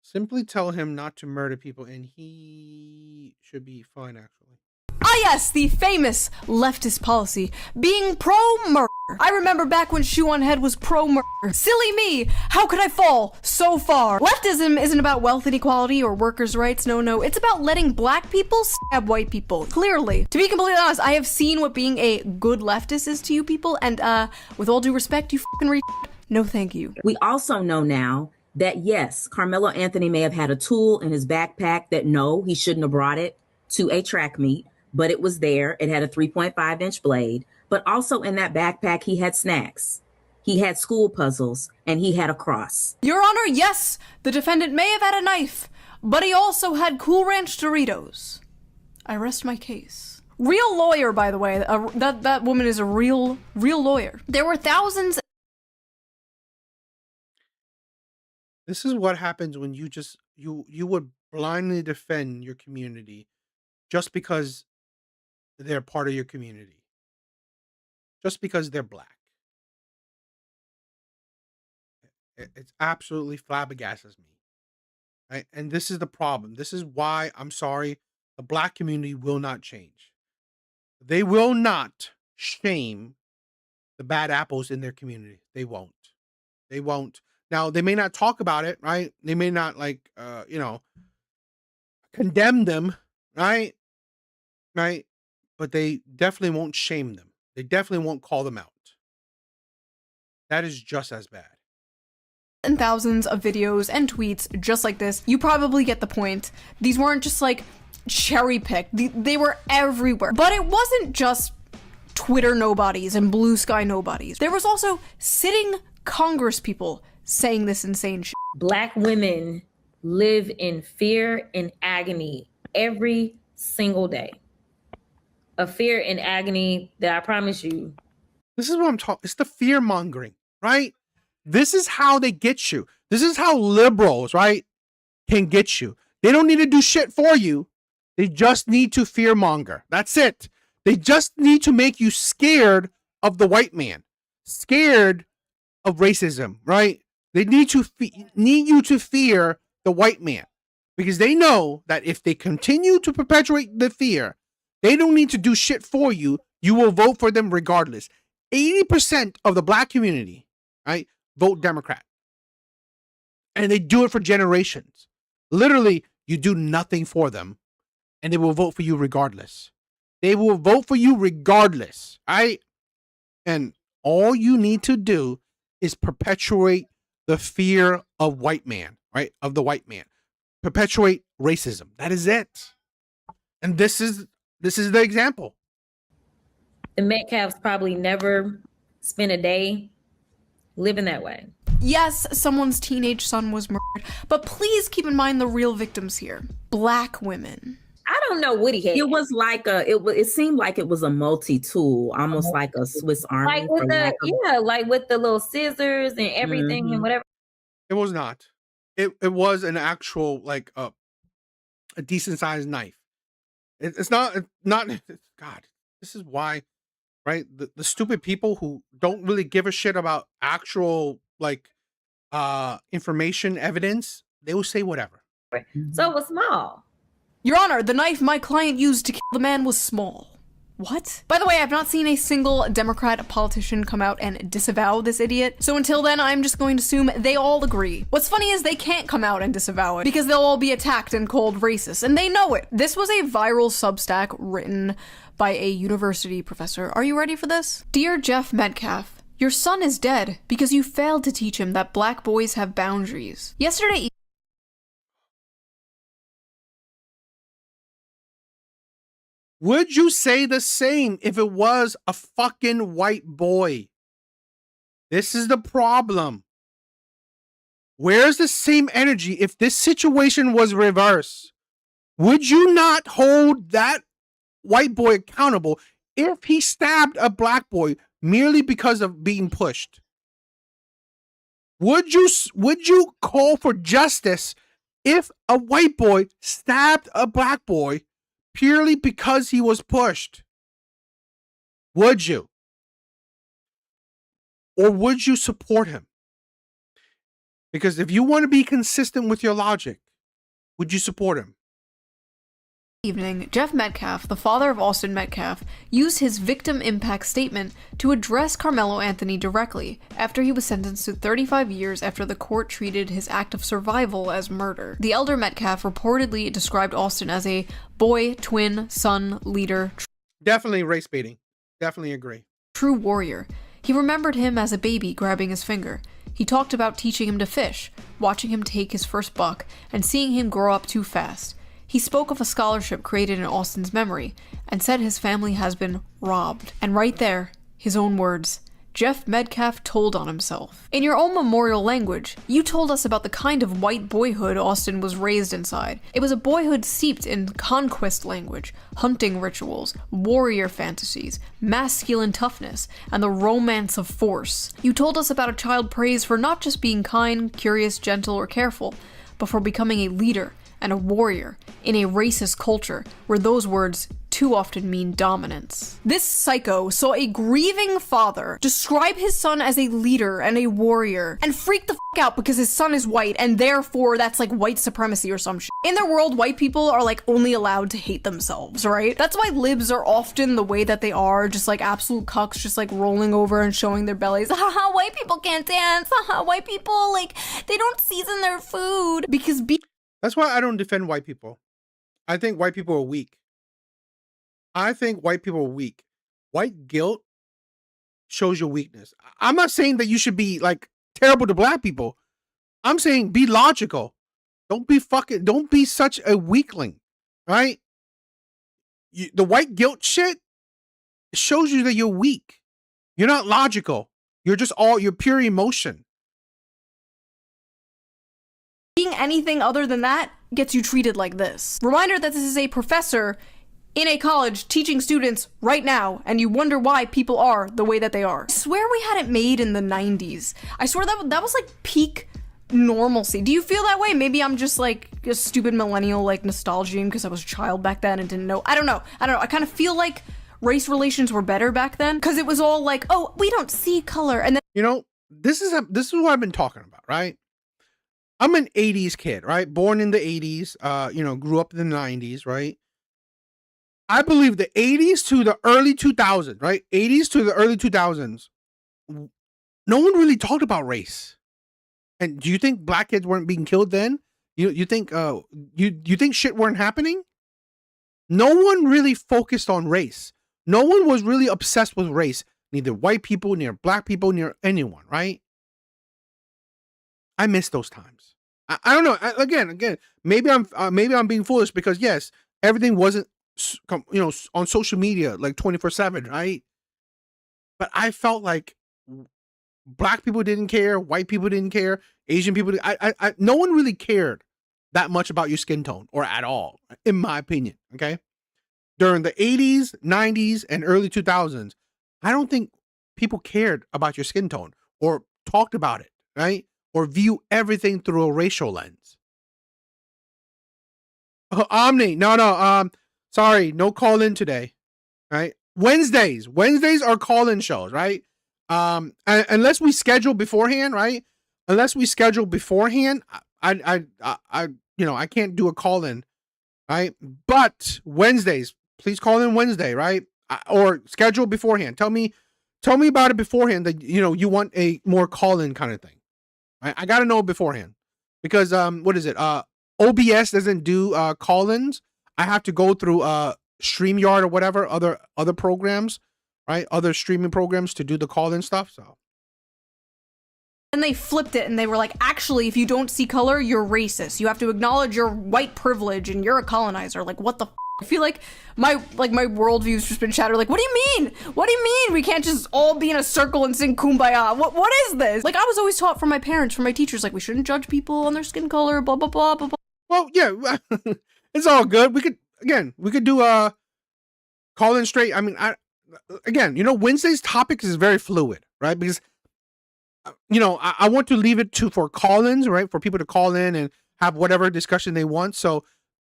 B: simply tell him not to murder people and he should be fine, actually.
K: Ah yes, the famous leftist policy, being pro-murder. I remember back when Shoe on Head was pro-murder. Silly me, how could I fall so far? Leftism isn't about wealth inequality or workers' rights, no, it's about letting black people stab white people, clearly. To be completely honest, I have seen what being a good leftist is to you people, and with all due respect, you fucking no thank you.
J: We also know now that yes, Carmelo Anthony may have had a tool in his backpack that no, he shouldn't have brought it to a track meet, but it was there. It had a 3.5-inch blade, but also in that backpack, he had snacks. He had school puzzles and he had a cross.
K: Your Honor, yes, the defendant may have had a knife, but he also had Cool Ranch Doritos. I rest my case. Real lawyer, by the way. That woman is a real lawyer. There were thousands.
B: This is what happens when you just you would blindly defend your community just because they're part of your community. Just because they're black. It's absolutely flabbergasted me. Right? And this is the problem. This is why, I'm sorry, the black community will not change. They will not shame the bad apples in their community. They won't. They won't. Now, they may not talk about it, right? They may not condemn them, right? Right? But they definitely won't shame them. They definitely won't call them out. That is just as bad.
K: And thousands of videos and tweets just like this. You probably get the point. These weren't just like cherry picked. They were everywhere. But it wasn't just Twitter nobodies and blue sky nobodies. There was also sitting Congress people saying this insane shit.
J: Black women live in fear and agony every single day. A fear and agony that I promise you.
B: This is what I'm talking. It's the fear mongering, right? This is how they get you. This is how liberals, right, can get you. They don't need to do shit for you. They just need to fear monger. That's it. They just need to make you scared of the white man, scared of racism, right? They need you to fear the white man because they know that if they continue to perpetuate the fear, they don't need to do shit for you. You will vote for them regardless. 80% of the black community, right, vote Democrat. And they do it for generations. Literally, you do nothing for them, and they will vote for you regardless. They will vote for you regardless, right? And all you need to do is perpetuate the fear of white man, right? Of the white man. Perpetuate racism. That is it. And this is the example.
J: The Metcalfs probably never spent a day living that way.
K: Yes, someone's teenage son was murdered, but please keep in mind the real victims here. Black women.
J: I don't know what he had. It was like it seemed like it was a multi-tool, almost like a Swiss Army.
D: Like with like with the little scissors and everything and whatever.
B: It was not. It was an actual, like, a decent sized knife. It's not God, this is why, right? The stupid people who don't really give a shit about actual, like, information, evidence, they will say whatever.
D: So it was small.
K: Your Honor, the knife my client used to kill the man was small. What? By the way, I've not seen a single Democrat politician come out and disavow this idiot, so until then, I'm just going to assume they all agree. What's funny is they can't come out and disavow it, because they'll all be attacked and called racist, and they know it. This was a viral Substack written by a university professor. Are you ready for this? Dear Jeff Metcalf, your son is dead because you failed to teach him that black boys have boundaries. Yesterday,
B: would you say the same if it was a fucking white boy? This is the problem. Where's the same energy if this situation was reversed? Would you not hold that white boy accountable if he stabbed a black boy merely because of being pushed? Would you call for justice if a white boy stabbed a black boy purely because he was pushed? Would you? Or would you support him? Because if you want to be consistent with your logic, would you support him?
K: Evening, Jeff Metcalf, the father of Austin Metcalf, used his victim impact statement to address Carmelo Anthony directly after he was sentenced to 35 years after the court treated his act of survival as murder. The elder Metcalf reportedly described Austin as a boy, twin, son, leader.
B: Definitely race baiting. Definitely agree.
K: True warrior. He remembered him as a baby grabbing his finger. He talked about teaching him to fish, watching him take his first buck, and seeing him grow up too fast. He spoke of a scholarship created in Austin's memory and said his family has been robbed. And right there, his own words, Jeff Metcalf told on himself. In your own memorial language, you told us about the kind of white boyhood Austin was raised inside. It was a boyhood steeped in conquest language, hunting rituals, warrior fantasies, masculine toughness, and the romance of force. You told us about a child praised for not just being kind, curious, gentle, or careful, but for becoming a leader and a warrior in a racist culture where those words too often mean dominance. This psycho saw a grieving father describe his son as a leader and a warrior and freak the fuck out because his son is white and therefore that's like white supremacy or some shit. In their world, white people are like only allowed to hate themselves, right? That's why libs are often the way that they are, just like absolute cucks, just like rolling over and showing their bellies. Haha, white people can't dance. Haha, white people, like, they don't season their food because
B: that's why I don't defend white people. I think white people are weak. White guilt shows your weakness. I'm not saying that you should be like terrible to black people. I'm saying be logical. Don't be such a weakling, right? The white guilt shit shows you that you're weak. You're not logical. You're pure emotion.
K: Being anything other than that gets you treated like this. Reminder that this is a professor in a college teaching students right now, and you wonder why people are the way that they are. I swear we had it made in the 90s. I swear that was like peak normalcy. Do you feel that way? Maybe I'm just like a stupid millennial, like nostalgiaing because I was a child back then and didn't know. I don't know. I kind of feel like race relations were better back then because it was all like, oh, we don't see color. And then,
B: you know, this is what I've been talking about, right? I'm an 80s kid, right? Born in the 80s, grew up in the 90s, right? I believe the 80s to the early 2000s, right? 80s to the early 2000s, no one really talked about race. And do you think black kids weren't being killed then? You think shit weren't happening? No one really focused on race. No one was really obsessed with race. Neither white people, neither black people, neither anyone, right? I miss those times. I don't know. Again, maybe I'm being foolish because yes, everything wasn't on social media like 24/7, right? But I felt like Black people didn't care. White people didn't care. Asian people. No one really cared that much about your skin tone or at all, in my opinion. Okay. During the 80s, 90s, and early 2000s, I don't think people cared about your skin tone or talked about it, right? Or view everything through a racial lens. Omni, no, sorry, no call in today, right? Wednesdays are call in shows, right? Unless we schedule beforehand, right? Unless we schedule beforehand, I can't do a call in, right? But Wednesdays, please call in Wednesday, right? Or schedule beforehand. Tell me about it beforehand that you want a more call in kind of thing. Right? I got to know beforehand because what is it? OBS doesn't do call ins. I have to go through StreamYard or whatever other programs, right? Other streaming programs to do the call in stuff. So.
K: And they flipped it and they were like, actually, if you don't see color, you're racist. You have to acknowledge your white privilege and you're a colonizer. Like, what the f? I feel like my worldview's just been shattered. Like, what do you mean? What do you mean we can't just all be in a circle and sing Kumbaya? What is this? Like, I was always taught from my parents, from my teachers, like, we shouldn't judge people on their skin color, blah, blah, blah, blah, blah.
B: Well, yeah, it's all good. We could do a call in straight. I mean, Wednesday's topics is very fluid, right? Because I want to leave it for call-ins, right? For people to call in and have whatever discussion they want. So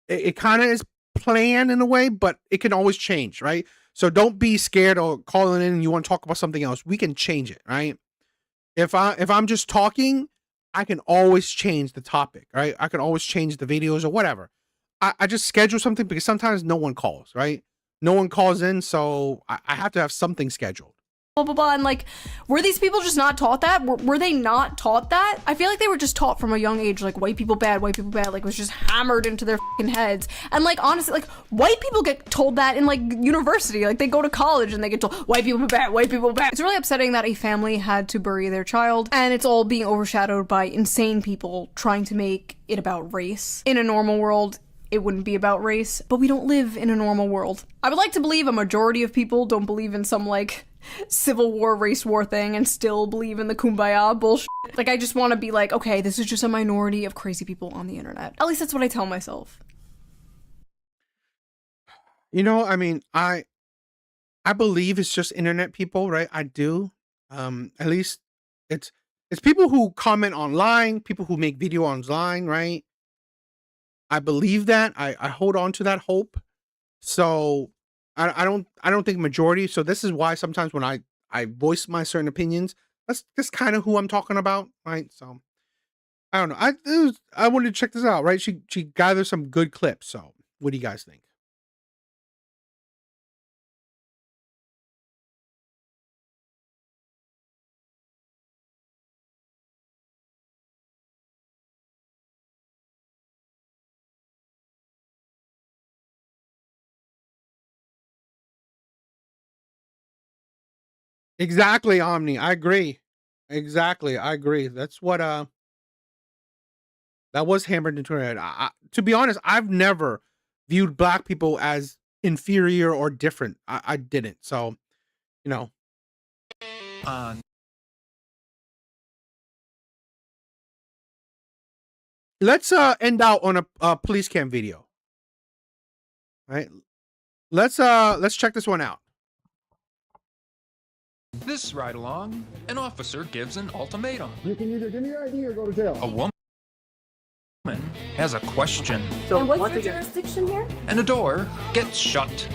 B: it kind of is planned in a way, but it can always change, right? So don't be scared of calling in and you want to talk about something else. We can change it, right? If I'm just talking, I can always change the topic, right? I can always change the videos or whatever. I just schedule something because sometimes no one calls, right? No one calls in, so I have to have something scheduled.
K: Blah, blah, blah. And like, were these people just not taught that? Were they not taught that? I feel like they were just taught from a young age, like, white people bad, like, it was just hammered into their fucking heads. And like, honestly, like, white people get told that in like university. Like, they go to college and they get told, white people bad, white people bad. It's really upsetting that a family had to bury their child, and it's all being overshadowed by insane people trying to make it about race. In a normal world, it wouldn't be about race, but we don't live in a normal world. I would like to believe a majority of people don't believe in some, like, Civil War, race war thing and still believe in the Kumbaya bullshit. Like, I just want to be like, okay, this is just a minority of crazy people on the internet. At least that's what I tell myself.
B: I mean, I believe it's just internet people, right? I do. At least it's people who comment online, people who make video online, right? I believe that. I hold on to that hope. So I don't think majority. So this is why sometimes when I voice my certain opinions, that's just kind of who I'm talking about, right? So I don't know. I wanted to check this out, right? She gathered some good clips. So what do you guys think? Exactly, Omni. I agree. Exactly. I agree. That's what that was hammered into her head. To be honest, I've never viewed black people as inferior or different. I didn't. So, let's end out on a police cam video. All right. Let's check this one out.
F: This ride along, an officer gives an ultimatum.
V: You can either give me your ID or go to jail.
F: A woman has a question.
V: So
W: and what's your jurisdiction here?
F: And a door gets shut.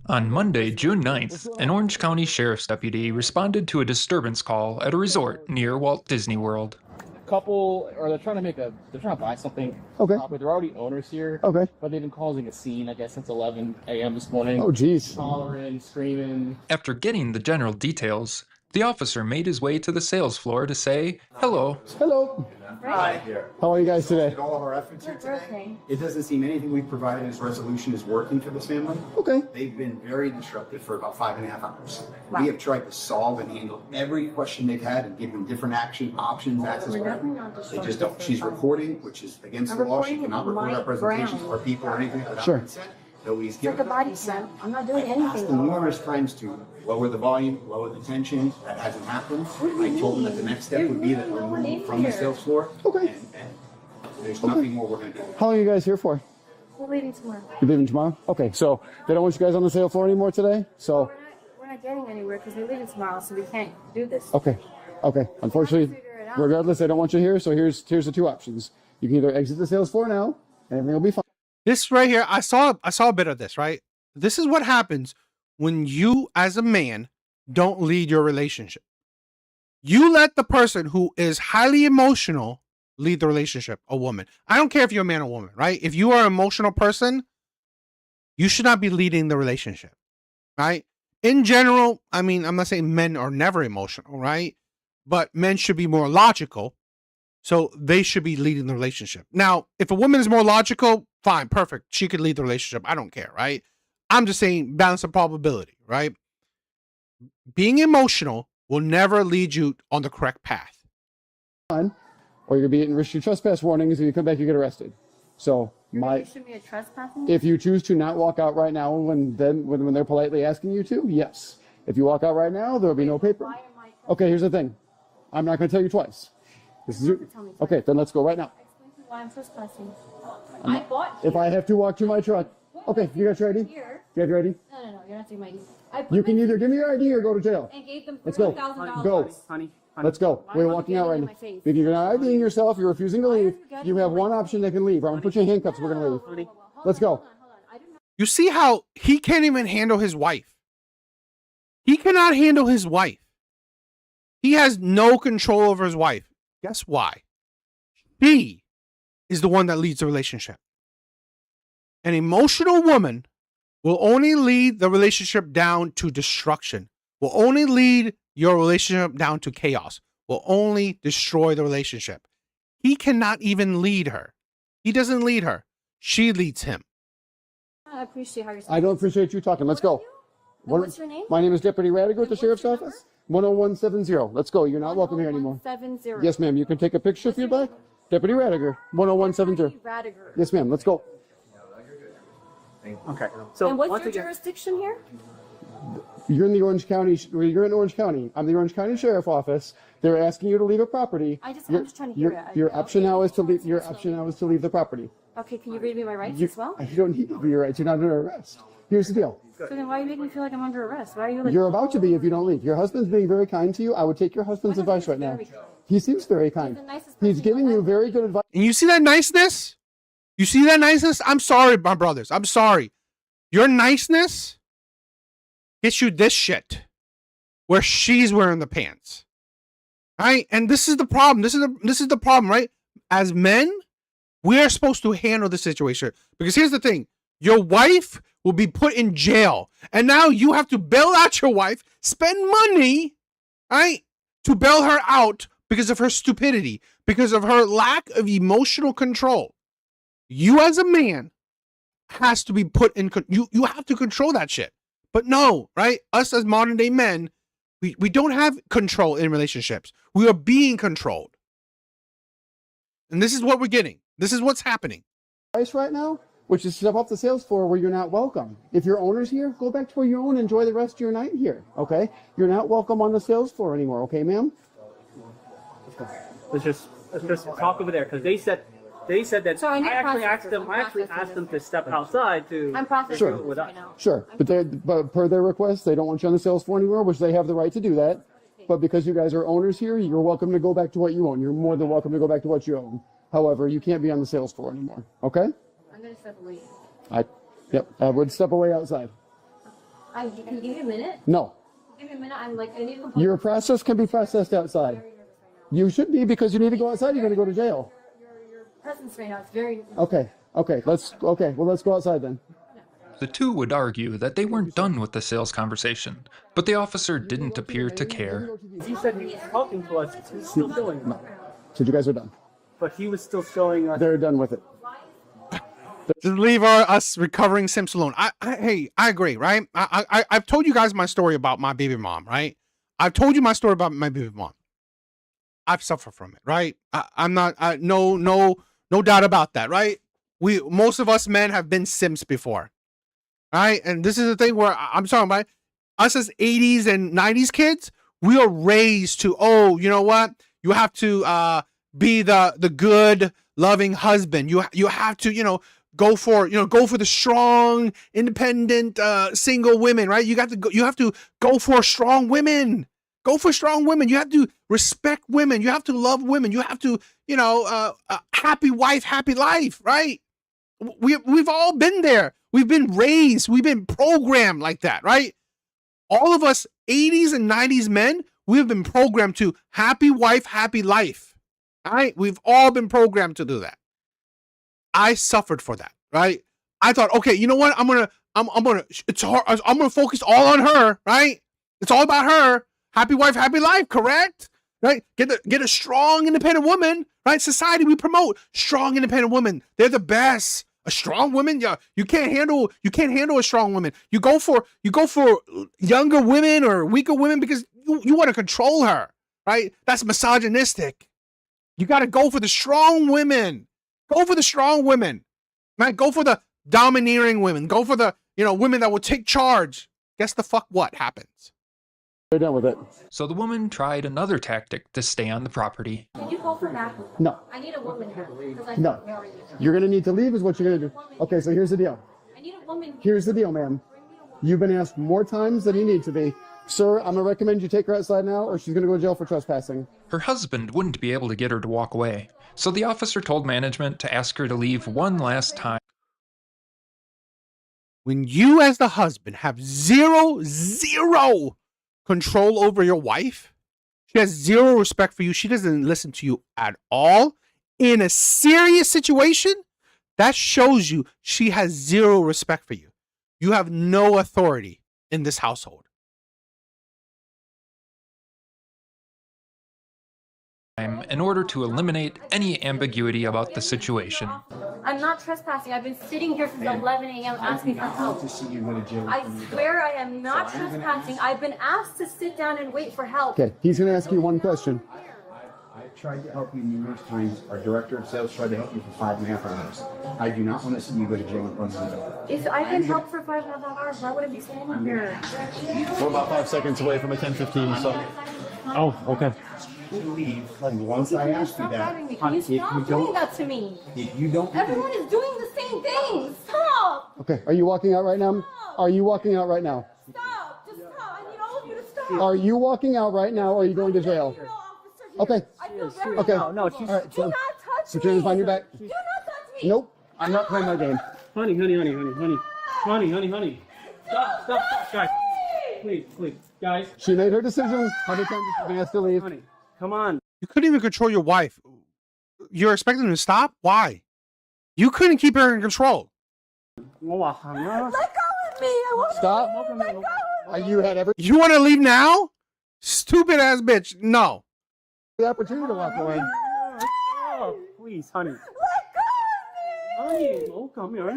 F: On Monday, June 9th, an Orange County Sheriff's deputy responded to a disturbance call at a resort near Walt Disney World.
E: Couple, or they're trying to buy something.
V: Okay.
E: But they're already owners here.
V: Okay.
E: But they've been causing a scene, I guess, since 11 a.m. this morning.
V: Oh, geez.
E: Hollering, screaming.
F: After getting the general details, the officer made his way to the sales floor to say, hello.
V: Hello.
W: Hi.
V: How are you guys today? All of our efforts here today.
W: Okay.
V: It doesn't seem anything we've provided as resolution is working for this family. Okay. They've been very disruptive for about 5.5 hours.
W: Wow.
V: We have tried to solve and handle every question they've had and give them different action options, access. They just don't. She's recording, which is against the law. She cannot record our presentations or people or anything without consent. Nobody's
W: It's like
V: given
W: a body slam. I'm not doing anything.
V: them numerous times to lower the volume, lower the tension. That hasn't happened. I told them that the next step would be that we're moving from the sales floor.
A: Okay.
V: And there's nothing more we're going to do.
A: How long are you guys here for?
W: We're leaving tomorrow.
A: You're leaving tomorrow? Okay, so they don't want you guys on the sales floor anymore today? So,
W: We're not getting anywhere because we're leaving tomorrow, so we can't do this.
A: okay. Unfortunately, regardless, they don't want you here, so here's the two options. You can either exit the sales floor now, and everything will be fine.
B: This right here, I saw a bit of this, right? This is what happens when you, as a man, don't lead your relationship. You let the person who is highly emotional lead the relationship, a woman. I don't care if you're a man or woman, right? If you are an emotional person, you should not be leading the relationship, right? In general, I mean, I'm not saying men are never emotional, right? But men should be more logical, so they should be leading the relationship. Now, if a woman is more logical, fine, perfect. She could lead the relationship. I don't care, right? I'm just saying balance of probability, right? Being emotional will never lead you on the correct path.
A: Or you're going to be getting restricted trespass warnings. If you come back, you get arrested. So,
W: Should be a trespassing?
A: if you choose to not walk out right now when they're politely asking you to, yes. If you walk out right now, there will be no paper. Okay, here's the thing. I'm not going to tell you twice. Okay, then let's go right now.
W: Why I'm trespassing? I bought
A: If I have to walk to my truck. Okay, you got your ID?
W: here.
A: You have your ID?
W: No, you're not taking my ID. I put
A: You
W: my
A: can either give me your ID or go to jail.
W: and gave them
A: Let's go.
W: $1,000.
A: Go.
W: Honey.
A: Let's go. We're walking out right now. If you're not IDing yourself, you're refusing to leave, you have one option that can leave. I'm going to put you in handcuffs. We're going to leave. Let's go.
B: You see how he can't even handle his wife. He cannot handle his wife. He has no control over his wife. Guess why? She is the one that leads the relationship. An emotional woman will only lead the relationship down to destruction, will only lead your relationship down to chaos, will only destroy the relationship. He cannot even lead her. He doesn't lead her. She leads him.
W: I appreciate how you're
A: I don't appreciate you talking. Let's go.
W: What's your name?
A: My name is Deputy Radiger with the Sheriff's Office. 10170. Let's go. You're not welcome here anymore.
W: 10170.
A: Yes, ma'am. You can take a picture if you'd like. Deputy Radiger. 10170.
W: Radiger.
A: Yes, ma'am. Let's go.
E: Okay. So
W: And what's
E: once
W: your
E: again,
W: jurisdiction here?
A: You're in the Orange County. You're in Orange County. I'm the Orange County Sheriff Office. They're asking you to leave a property.
W: I'm just trying to hear it.
A: Your option now is to leave. Your option now is to leave the property.
W: Okay, can you read me my rights
A: You,
W: as well?
A: you don't need to be your rights. You're not under arrest. Here's the deal.
W: So then why are you making me feel like I'm under arrest? Why are you like...
A: You're about to be if you don't leave. Your husband's being very kind to you. I would take your husband's advice right now. He seems very kind. He's giving you very good advice.
B: And you see that niceness? You see that niceness? I'm sorry, my brothers. I'm sorry. Your niceness gets you this shit where she's wearing the pants. Right? And this is the problem. This is the problem, right? As men, we are supposed to handle the situation. Because here's the thing. Your wife will be put in jail. And now you have to bail out your wife, spend money, right, to bail her out because of her stupidity, because of her lack of emotional control. You as a man has to be put in, you have to control that shit. But no, right? Us as modern day men, we don't have control in relationships. We are being controlled. And this is what we're getting. This is what's happening.
A: Right now, which is step off the sales floor where you're not welcome. If your owner's here, go back to where you own. Enjoy the rest of your night here. Okay? You're not welcome on the sales floor anymore. Okay, ma'am?
E: let's just talk over there because they said that.
W: So I need
E: I actually
W: processors.
E: asked them to step outside to.
W: I'm processing
A: Sure.
W: this right now.
A: Sure. But per their request, they don't want you on the sales floor anymore, which they have the right to do that. But because you guys are owners here, you're welcome to go back to what you own. You're more than welcome to go back to what you own. However, you can't be on the sales floor anymore. Okay?
W: I'm going to step away.
A: I would step away outside.
W: Can you give me a minute?
A: No.
W: Give me a minute. I need to compose.
A: Your process can be processed outside. You should be because you need to go outside. You're going to go to jail.
W: Your presence right now is very...
A: Okay. Well, let's go outside then.
F: The two would argue that they weren't done with the sales conversation, but the officer didn't appear to care.
E: He said he was talking to us. He was still showing.
A: No. So you guys are done.
E: But he was still showing us.
A: They're done with it.
B: Just leave us recovering simps alone. I agree, right? I've told you guys my story about my baby mom, right? I've told you my story about my baby mom. I've suffered from it, right? I'm not, no doubt about that, right? Most of us men have been simps before. right? And this is the thing where I'm talking about us as 80s and 90s kids. We are raised to, oh, you know what? You have to be the good, loving husband. You have to, go for the strong, independent, single women, right? You have to go for strong women. Go for strong women. You have to respect women. You have to love women. You have to, happy wife, happy life, right? We've all been there. We've been raised. We've been programmed like that, right? All of us 80s and 90s men, we've been programmed to happy wife, happy life. All right? We've all been programmed to do that. I suffered for that, right? I thought, okay, you know what? I'm gonna focus all on her, right? It's all about her. Happy wife, happy life, correct? Right? Get a strong, independent woman, right? Society, we promote strong, independent women. They're the best. A strong woman, yeah, you can't handle a strong woman. You go for younger women or weaker women because you want to control her, right? That's misogynistic. You got to go for the strong women. Go for the strong women, right? Go for the domineering women. Go for the women that will take charge. Guess the fuck what happens?
A: They're done with it.
F: So the woman tried another tactic to stay on the property.
W: Did you go for that?
A: No.
W: I need a woman here.
A: No. You're going to need to leave is what you're going to do. Okay, so here's the deal.
W: I need a woman.
A: Here's the deal, ma'am. You've been asked more times than you need to be. Sir, I'm going to recommend you take her outside now or she's going to go to jail for trespassing.
F: Her husband wouldn't be able to get her to walk away, so the officer told management to ask her to leave one last time.
B: When you as the husband have zero control over your wife, she has zero respect for you, she doesn't listen to you at all, in a serious situation, that shows you she has zero respect for you. You have no authority in this household.
F: In order to eliminate any ambiguity about the situation.
W: I'm not trespassing. I've been sitting here since 11 a.m. asking for help. I swear I am not trespassing. I've been asked to sit down and wait for help.
A: Okay, he's going to ask you one question.
V: I've tried to help you numerous times. Our director of sales tried to help you for 5.5 hours. I do not want to see you go to jail in front of me.
W: If I've been helped for 5.5 hours, why would I be standing here?
A: We're about 5 seconds away from a 10:15, so. Oh, okay.
V: Once I ask you that,
W: Can you stop doing that to me?
V: if you don't,
W: Everyone is doing the same thing. Stop!
A: Okay, are you walking out right now? Are you walking out right now?
W: Stop! Just stop! I need all of you to stop.
A: Are you walking out right now or are you going to jail? Okay. Okay.
W: No,
A: All right,
W: do not touch
A: put your hands behind your back.
W: Do not touch me.
A: Nope. I'm not playing that game.
I: Honey. Stop, guys. Please, guys.
A: She made her decision. 100 times she has to leave.
I: Honey, come on.
B: You couldn't even control your wife. You're expecting them to stop? Why? You couldn't keep her in control.
W: Let go of me. I won't
A: Stop.
W: let go.
A: You had every
B: You want to leave now? Stupid ass bitch. No.
A: the opportunity to walk away.
I: Oh, please, honey. Honey, oh, come here.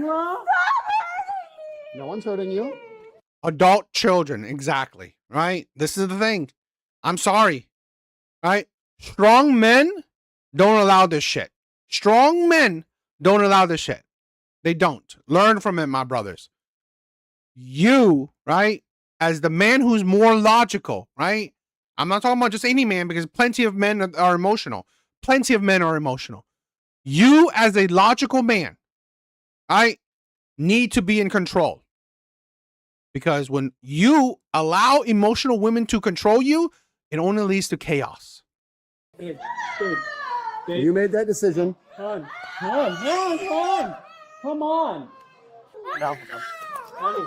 A: No one's hurting you.
B: Adult children, exactly. Right? This is the thing. I'm sorry. Right? Strong men don't allow this shit. Strong men don't allow this shit. They don't. Learn from it, my brothers. You, right, as the man who's more logical, right? I'm not talking about just any man because plenty of men are emotional. Plenty of men are emotional. You, as a logical man, right, need to be in control. Because when you allow emotional women to control you, it only leads to chaos.
I: Babe.
A: You made that decision.
I: Come on.
A: No.
I: Honey.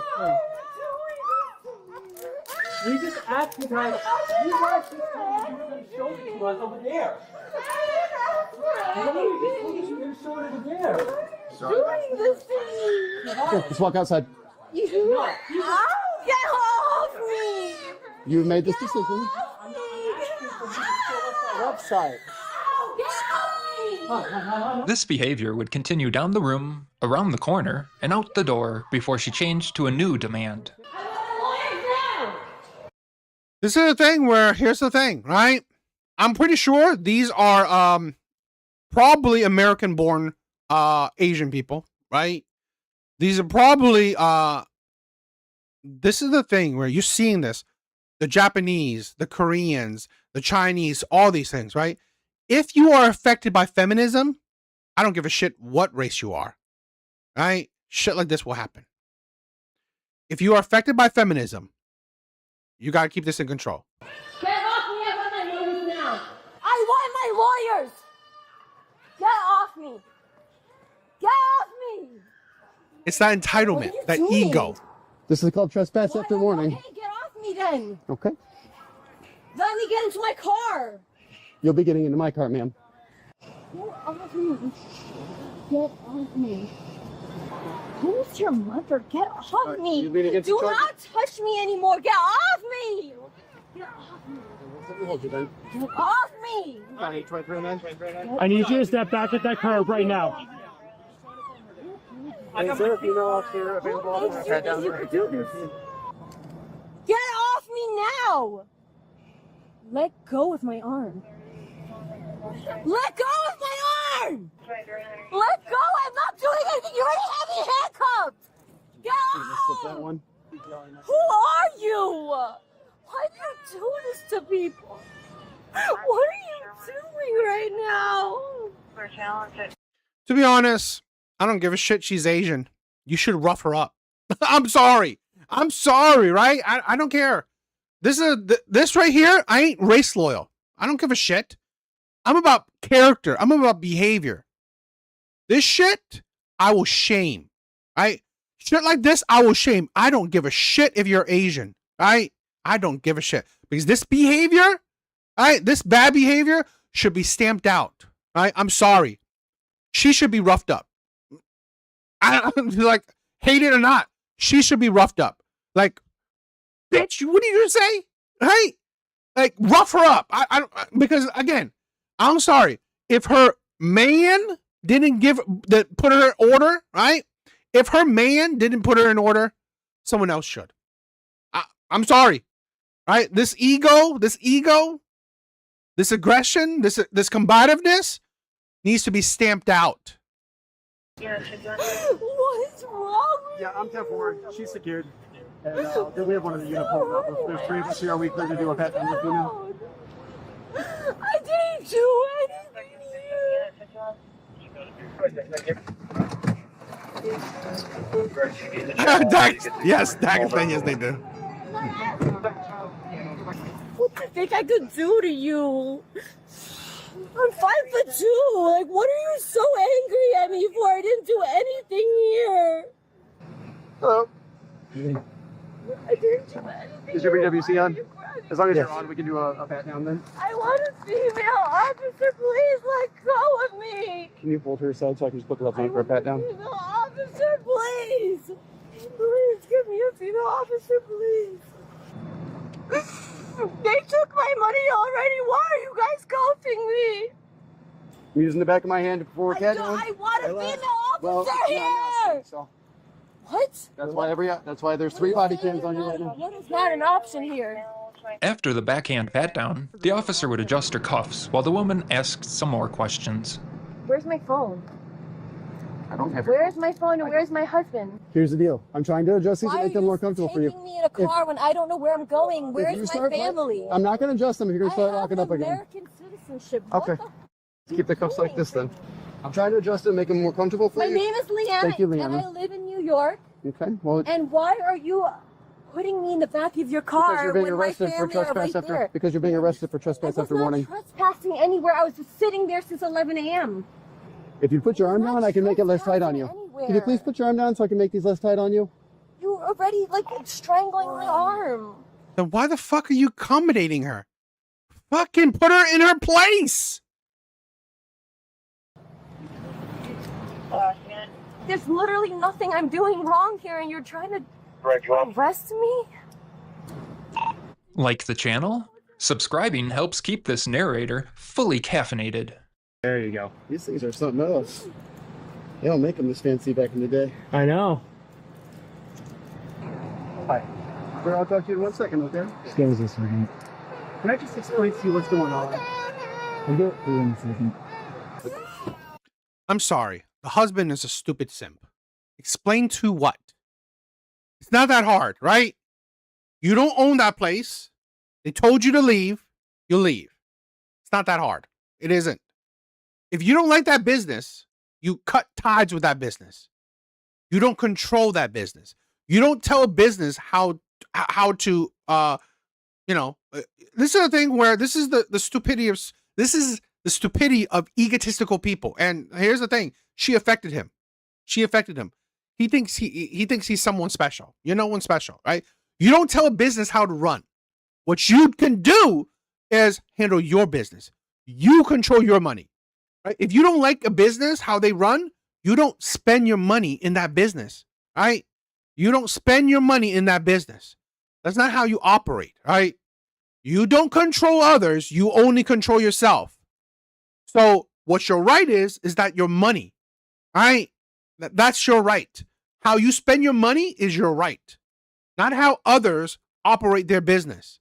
I: We just asked you guys. You guys just told you were going to show it to us over there. You going to show it over there.
W: Doing this thing.
A: Okay, let's walk outside.
W: Get off me.
A: You've made this decision.
I: Website.
F: This behavior would continue down the room, around the corner, and out the door before she changed to a new demand.
B: This is the thing where, here's the thing, right? I'm pretty sure these are probably American-born Asian people, right? These are probably this is the thing where you're seeing this, the Japanese, the Koreans, the Chinese, all these things, right? If you are affected by feminism, I don't give a shit what race you are, right? Shit like this will happen. If you are affected by feminism, you got to keep this in control.
W: Get off me! I want my lawyers now. I want my lawyers. Get off me. Get off me.
B: It's that entitlement, that ego.
A: This is called trespass after warning.
W: Okay, get off me then.
A: Okay.
W: Let me get into my car.
A: You'll be getting into my car, ma'am.
W: Get off me. Get off me. Who's your mother? Get off me. Do not touch me anymore. Get off me. Get off me. Get off me.
I: I need you to step back at that curb right now.
W: Is there a female officer available? Get off me now. Let go of my arm. Let go of my arm! Let go! I'm not doing anything! You already have me handcuffed! Get off! Who are you? Why do you do this to people? What are you doing right now?
B: To be honest, I don't give a shit she's Asian. You should rough her up. I'm sorry. I'm sorry, right? I don't care. This right here, I ain't race loyal. I don't give a shit. I'm about character. I'm about behavior. This shit, I will shame. Shit like this, I will shame. I don't give a shit if you're Asian. I don't give a shit. Because this behavior, this bad behavior should be stamped out. I'm sorry. She should be roughed up. Like, hate it or not, she should be roughed up. Like, bitch, what did you say? Right? Like, rough her up. Because again, I'm sorry. If her man didn't put her in order, right? If her man didn't put her in order, someone else should. I'm sorry. Right? This ego, this aggression, this combativeness needs to be stamped out.
W: What is wrong with
I: Yeah, I'm 10-4. She's secured. And then we have one of the unit pulled up. There's 3 of us here. Are we clear to do a pet down with you now?
W: I didn't do anything.
B: Yes, yes, they do.
W: What do you think I could do to you? I'm 5'2". Like, what are you so angry at me for? I didn't do anything here.
I: Hello.
W: I didn't do anything.
I: Is your BWC on? As long as you're on, we can do a pat down then.
W: I want a female officer. Please let go of me.
A: Can you hold her aside so I can just put gloves on for a pat down?
W: Female officer, please. Please give me a female officer, please. They took my money already. Why are you guys cuffing me?
A: I'm using the back of my hand before a cat down.
W: I want a female officer here.
A: So.
W: What?
A: That's why there's 3 body cams on you right now.
W: What is not an option here?
F: After the backhand pat-down, the officer would adjust her cuffs while the woman asked some more questions.
W: Where's my phone?
A: I don't have
W: Where's my phone and where's my husband?
A: Here's the deal. I'm trying to adjust these to make them more comfortable for you.
W: Why are you taking me in a car when I don't know where I'm going? Where's my family?
A: I'm not going to adjust them if you're going to start locking up again.
W: American citizenship.
A: Okay. Keep the cuffs like this then. I'm trying to adjust it and make them more comfortable for
W: My
A: you.
W: name is Leanna.
A: Thank you, Leanna.
W: And I live in New York.
A: Okay. Well.
W: And why are you putting me in the back of your car
A: because you're being
W: when
A: arrested
W: my
A: for
W: family are
A: trespass
W: right there?
A: because you're being arrested for trespass after warning.
W: I was not trespassing anywhere. I was just sitting there since 11 a.m.
A: If you put your arm down, I can make it less tight on you.
W: Anywhere.
A: Can you please put your arm down so I can make these less tight on you?
W: You were already like strangling my arm.
B: Then why the fuck are you accommodating her? Fucking put her in her place.
W: There's literally nothing I'm doing wrong here, and you're trying to arrest me?
F: Like the channel? Subscribing helps keep this narrator fully caffeinated.
A: There you go. These things are something else. They don't make them this fancy back in the day.
I: I know.
A: Hi. I'll talk to you in 1 second, okay?
I: Just give us a second. Can I just explain to you what's going on? I'll do it for you in a second.
B: I'm sorry. The husband is a stupid simp. Explain to what? not that hard, right? You don't own that place. They told you to leave. You leave. It's not that hard. It isn't. If you don't like that business, you cut ties with that business. You don't control that business. You don't tell a business how to this is the thing where this is the stupidity of egotistical people. And here's the thing. She affected him. He thinks he's someone special. You're no one special, right? You don't tell a business how to run. What you can do is handle your business. You control your money, right? If you don't like a business, how they run, you don't spend your money in that business, right? You don't spend your money in that business. That's not how you operate, right? You don't control others. You only control yourself. So what your right is that your money, right? That's your right. How you spend your money is your right, not how others operate their business.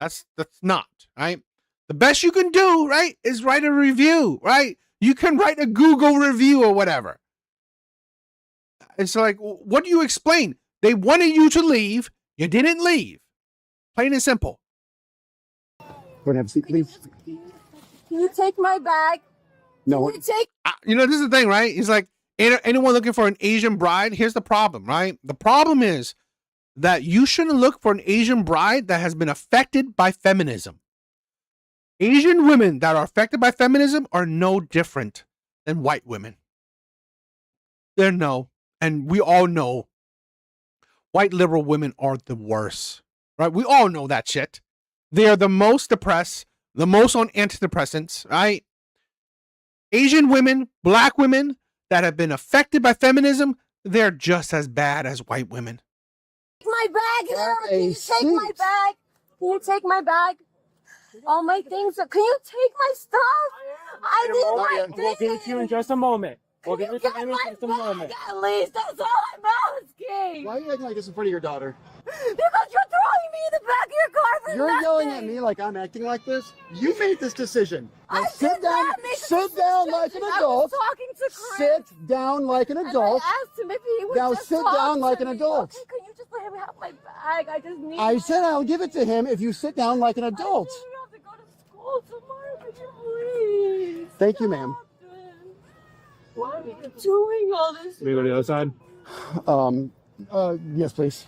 B: That's not, right? The best you can do, right, is write a review, right? You can write a Google review or whatever. It's like, what do you explain? They wanted you to leave. You didn't leave. Plain and simple.
A: Go and have a seat, please.
W: Can you take my bag?
A: No.
W: Can you take?
B: This is the thing, right? He's like, anyone looking for an Asian bride? Here's the problem, right? The problem is that you shouldn't look for an Asian bride that has been affected by feminism. Asian women that are affected by feminism are no different than white women. And we all know white liberal women are the worst, right? We all know that shit. They are the most depressed, the most on antidepressants, right? Asian women, black women that have been affected by feminism, they're just as bad as white women.
W: My bag here. Can you take my bag? Can you take my bag? All my things. Can you take my stuff? I need my things.
I: We'll get you in just a moment. We'll get you in just a moment.
W: At least that's all I'm asking.
A: Why are you acting like this in front of your daughter?
W: Because you're throwing me in the back of your car for
A: You're
W: nothing.
A: yelling at me like I'm acting like this? You made this decision. Now sit down like an adult.
W: I was talking to Chris.
A: Sit down like an adult.
W: I asked him if he would
A: Now
W: just
A: sit
W: talk
A: down
W: to
A: like an
W: me.
A: adult.
W: Okay, can you just let me have my bag? I just need
A: I said I'll give it to him if you sit down like an adult.
W: I have to go to school tomorrow. Could you please?
A: Thank you, ma'am.
W: Why are you doing all this?
I: Can we go to the other side?
A: Yes, please.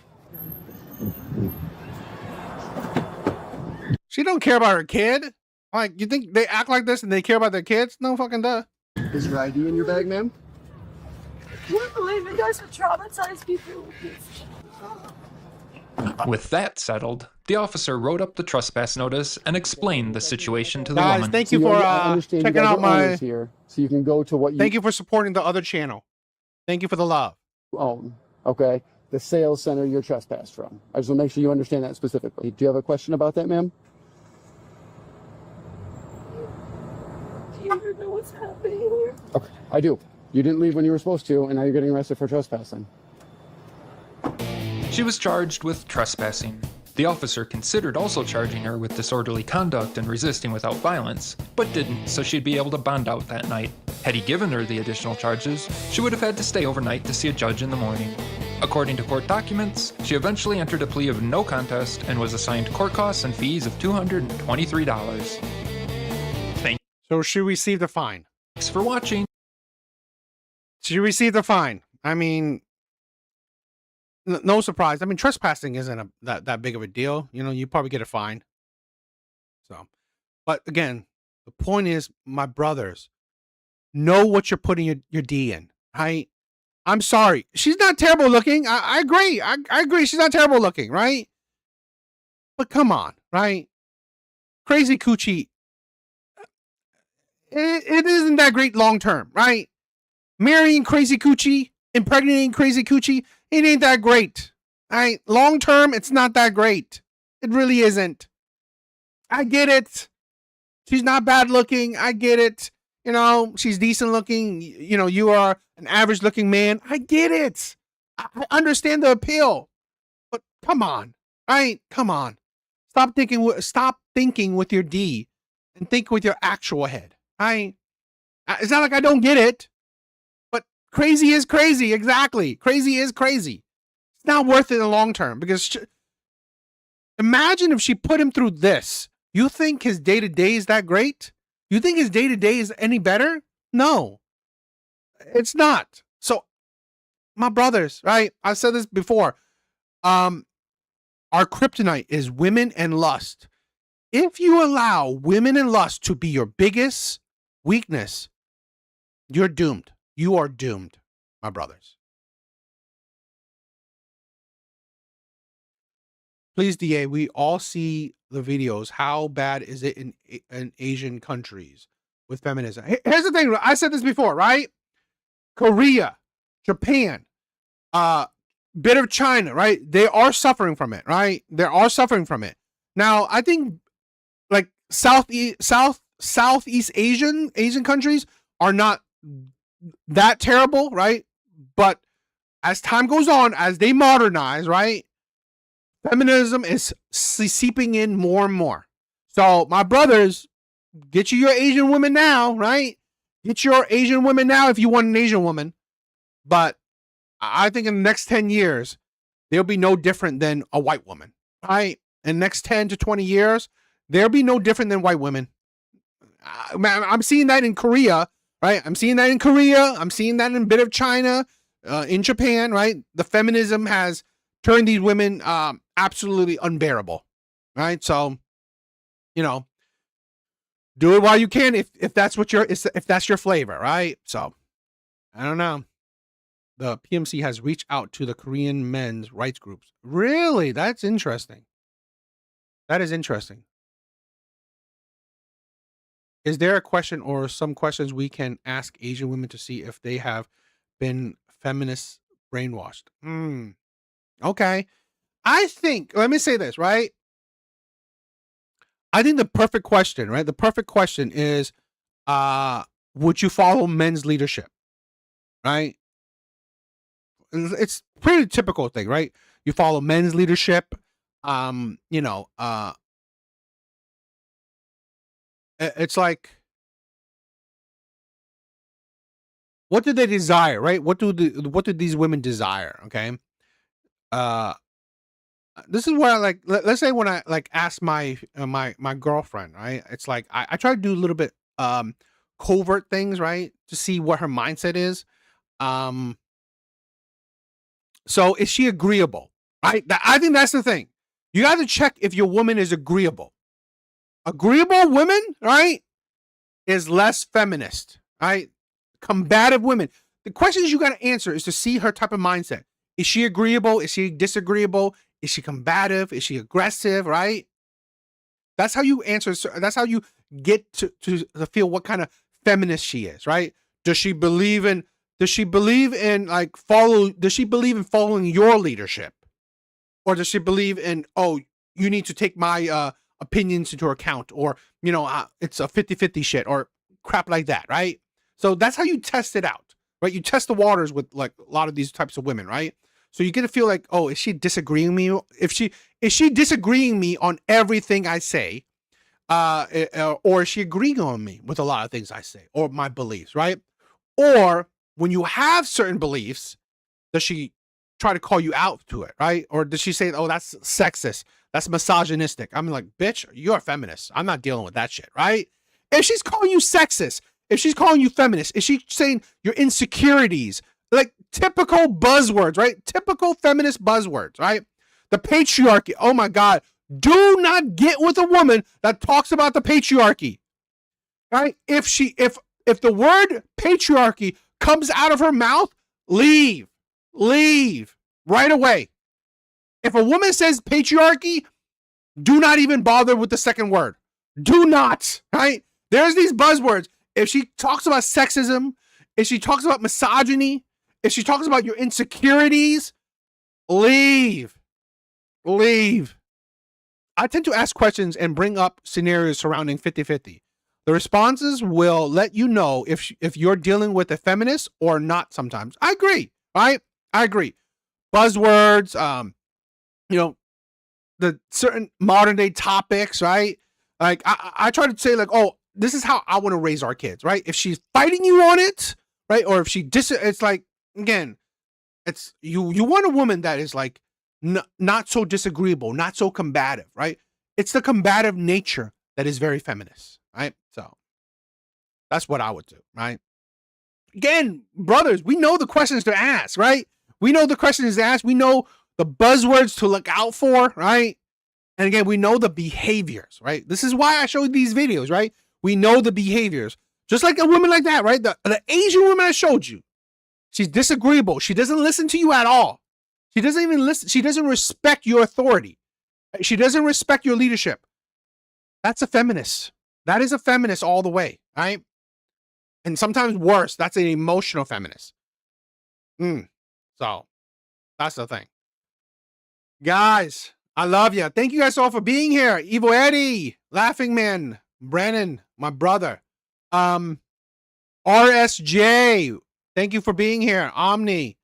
B: She don't care about her kid. Like, you think they act like this and they care about their kids? No fucking duh.
A: Is your ID in your bag, ma'am?
W: I can't believe you guys would traumatize people with this.
F: With that settled, the officer wrote up the trespass notice and explained the situation to the
B: Guys,
F: woman.
B: thank you for checking out my
A: here, so you can go to what you.
B: Thank you for supporting the other channel. Thank you for the love.
A: Own. Okay. The sales center you're trespassed from. I just want to make sure you understand that specifically. Do you have a question about that, ma'am?
W: Do you even know what's happening here?
A: Okay, I do. You didn't leave when you were supposed to, and now you're getting arrested for trespassing.
F: She was charged with trespassing. The officer considered also charging her with disorderly conduct and resisting without violence, but didn't, so she'd be able to bond out that night. Had he given her the additional charges, she would have had to stay overnight to see a judge in the morning. According to court documents, she eventually entered a plea of no contest and was assigned court costs and fees of $223.
B: So she received a fine.
F: Thanks for watching.
B: She received a fine. I mean, no surprise. I mean, trespassing isn't that big of a deal. You know, you probably get a fine. So, but again, the point is, my brothers, know what you're putting your D in. I'm sorry. She's not terrible looking. I agree. I agree. She's not terrible looking, right? But come on, right? Crazy coochie. It isn't that great long term, right? Marrying crazy coochie, impregnating crazy coochie, it ain't that great. Right? Long term, it's not that great. It really isn't. I get it. She's not bad looking. I get it. You know, she's decent looking. You know, you are an average looking man. I get it. I understand the appeal. But come on. Right? Come on. Stop thinking with your D and think with your actual head. It's not like I don't get it. But crazy is crazy. Exactly. Crazy is crazy. not worth it in the long term because imagine if she put him through this. You think his day-to-day is that great? You think his day-to-day is any better? No, it's not. So my brothers, right? I said this before. Our kryptonite is women and lust. If you allow women and lust to be your biggest weakness, you're doomed. You are doomed, my brothers. Please, DA, we all see the videos. How bad is it in Asian countries with feminism? Here's the thing. I said this before, right? Korea, Japan, bit of China, right? They are suffering from it, right? They are suffering from it. Now, I think like Southeast Asian countries are not that terrible, right? But as time goes on, as they modernize, right? Feminism is seeping in more and more. So my brothers, get you your Asian women now, right? Get your Asian women now if you want an Asian woman. But I think in the next 10 years, they'll be no different than a white woman, right? In the next 10 to 20 years, they'll be no different than white women. I'm seeing that in Korea, right? I'm seeing that in Korea. I'm seeing that in a bit of China, in Japan, right? The feminism has turned these women absolutely unbearable, right? So, you know, do it while you can if that's what if that's your flavor, right? So, I don't know. The PMC has reached out to the Korean men's rights groups. Really? That's interesting. That is interesting. Is there a question or some questions we can ask Asian women to see if they have been feminist brainwashed? Okay. I think, let me say this, right? I think the perfect question, right? The perfect question is, would you follow men's leadership? Right? It's pretty typical thing, right? You follow men's leadership. It's like, what do they desire, right? What do these women desire? Okay. This is where I like, let's say when I like ask my my girlfriend, right? It's like I try to do a little bit covert things, right? To see what her mindset is. So is she agreeable? Right? I think that's the thing. You got to check if your woman is agreeable. Agreeable women, right, is less feminist, right? Combative women. The questions you got to answer is to see her type of mindset. Is she agreeable? Is she disagreeable? Is she combative? Is she aggressive, right? That's how you answer. That's how you get to feel what kind of feminist she is, right? Does she believe in following your leadership? Or does she believe in, oh, you need to take my opinions into account, or, you know, it's a 50-50 shit or crap like that, right? So that's how you test it out, right? You test the waters with like a lot of these types of women, right? So you get to feel like, oh, is she disagreeing me? Is she disagreeing me on everything I say? Or is she agreeing on me with a lot of things I say or my beliefs, right? Or when you have certain beliefs, does she try to call you out to it, right? Or does she say, oh, that's sexist, that's misogynistic? I'm like, bitch, you're a feminist. I'm not dealing with that shit, right? If she's calling you sexist, if she's calling you feminist, is she saying your insecurities, like typical buzzwords, right? Typical feminist buzzwords, right? The patriarchy. Oh my God. Do not get with a woman that talks about the patriarchy, right? If the word patriarchy comes out of her mouth, leave right away. If a woman says patriarchy, do not even bother with the second word. Do not, right? There's these buzzwords. If she talks about sexism, if she talks about misogyny, if she talks about your insecurities, leave. I tend to ask questions and bring up scenarios surrounding 50-50. The responses will let you know if you're dealing with a feminist or not sometimes. I agree, right? I agree. Buzzwords, you know, the certain modern day topics, right? Like I try to say like, oh, this is how I want to raise our kids, right? If she's fighting you on it, right? Or if it's like, again, It's you want a woman that is like not so disagreeable, not so combative, right? It's the combative nature that is very feminist, right? So that's what I would do, right? Again, brothers, we know the questions to ask, right? We know the questions to ask. We know the buzzwords to look out for, right? And again, we know the behaviors, right? This is why I showed these videos, right? We know the behaviors. Just like a woman like that, right? The Asian woman I showed you. She's disagreeable. She doesn't listen to you at all. She doesn't even listen. She doesn't respect your authority. She doesn't respect your leadership. That's a feminist. That is a feminist all the way, right? And sometimes worse, that's an emotional feminist. So that's the thing. Guys, I love you. Thank you guys all for being here. Evil Eddie, Laughing Man, Brennan, my brother. RSJ, thank you for being here. Omni,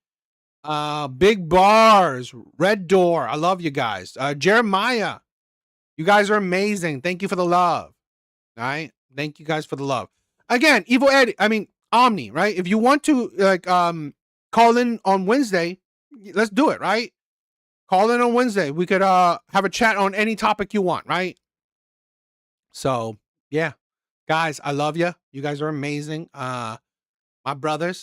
B: Big Bars, Red Door. I love you guys. Jeremiah, you guys are amazing. Thank you for the love. All right. Thank you guys for the love. Again, Evil Eddie, Omni, right? If you want to call in on Wednesday, let's do it, right? Call in on Wednesday. We could have a chat on any topic you want, right? So, yeah. Guys, I love you. You guys are amazing. My brothers.